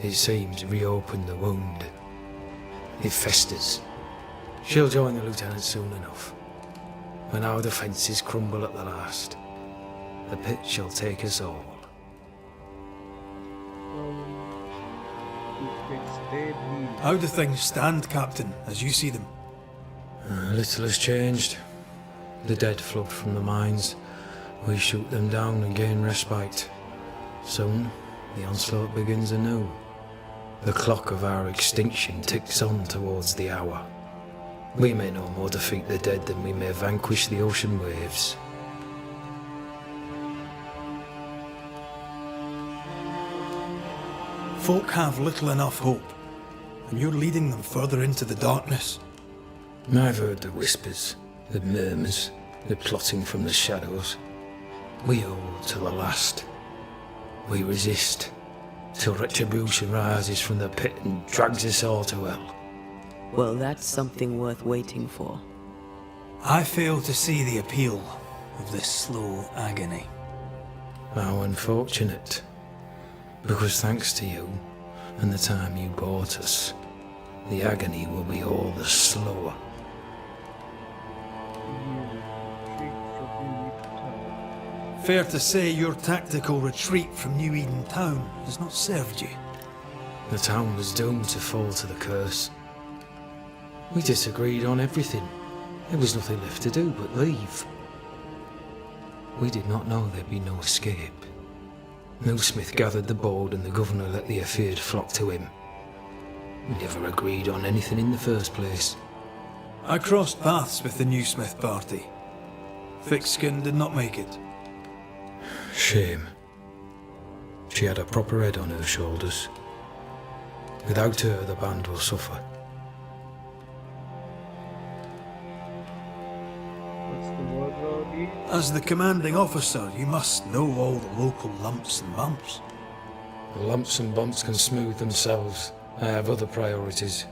it seems, reopened the wound. It festers. She'll join the lieutenant soon enough. When our defences crumble at the last, the pit shall take us all. How do things stand, Captain, as you see them? Little has changed. The dead flood from the mines. We shoot them down and gain respite. Soon, the onslaught begins anew. The clock of our extinction ticks on towards the hour. We may no more defeat the dead than we may vanquish the ocean waves. Folk have little enough hope, and you're leading them further into the darkness. I've heard the whispers, the murmurs, the plotting from the shadows. We hold to the last. We resist, till retribution rises from the pit and drags us all to hell. Well, that's something worth waiting for. I fail to see the appeal of this slow agony. How unfortunate. Because thanks to you, and the time you bought us, the agony will be all the slower. Fair to say your tactical retreat from New Eden Town has not served you. The town was doomed to fall to the curse. We disagreed on everything. There was nothing left to do but leave. We did not know there'd be no escape. Millsmith gathered the board and the governor let the afeared flock to him. We never agreed on anything in the first place. I crossed paths with the new Smith party. Thick-Skin did not make it. Shame. She had a proper head on her shoulders. Without her, the band will suffer. What's the word, Robbie? As the commanding officer, you must know all the local lumps and bumps. The lumps and bumps can smooth themselves. I have other priorities.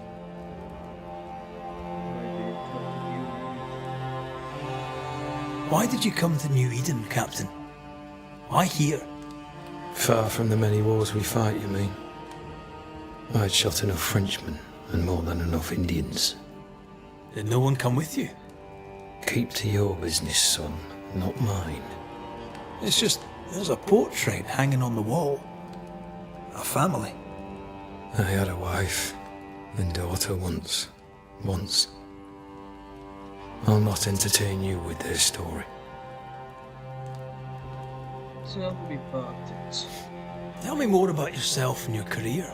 Why did you come to New Eden, Captain? Why here? Far from the many wars we fight, you mean? I'd shot enough Frenchmen and more than enough Indians. Did no one come with you? Keep to your business, son, not mine. It's just, there's a portrait hanging on the wall. A family. I had a wife and daughter once. I'll not entertain you with their story. Tell me about it. Tell me more about yourself and your career.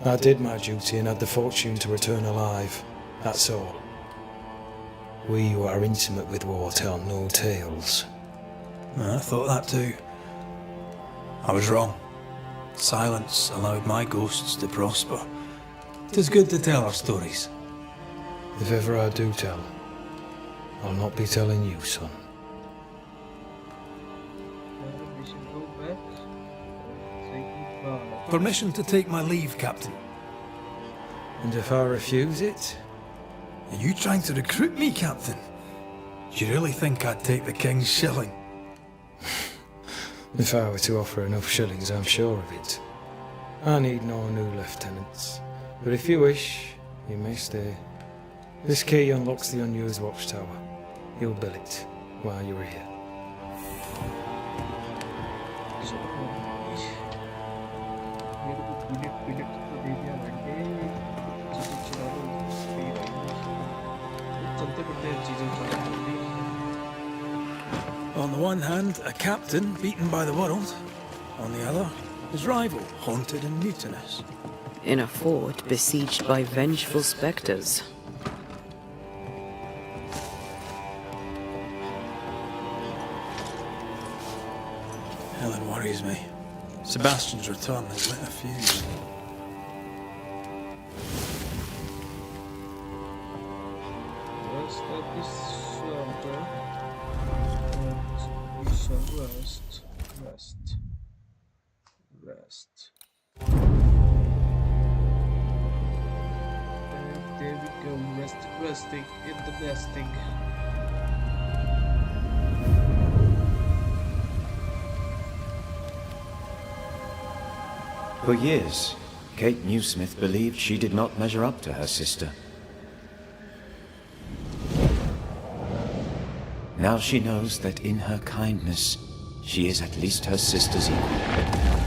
I did my duty and had the fortune to return alive. That's all. We who are intimate with war tell no tales. I thought that too. I was wrong. Silence allowed my ghosts to prosper. 'Tis good to tell our stories. If ever I do tell, I'll not be telling you, son. We should go back. Say goodbye. Permission to take my leave, Captain. And if I refuse it? Are you trying to recruit me, Captain? Do you really think I'd take the King's shilling? If I were to offer enough shillings, I'm sure of it. I need no new lieutenants. But if you wish, you may stay. This key unlocks the unused watchtower. You'll bill it while you're here. On the one hand, a captain beaten by the world. On the other, his rival, haunted and mutinous. In a fort besieged by vengeful specters. Helen worries me. Sebastian's return has lit a fuse. Rest at this shelter. And we shall rest. And there we go, resting in the nesting. For years, Kate Newsmith believed she did not measure up to her sister. Now she knows that in her kindness, she is at least her sister's equal.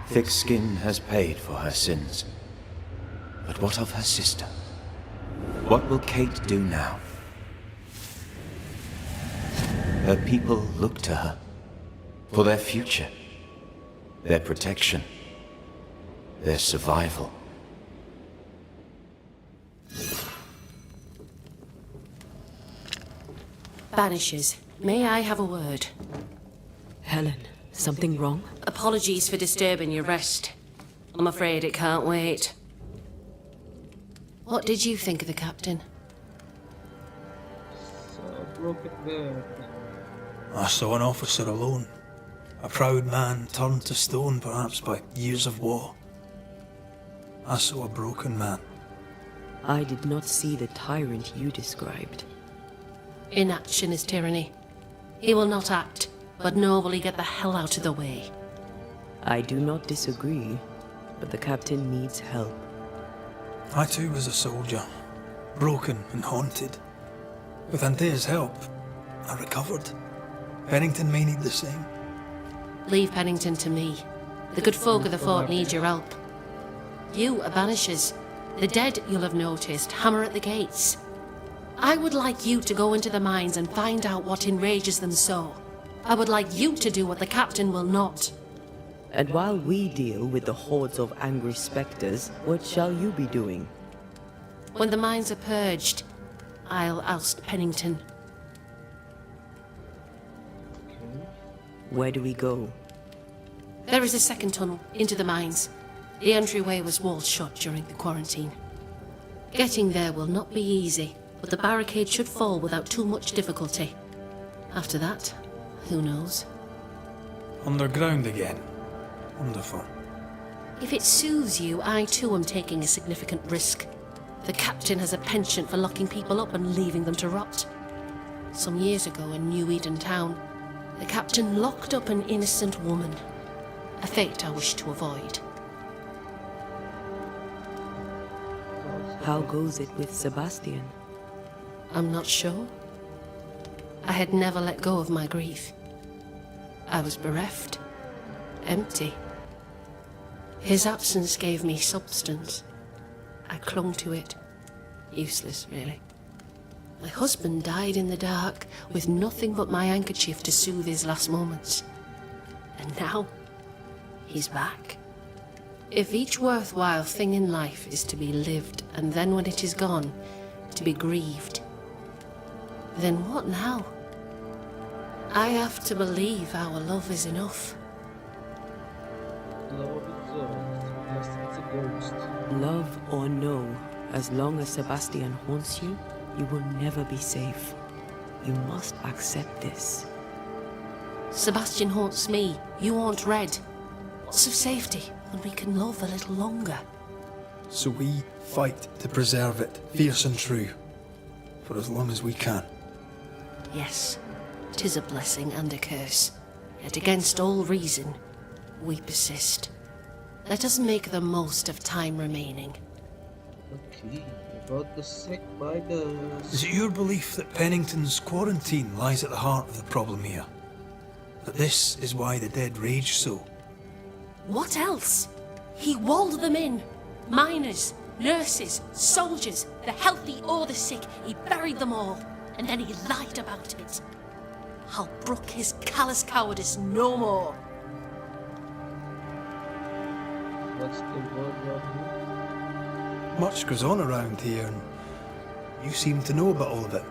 Thick-Skin has paid for her sins. But what of her sister? What will Kate do now? Her people look to her for their future, their protection, their survival. Banishers, may I have a word? Helen, something wrong? Apologies for disturbing your rest. I'm afraid it can't wait. What did you think of the captain? So broken bird. I saw an officer alone. A proud man turned to stone, perhaps by years of war. I saw a broken man. I did not see the tyrant you described. Inaction is tyranny. He will not act, but nor will he get the hell out of the way. I do not disagree, but the captain needs help. I too was a soldier, broken and haunted. With Antea's help, I recovered. Pennington may need the same. Leave Pennington to me. The good folk of the fort need your help. You are Banishers. The dead, you'll have noticed, hammer at the gates. I would like you to go into the mines and find out what enrages them so. I would like you to do what the captain will not. And while we deal with the hordes of angry spectres, what shall you be doing? When the mines are purged, I'll oust Pennington. Where do we go? There is a second tunnel into the mines. The entryway was walled shut during the quarantine. Getting there will not be easy, but the barricade should fall without too much difficulty. After that, who knows? Underground again. Wonderful. If it soothes you, I too am taking a significant risk. The captain has a penchant for locking people up and leaving them to rot. Some years ago in New Eden Town, the captain locked up an innocent woman. A fate I wish to avoid. How goes it with Sebastian? I'm not sure. I had never let go of my grief. I was bereft, empty. His absence gave me substance. I clung to it. Useless, really. My husband died in the dark, with nothing but my handkerchief to soothe his last moments. And now, he's back. If each worthwhile thing in life is to be lived, and then when it is gone, to be grieved, then what now? I have to believe our love is enough. Love or no, as long as Sebastian haunts you, you will never be safe. You must accept this. Sebastian haunts me, you haunt Red. What's of safety when we can love a little longer? So we fight to preserve it, fierce and true, for as long as we can. Yes, 'tis a blessing and a curse. Yet against all reason, we persist. Let us make the most of time remaining. Okay, about the sick miners. Is it your belief that Pennington's quarantine lies at the heart of the problem here? That this is why the dead rage so? What else? He walled them in. Miners, nurses, soldiers, the healthy or the sick. He buried them all. And then he lied about it. I'll brook his callous cowardice no more. What's the word around Much goes on around here, and you seem to know about all of it.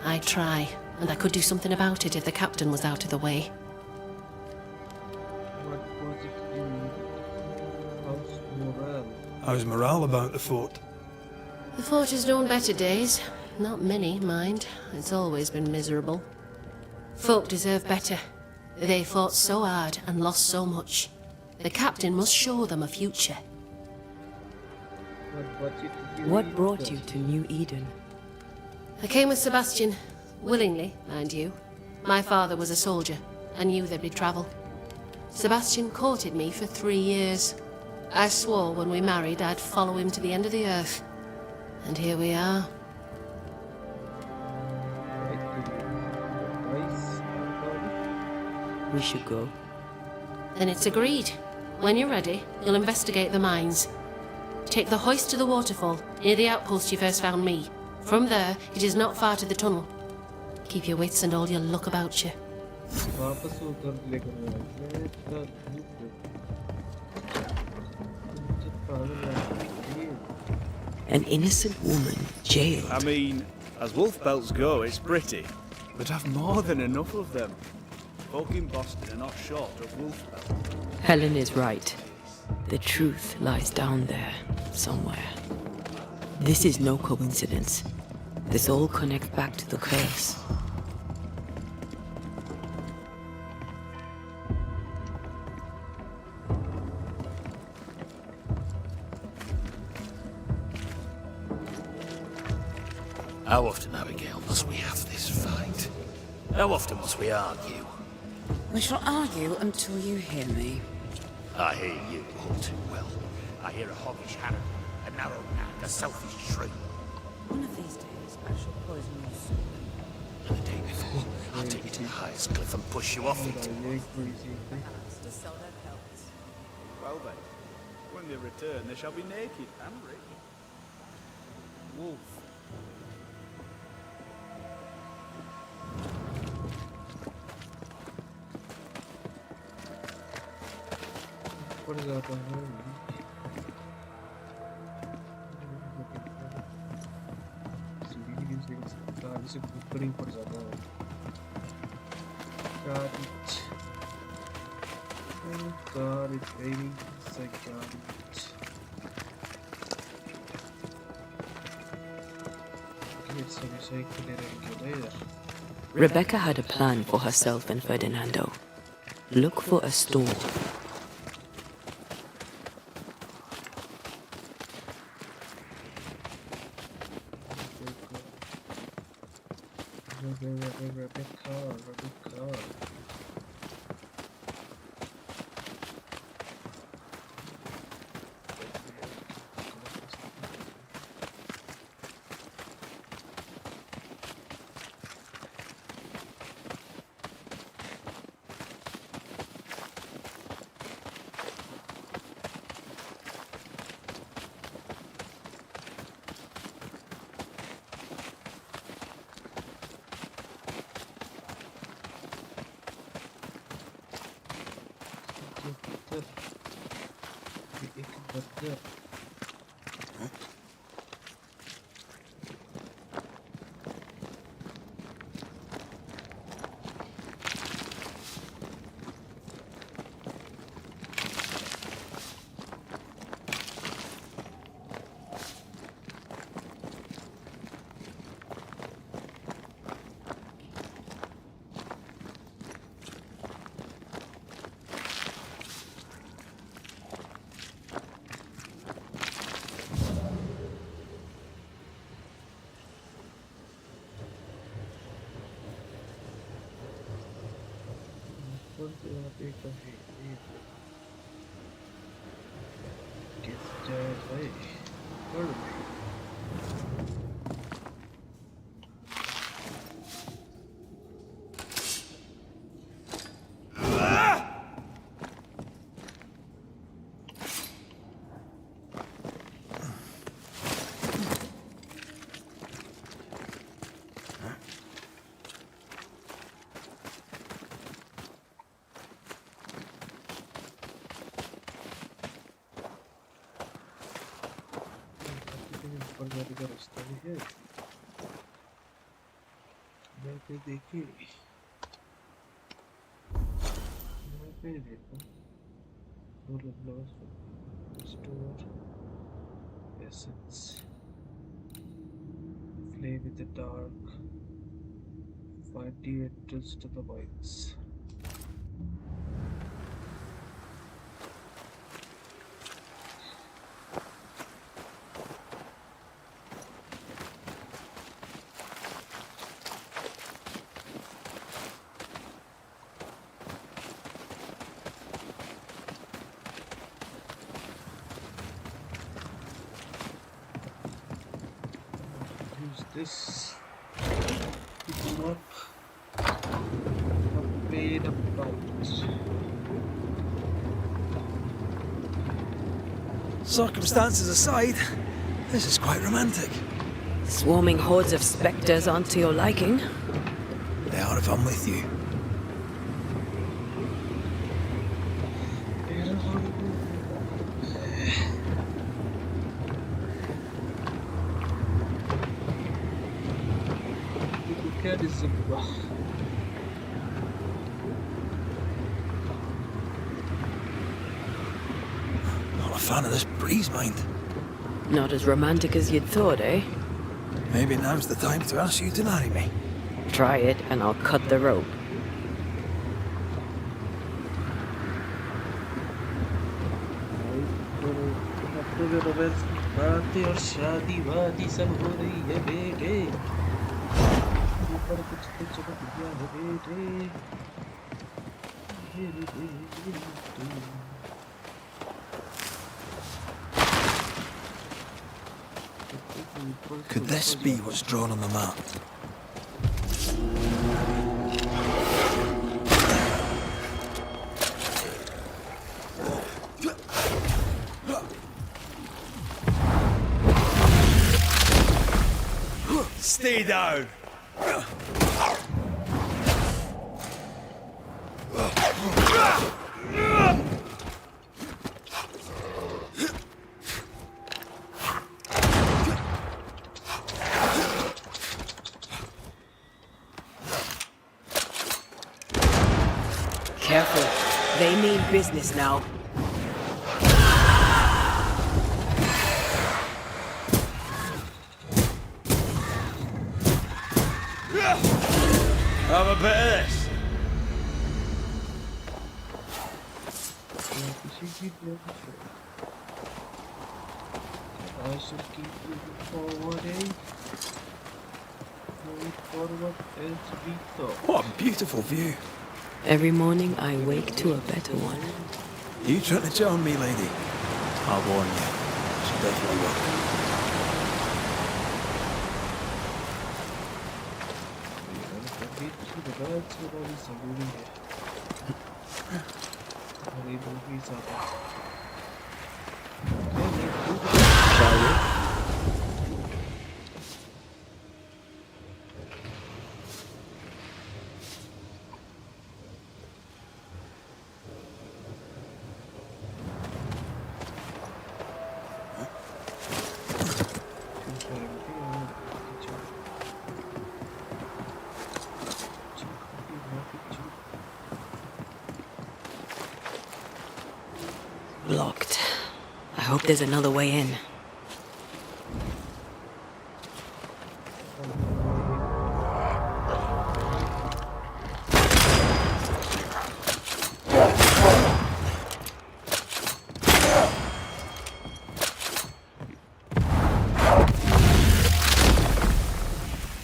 I try, and I could do something about it if the captain was out of the way. What was it you needed? How's morale? How's morale about the fort? The fort has known better days. Not many, mind. It's always been miserable. Folk deserve better. They fought so hard and lost so much. The captain must show them a future. What brought you to New Eden? I came with Sebastian. Willingly, mind you. My father was a soldier. I knew there'd be trouble. Sebastian courted me for 3 years. I swore when we married I'd follow him to the end of the earth. And here we are. We should go. Then it's agreed. When you're ready, you'll investigate the mines. Take the hoist to the waterfall, near the outpost you first found me. From there, it is not far to the tunnel. Keep your wits and all your luck about you. वापस उधर लेकर गया An innocent woman jailed. I mean, as wolf belts go, it's pretty. But I've more than enough of them. Folk in Boston are not short of wolf belts. Helen is right. The truth lies down there, somewhere. This is no coincidence. This all connects back to the curse. How often, Abigail, must we have this fight? How often must we argue? We shall argue until you hear me. I hear you all too well. I hear a hoggish harrow, a narrow nag, a selfish shriek. One of these days, I shall poison your soul. And the day before, I'll take you to the highest cliff and push you off it. To sell their pelts. Well then, when they return, they shall be naked and rich. Wolf. ऊपर जाता हूँ सीढ़ी भी नहीं देख सकता आगे से ऊपर ही ऊपर जाता हूँ garbage baby it's like garbage it's a recycling later. Rebecca had a plan for herself and Ferdinando. Look for a store. Rebecca. का रास्ता भी है मैं पे देखिए मैं पे देखो store essence play with the dark find the entrance to the mines this it's not paid about Circumstances aside, this is quite romantic. Swarming hordes of spectres aren't to your liking. They are if I'm with you. Not a fan of this breeze, mind. Not as romantic as you'd thought, eh? Maybe now's the time to ask you to marry me. Try it and I'll cut the rope. और शादी वादी सब हो रही है बेटे ऊपर कुछ कुछ बढ़िया है बेटे Could this be what's drawn on the map? Stay down! Careful. They mean business now. Have a bit of this. I should keep moving forward, eh? Moving forward as we thought. What a beautiful view. Every morning I wake to a better one. You trying to join me, lady? I'll warn you. She'll definitely work. Shall we? Locked. I hope there's another way in.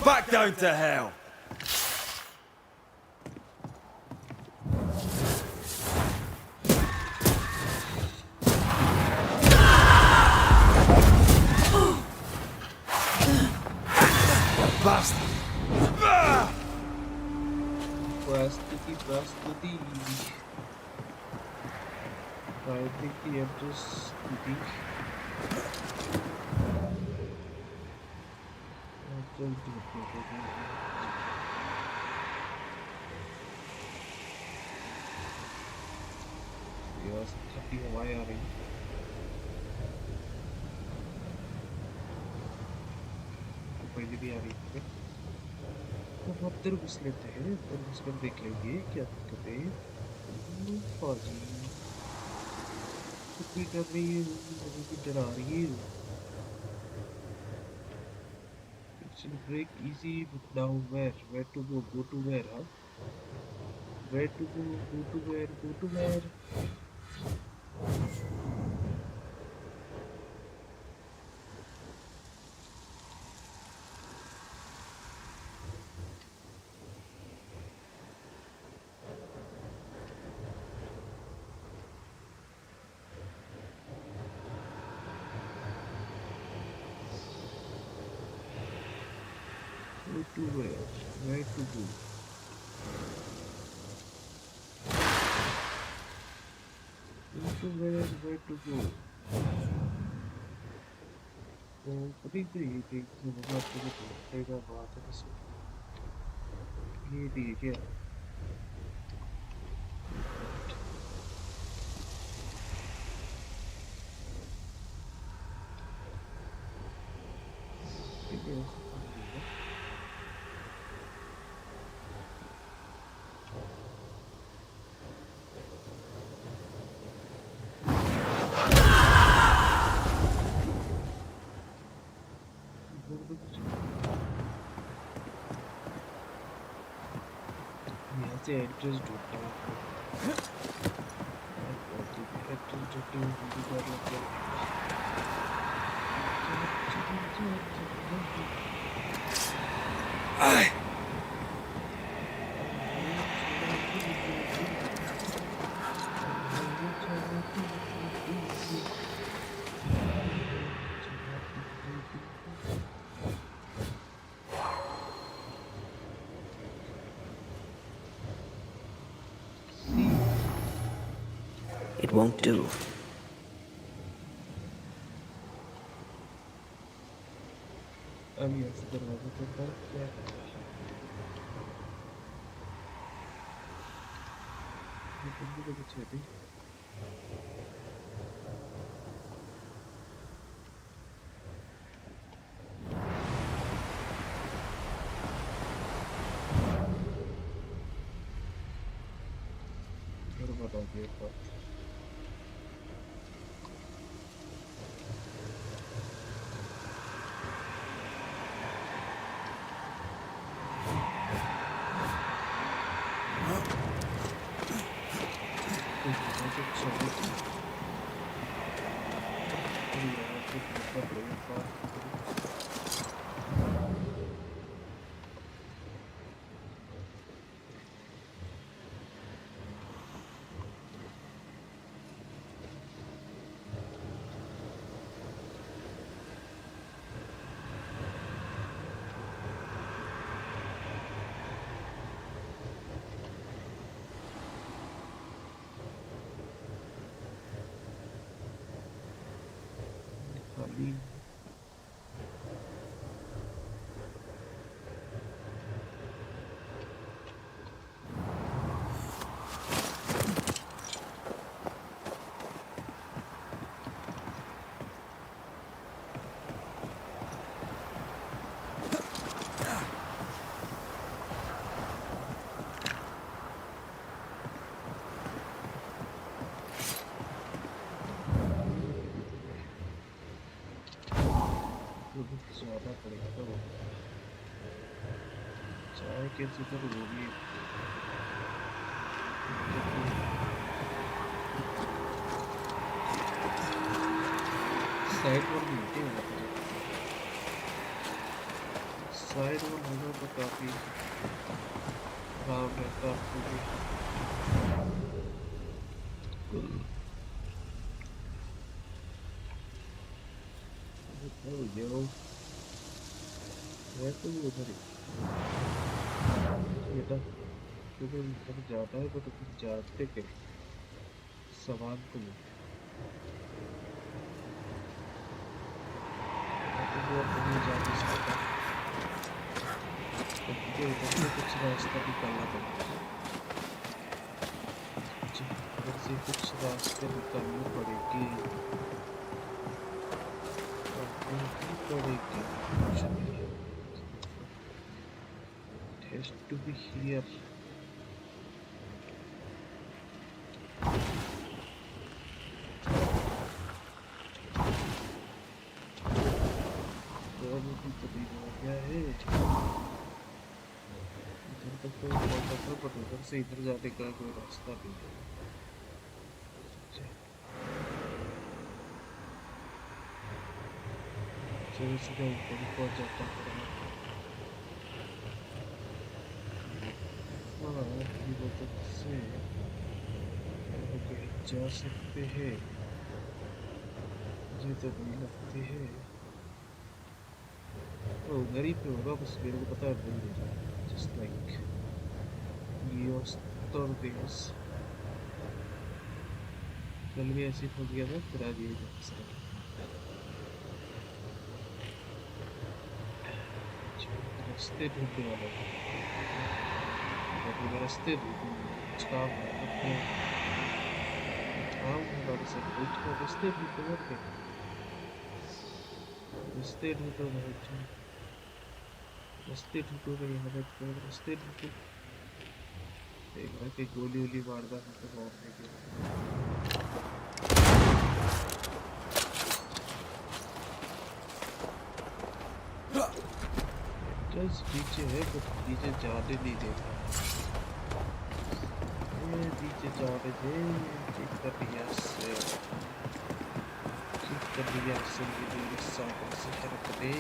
Back down to hell. Bastard. Bastity. I think the address to the yes, 30 हवाएं आ रही तो पहले भी आ रही थी तो हम अंदर घुस लेते हैं अंदर घुसकर देख लेंगे क्या दिक्कत है फौजी कुछ भी कर रही है मुझे भी डरा रही है break easy but now where to go to where huh where to go to where to where to go to where to go तो कभी भी एक मुझे आपको बताएगा बात है बस ये देखिए ठीक है से एड्रेस ढूंढता हूँ एड्रेस ढूंढते हुए वीडियो कर लेते हैं It won't do. अब यहाँ से दरवाजा के पास क्या है ये बंदी को कुछ है भी फिर बताओगे एक बात। खाली ज्यादा पड़ेगा वो चाय कैसे तो वो भी साइड वन मिलती है साइड वन होगा तो काफी आराम रहता आपको भी। यो वैसे भी उधर ही बेटा क्योंकि उधर जाता है तो तुम जाते के सामान को लेते तो वो नहीं जा नहीं सकता तो मुझे उधर से कुछ रास्ता निकालना पड़ेगा उधर से कुछ रास्ते निकालने पड़ेगी It has to be here. इधर तक तो पहुंचा था बट उधर से इधर जाने का कोई रास्ता नहीं है। चलो सीधा ऊपर पहुंच जाता हूँ। हाँ ये मदद से कहीं जा सकते हैं मुझे तो नहीं लगती है तो उधर ही पे होगा बस मेरे को पता है भूल गया जस्ट लाइक देश कल भी ऐसे फंस गया था फिर आज ये रास्ते ढूंढने वाला रास्ते काम रास्ते ढूंढो रास्ते ढूंढो रास्ते ढूंढो रास्ते ढूंढो एक बार की गोली वोली मारदा है तो मारने के जस्ट पीछे है बट पीछे जाने नहीं देता पीछे जाने दे चिकनिया से साइकिल से हरक दे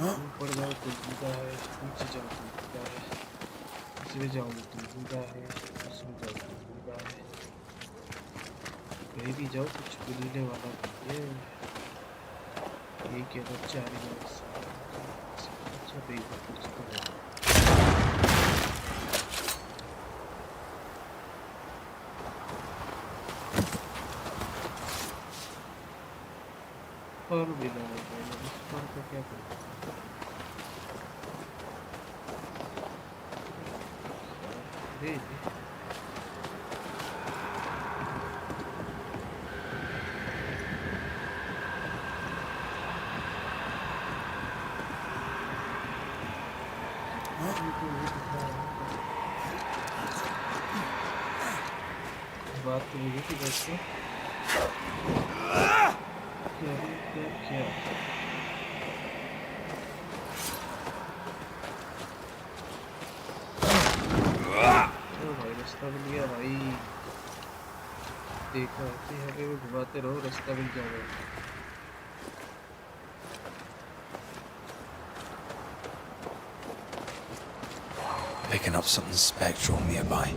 ऊपर जाओ तो जूता है नीचे जाओ तो जूता है इसमें जाओ तो जूता है उसमें जाओ तो जूता है कहीं भी जाओ कुछ मिलने वाला नहीं है एक या दो चार अच्छा नहीं कुछ तो है और मिला है इस पर तो क्या करूँ बात तो वही थी वैसे। क्या भाई रास्ता मिल गया भाई। देखो ऐसे हमें भी घुमाते रहो, रास्ता मिल जाएगा। Picking up something spectral nearby.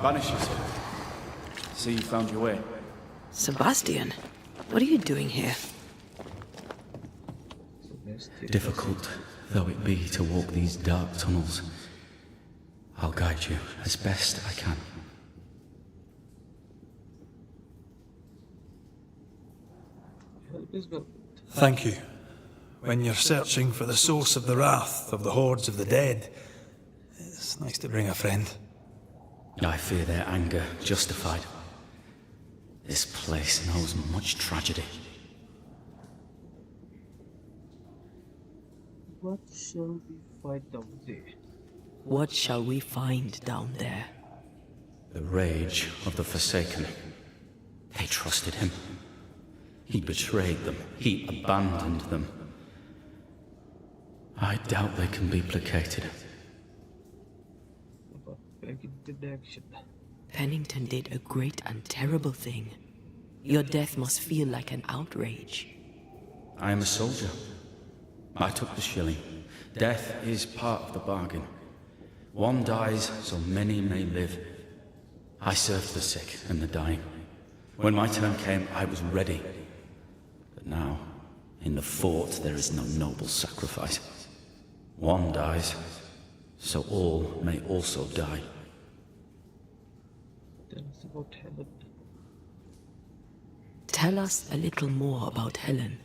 Banishers. See, you found your way. Sebastian, what are you doing here? Difficult though it be to walk these dark tunnels, I'll guide you as best I can. Thank you. When you're searching for the source of the wrath of the hordes of the dead, it's nice to bring a friend. I fear their anger justified. This place knows much tragedy. What shall we find down there? What shall we find down there? The rage of the Forsaken. They trusted him. He betrayed them. He abandoned them. I doubt they can be placated. Back into action. Pennington did a great and terrible thing. Your death must feel like an outrage. I am a soldier. I took the shilling. Death is part of the bargain. One dies so many may live. I served the sick and the dying. When my turn came, I was ready. But now, in the fort, there is no noble sacrifice. One dies, so all may also die. Tell us about Helen. Tell us a little more about Helen.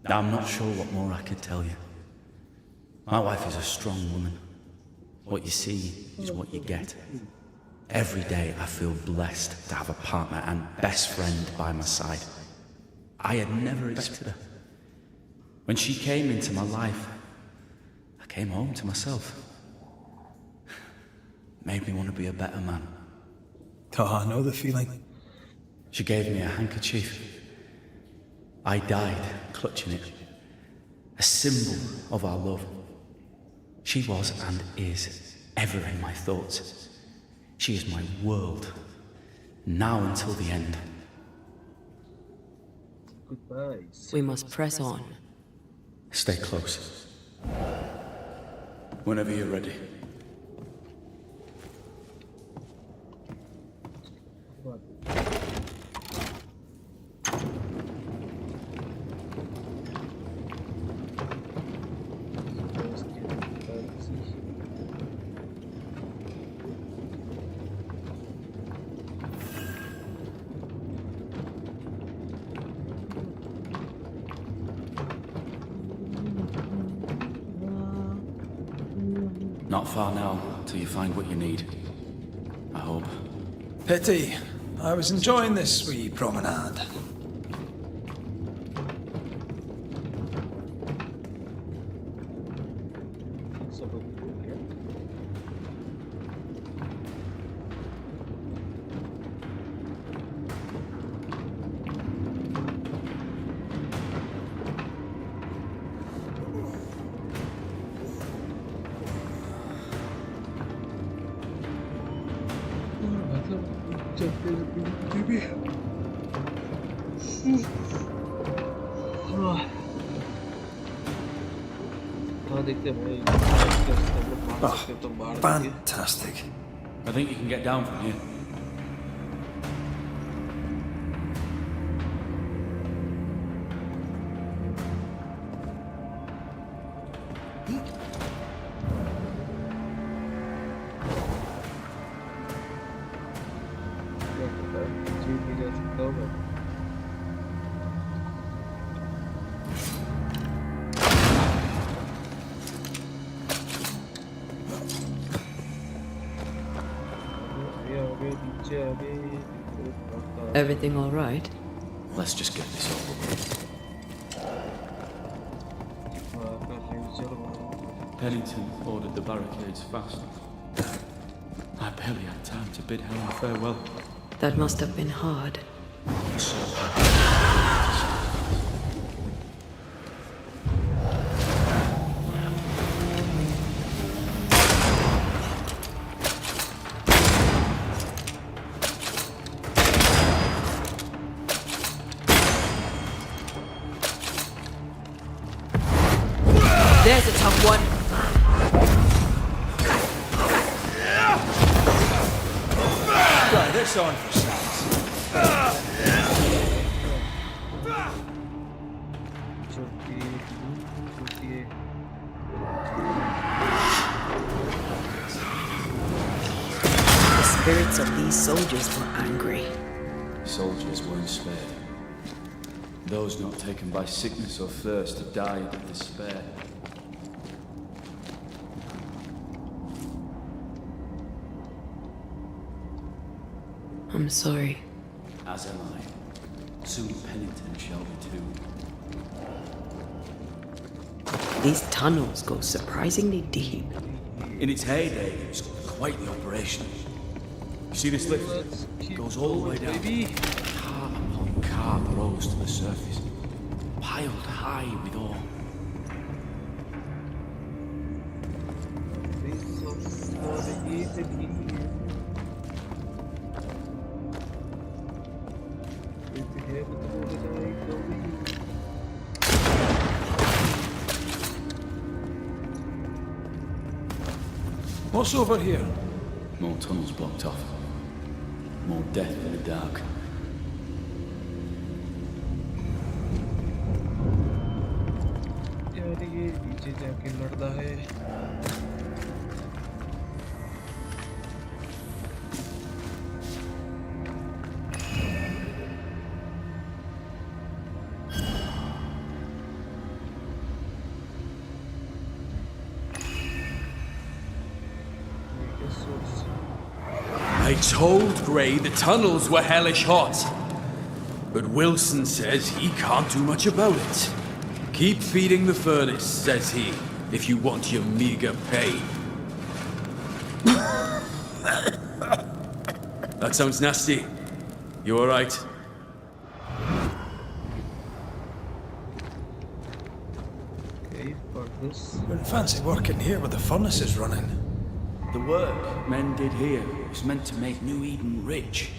I'm not sure what more I could tell you. My wife is a strong woman. What you see is what you get. Every day I feel blessed to have a partner and best friend by my side. I had never expected her. When she came into my life, I came home to myself. Made me want to be a better man. Oh, I know the feeling. She gave me a handkerchief. I died clutching it. A symbol of our love. She was and is ever in my thoughts. She is my world, now until the end. Goodbye. We must press on. Stay close. Whenever you're ready. Not far now, till you find what you need. I hope. Pity. I was enjoying this wee promenade. Oh, fantastic. I think you can get down from here. Everything all right? Let's just get this over with. Pennington ordered the barricades fast. I barely had time to bid Helen farewell. That must have been hard. There's a tough one. Try this on for size. The spirits of these soldiers were angry. Soldiers weren't spared. Those not taken by sickness or thirst died of despair. I'm sorry. As am I. Soon Pennington shall be too. These tunnels go surprisingly deep. In its heyday, it was quite the operation. You see this lift? It goes all the way down. Car upon car rose to the surface, piled high with ore. What's over here? More tunnels blocked off. More death in the dark. यार ये नीचे जाके लड़ता है I told Gray the tunnels were hellish hot. But Wilson says he can't do much about it. Keep feeding the furnace, says he, if you want your meager pay. That sounds nasty. You alright? Okay, for this. Wouldn't fancy working here with the furnaces running. The work men did here was meant to make New Eden rich.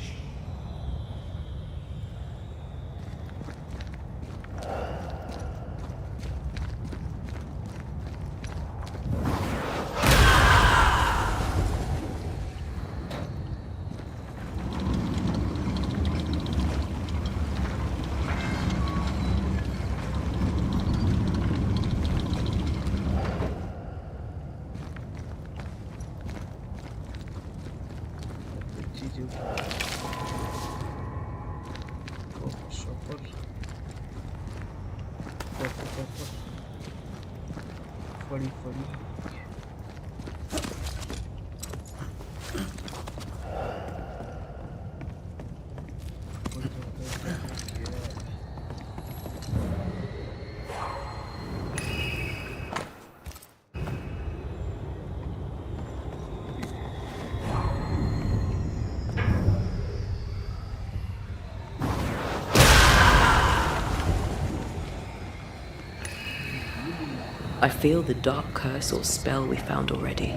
I feel the dark curse or spell we found already.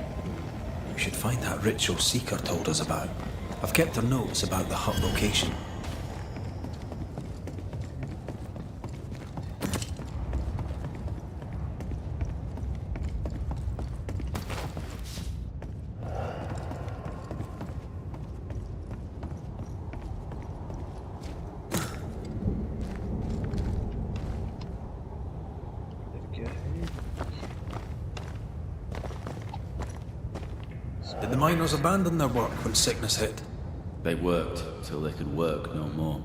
We should find that ritual Seeker told us about. I've kept her notes about the hut location. Did the miners abandon their work when sickness hit? They worked till they could work no more.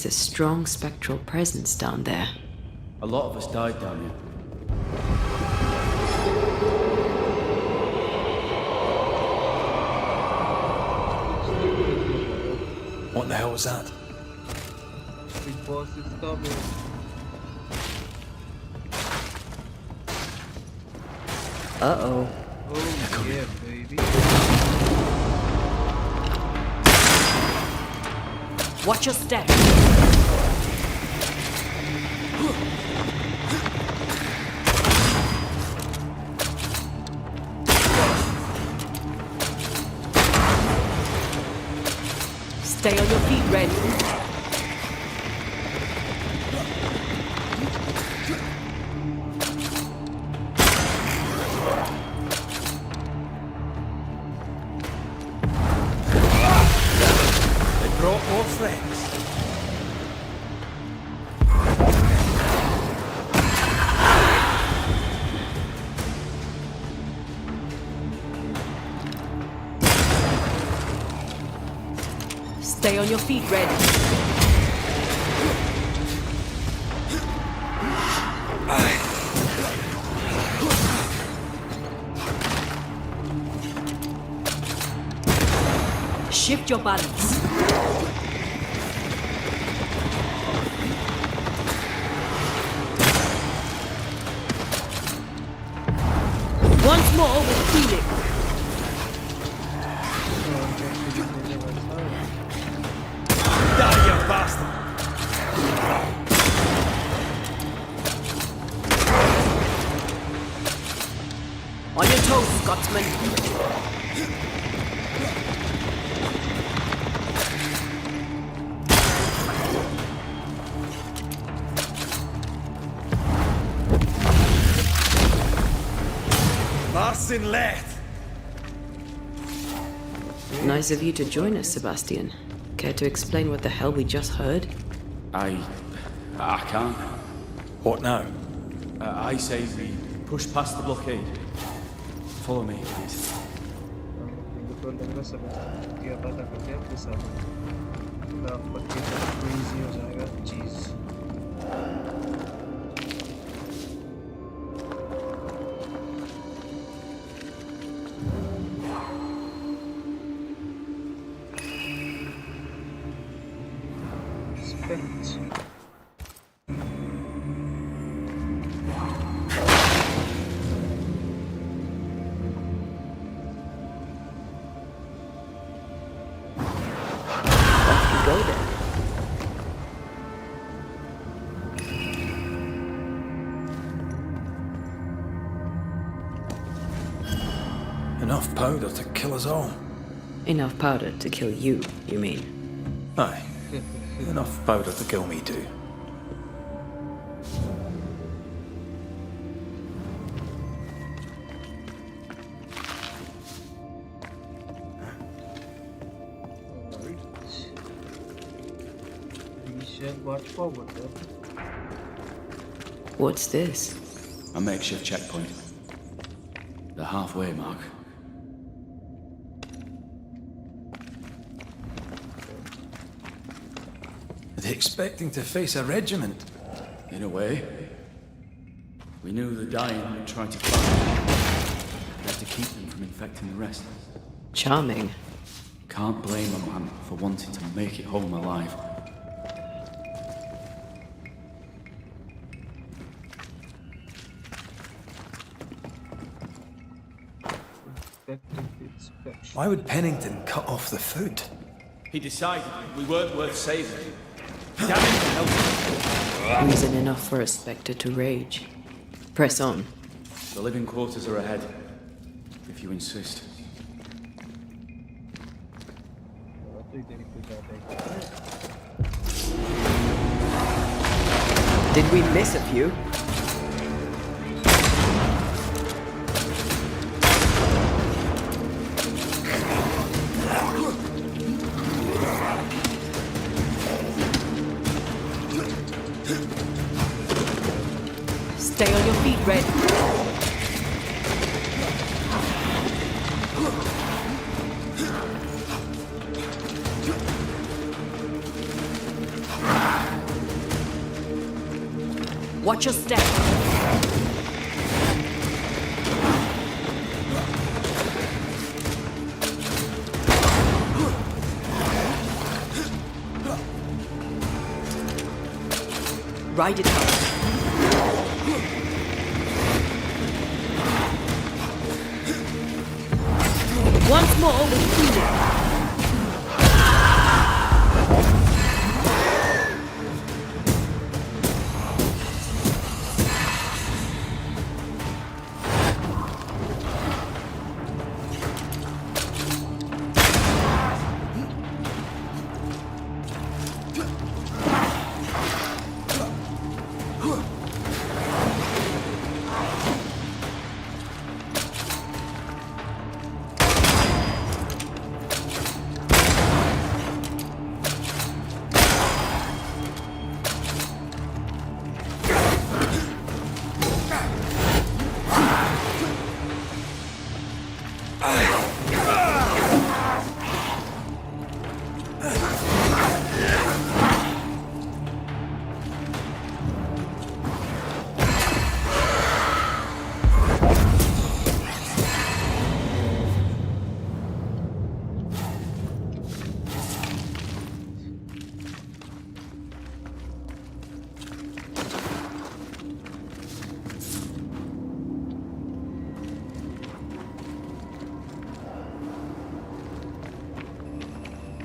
There's a strong spectral presence down there. A lot of us died down here. What the hell was that? Big boss is coming. Uh-oh. Oh yeah, baby. Watch your step. Stay on your feet, Red. They brought more friends. Stay on your feet, Red. Shift your balance. Once more with feeling. Die, you bastard! On your toes, Scotsman. Larsen left! Nice of you to join us, Sebastian. Care to explain what the hell we just heard? I can't. What now? I say we push past the blockade. Follow me, please. तो लग रहा सब क्या पता कर दिया आपके साथ पूरा पक्के क्रेजी हो जाएगा चीज Go there. Enough powder to kill us all. Enough powder to kill you, you mean? Aye. Enough powder to kill me too. Watch forward then. What's this? A makeshift checkpoint. The halfway mark. Are they expecting to face a regiment? In a way. We knew the dying would try to fight. We had to keep them from infecting the rest. Charming. Can't blame a man for wanting to make it home alive. Why would Pennington cut off the food? He decided we weren't worth saving. Damn it to help. Reason enough for a Spectre to rage. Press on. The living quarters are ahead, if you insist. Did we miss a few? Stay on your feet, Red. Watch your step. Ride it out. Once more with feeling.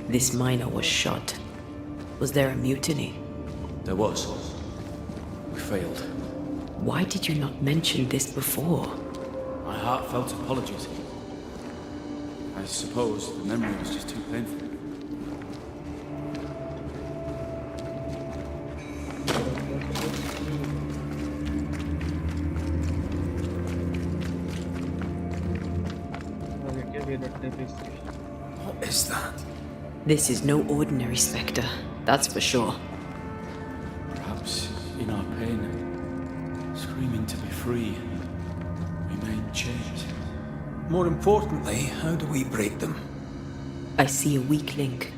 This miner was shot. Was there a mutiny? There was. We failed. Why did you not mention this before? My heartfelt apologies. I suppose the memory was just too painful. What is that? This is no ordinary spectre, that's for sure. Perhaps in our pain, screaming to be free, we made chains. More importantly, how do we break them? I see a weak link.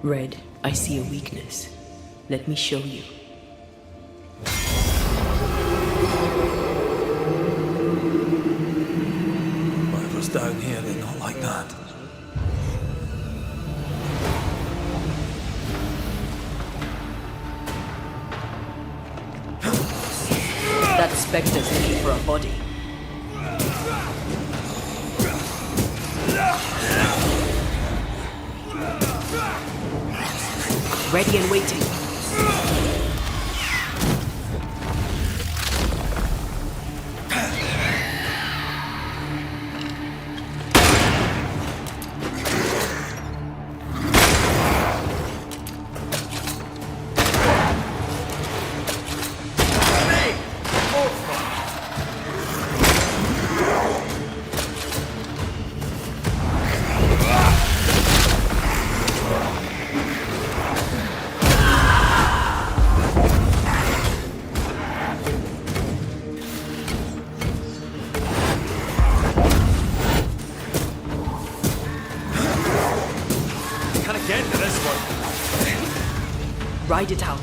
Red, I see a weakness. Let me show you. Whatever's down here, they're not like that. That spectre's looking for a body. Ready and waiting. Ride it out.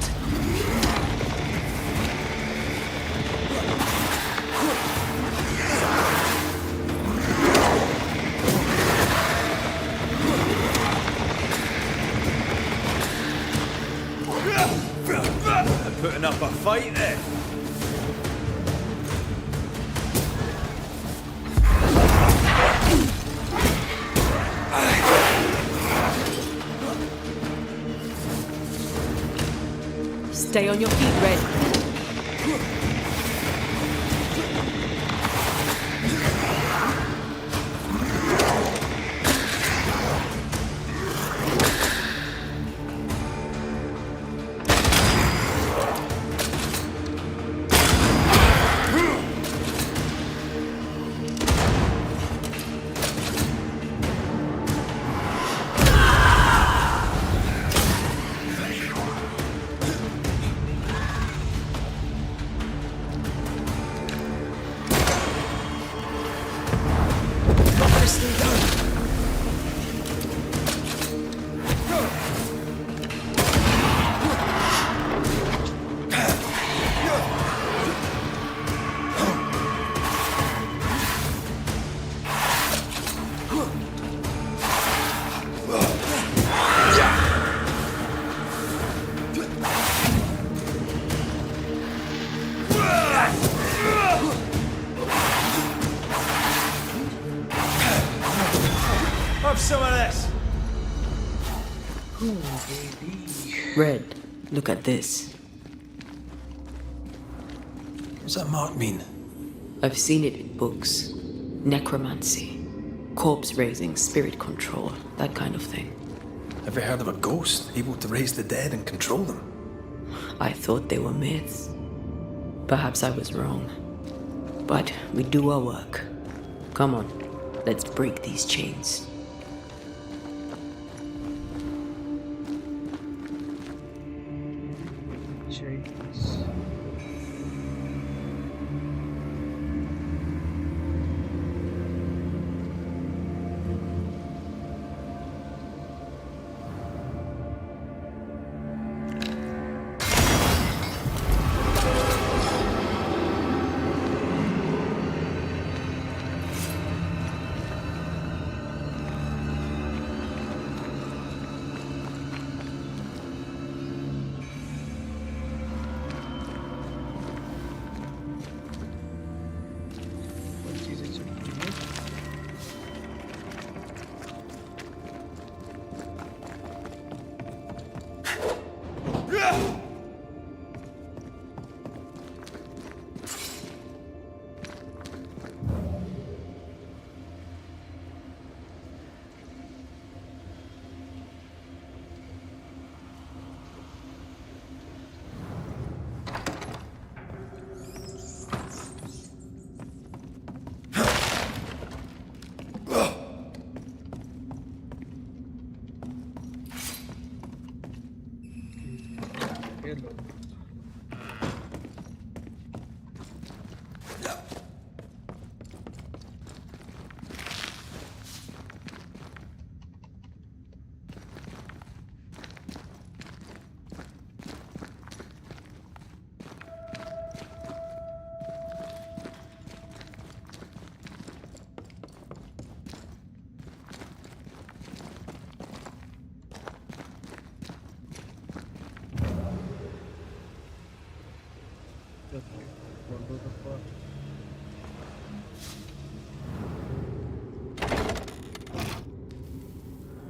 I'm putting up a fight there. Stay on your feet, Red. Nicely done. Have some of this. Red, look at this. What's that mark mean? I've seen it in books. Necromancy, corpse raising, spirit control, that kind of thing. Ever heard of a ghost able to raise the dead and control them? I thought they were myths. Perhaps I was wrong. But we do our work. Come on, let's break these chains.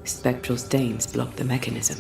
Spectral stains block the mechanism.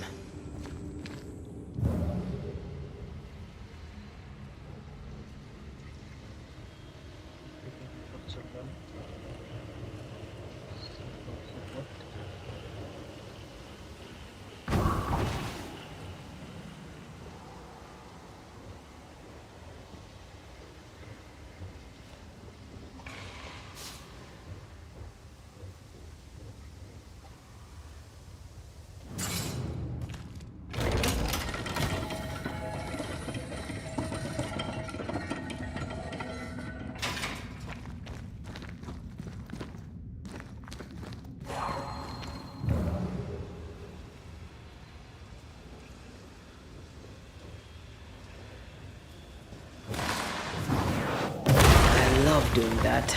I love doing that.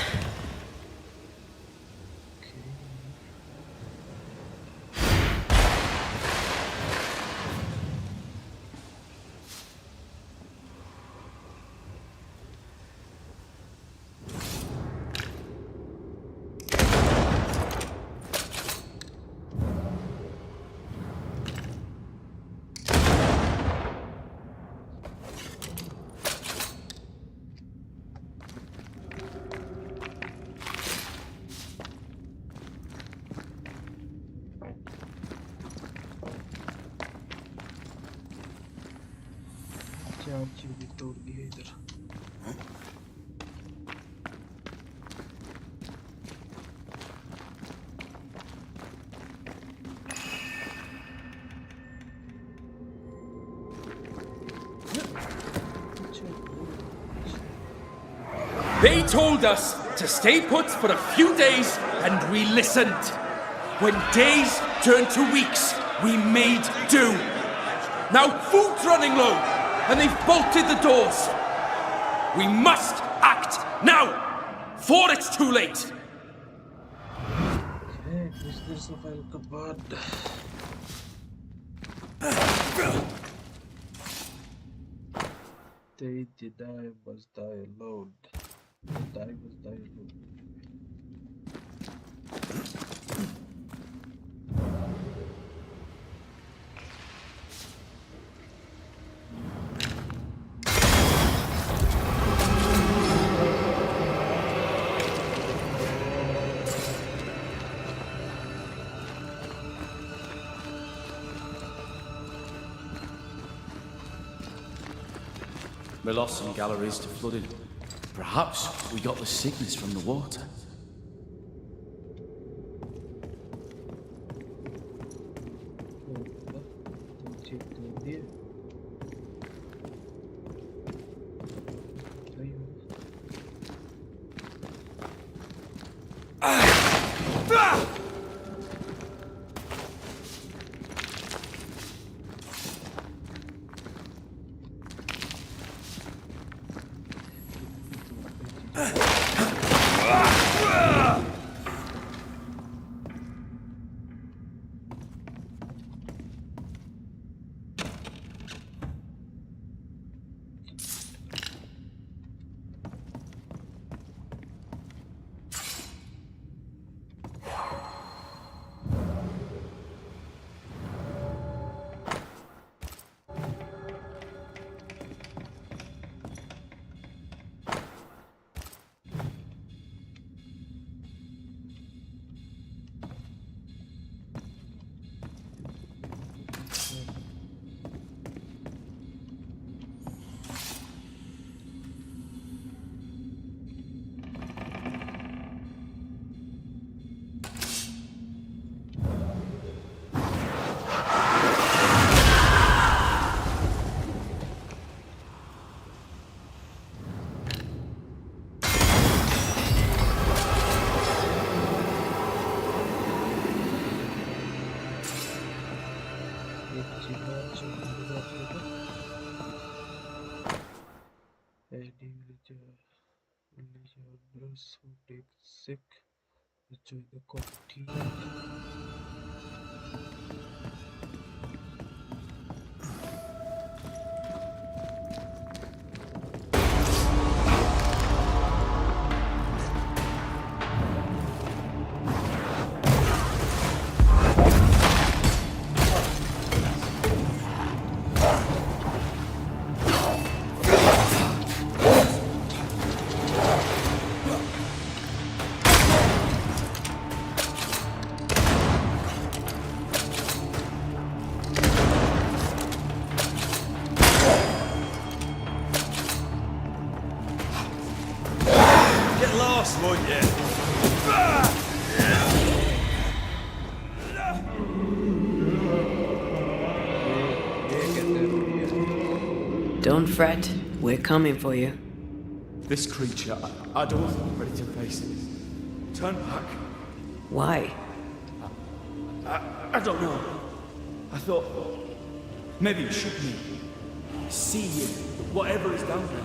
चार चीजें तोड़ दी है इधर। They told us to stay put for a few days and we listened. When days turned to weeks, we made do. Now food's running low, and they've bolted the doors. We must act now, before it's too late. Okay, prisoners of Alcabad. They did I must die alone. And I must die alone. We lost some galleries to flooding. Perhaps we got the sickness from the water. Villagers who take sick join the committee. Don't fret. We're coming for you. This creature, I don't think I'm ready to face it. Turn back. Why? I don't know. I thought maybe it should be. See you, whatever is down there.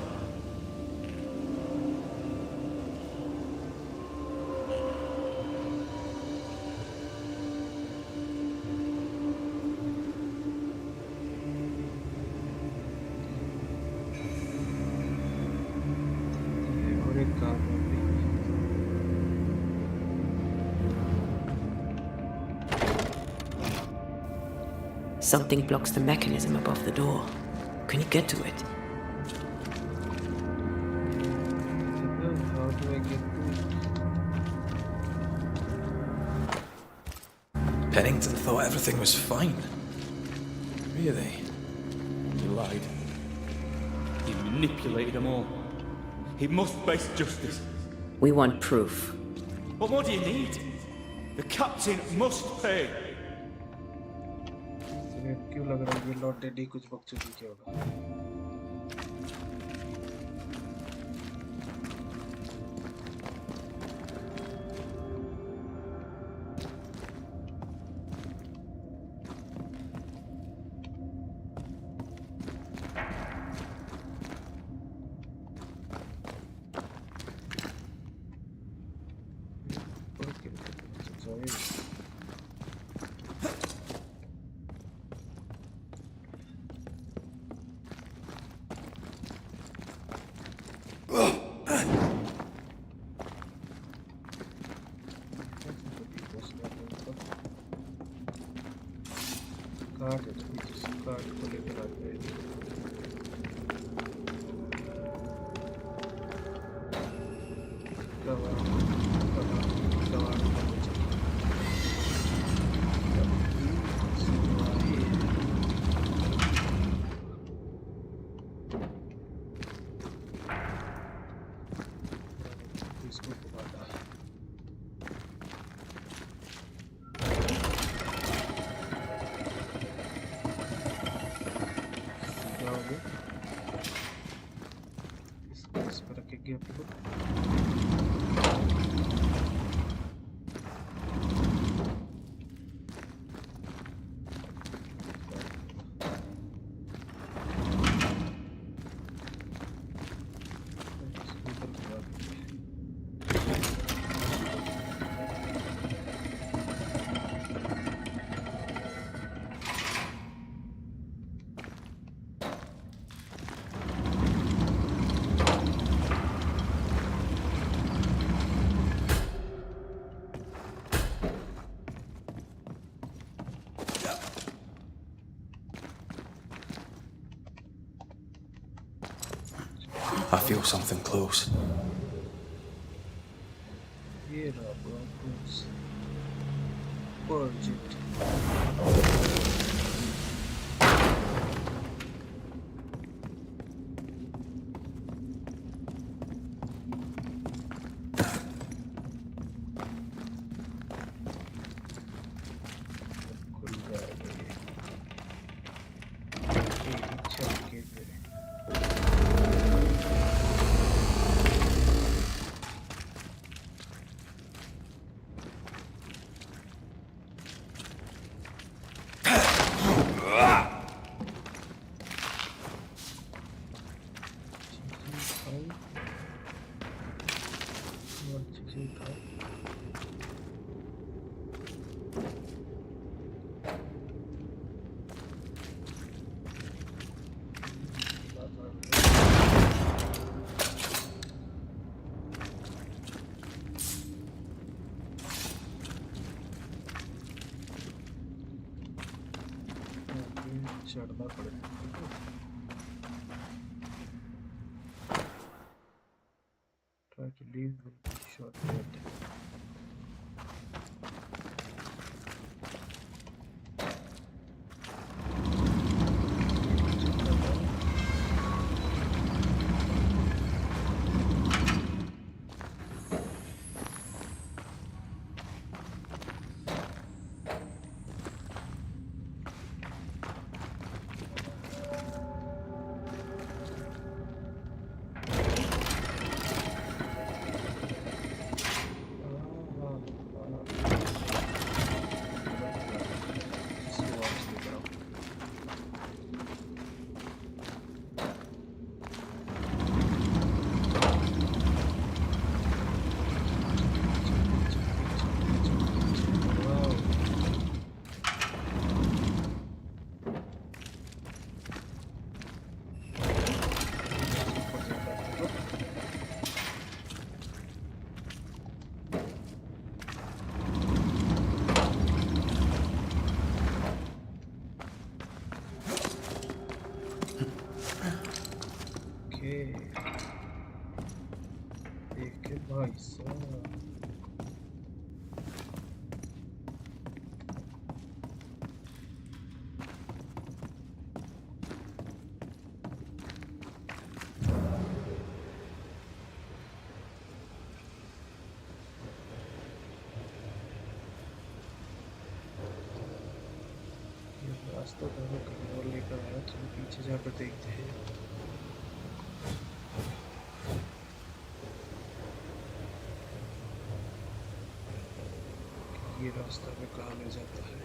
Something blocks the mechanism above the door. Can you get to it? How do I get to it? Pennington thought everything was fine. Really? He lied. He manipulated them all. He must face justice. We want proof. What more do you need? The captain must pay. क्यों लग रहा है ये Lord daddy कुछ बकचोदी किया होगा card है तो इस कार्ड को लेकर आते हैं। I feel something close. Here are Broncos. Purge it. चढ़ना पड़ेगा। Try to leave will be short-lived. भाई साहब रास्ता तो हमें कहीं और लेकर आया, चलो पीछे जाकर देखते हैं। ये रास्ता में कहाँ ले जाता है?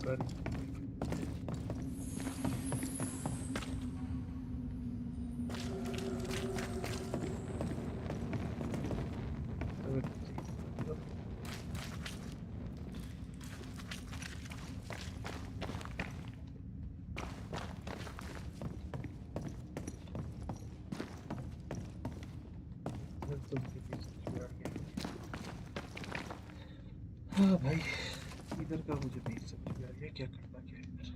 हाँ भाई, इधर का मुझे नहीं समझ में आ रहा क्या करना क्या है इधर।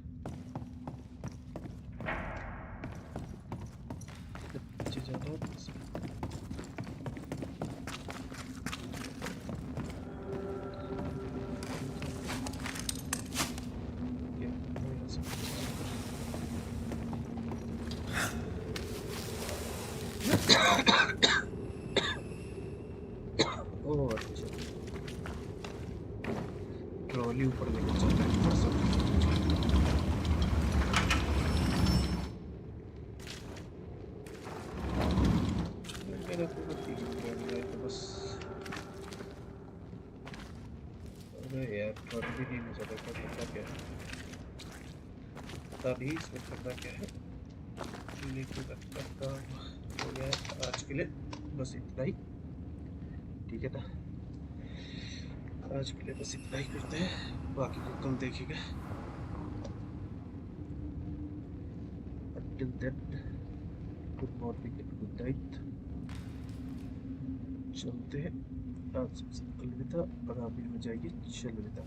नीचे जाना है बस। ओह अच्छा, ट्रॉली ऊपर लेके चल रहा है ऊपर से। मेरा तो ठीक है तो बस। अरे यार ट्रॉली भी नहीं मुझे देखा करना क्या है, पता नहीं इसमें करना क्या है। लेकिन अच्छा काम हो गया आज के लिए, बस इतना ही। ठीक है ना, आज के लिए बस इतना ही करते हैं, बाकी को कल देखेंगे। Until then, good morning and good night। चलते हैं, आज सबसे अलविदा और आमिर में जाइए चल विदा।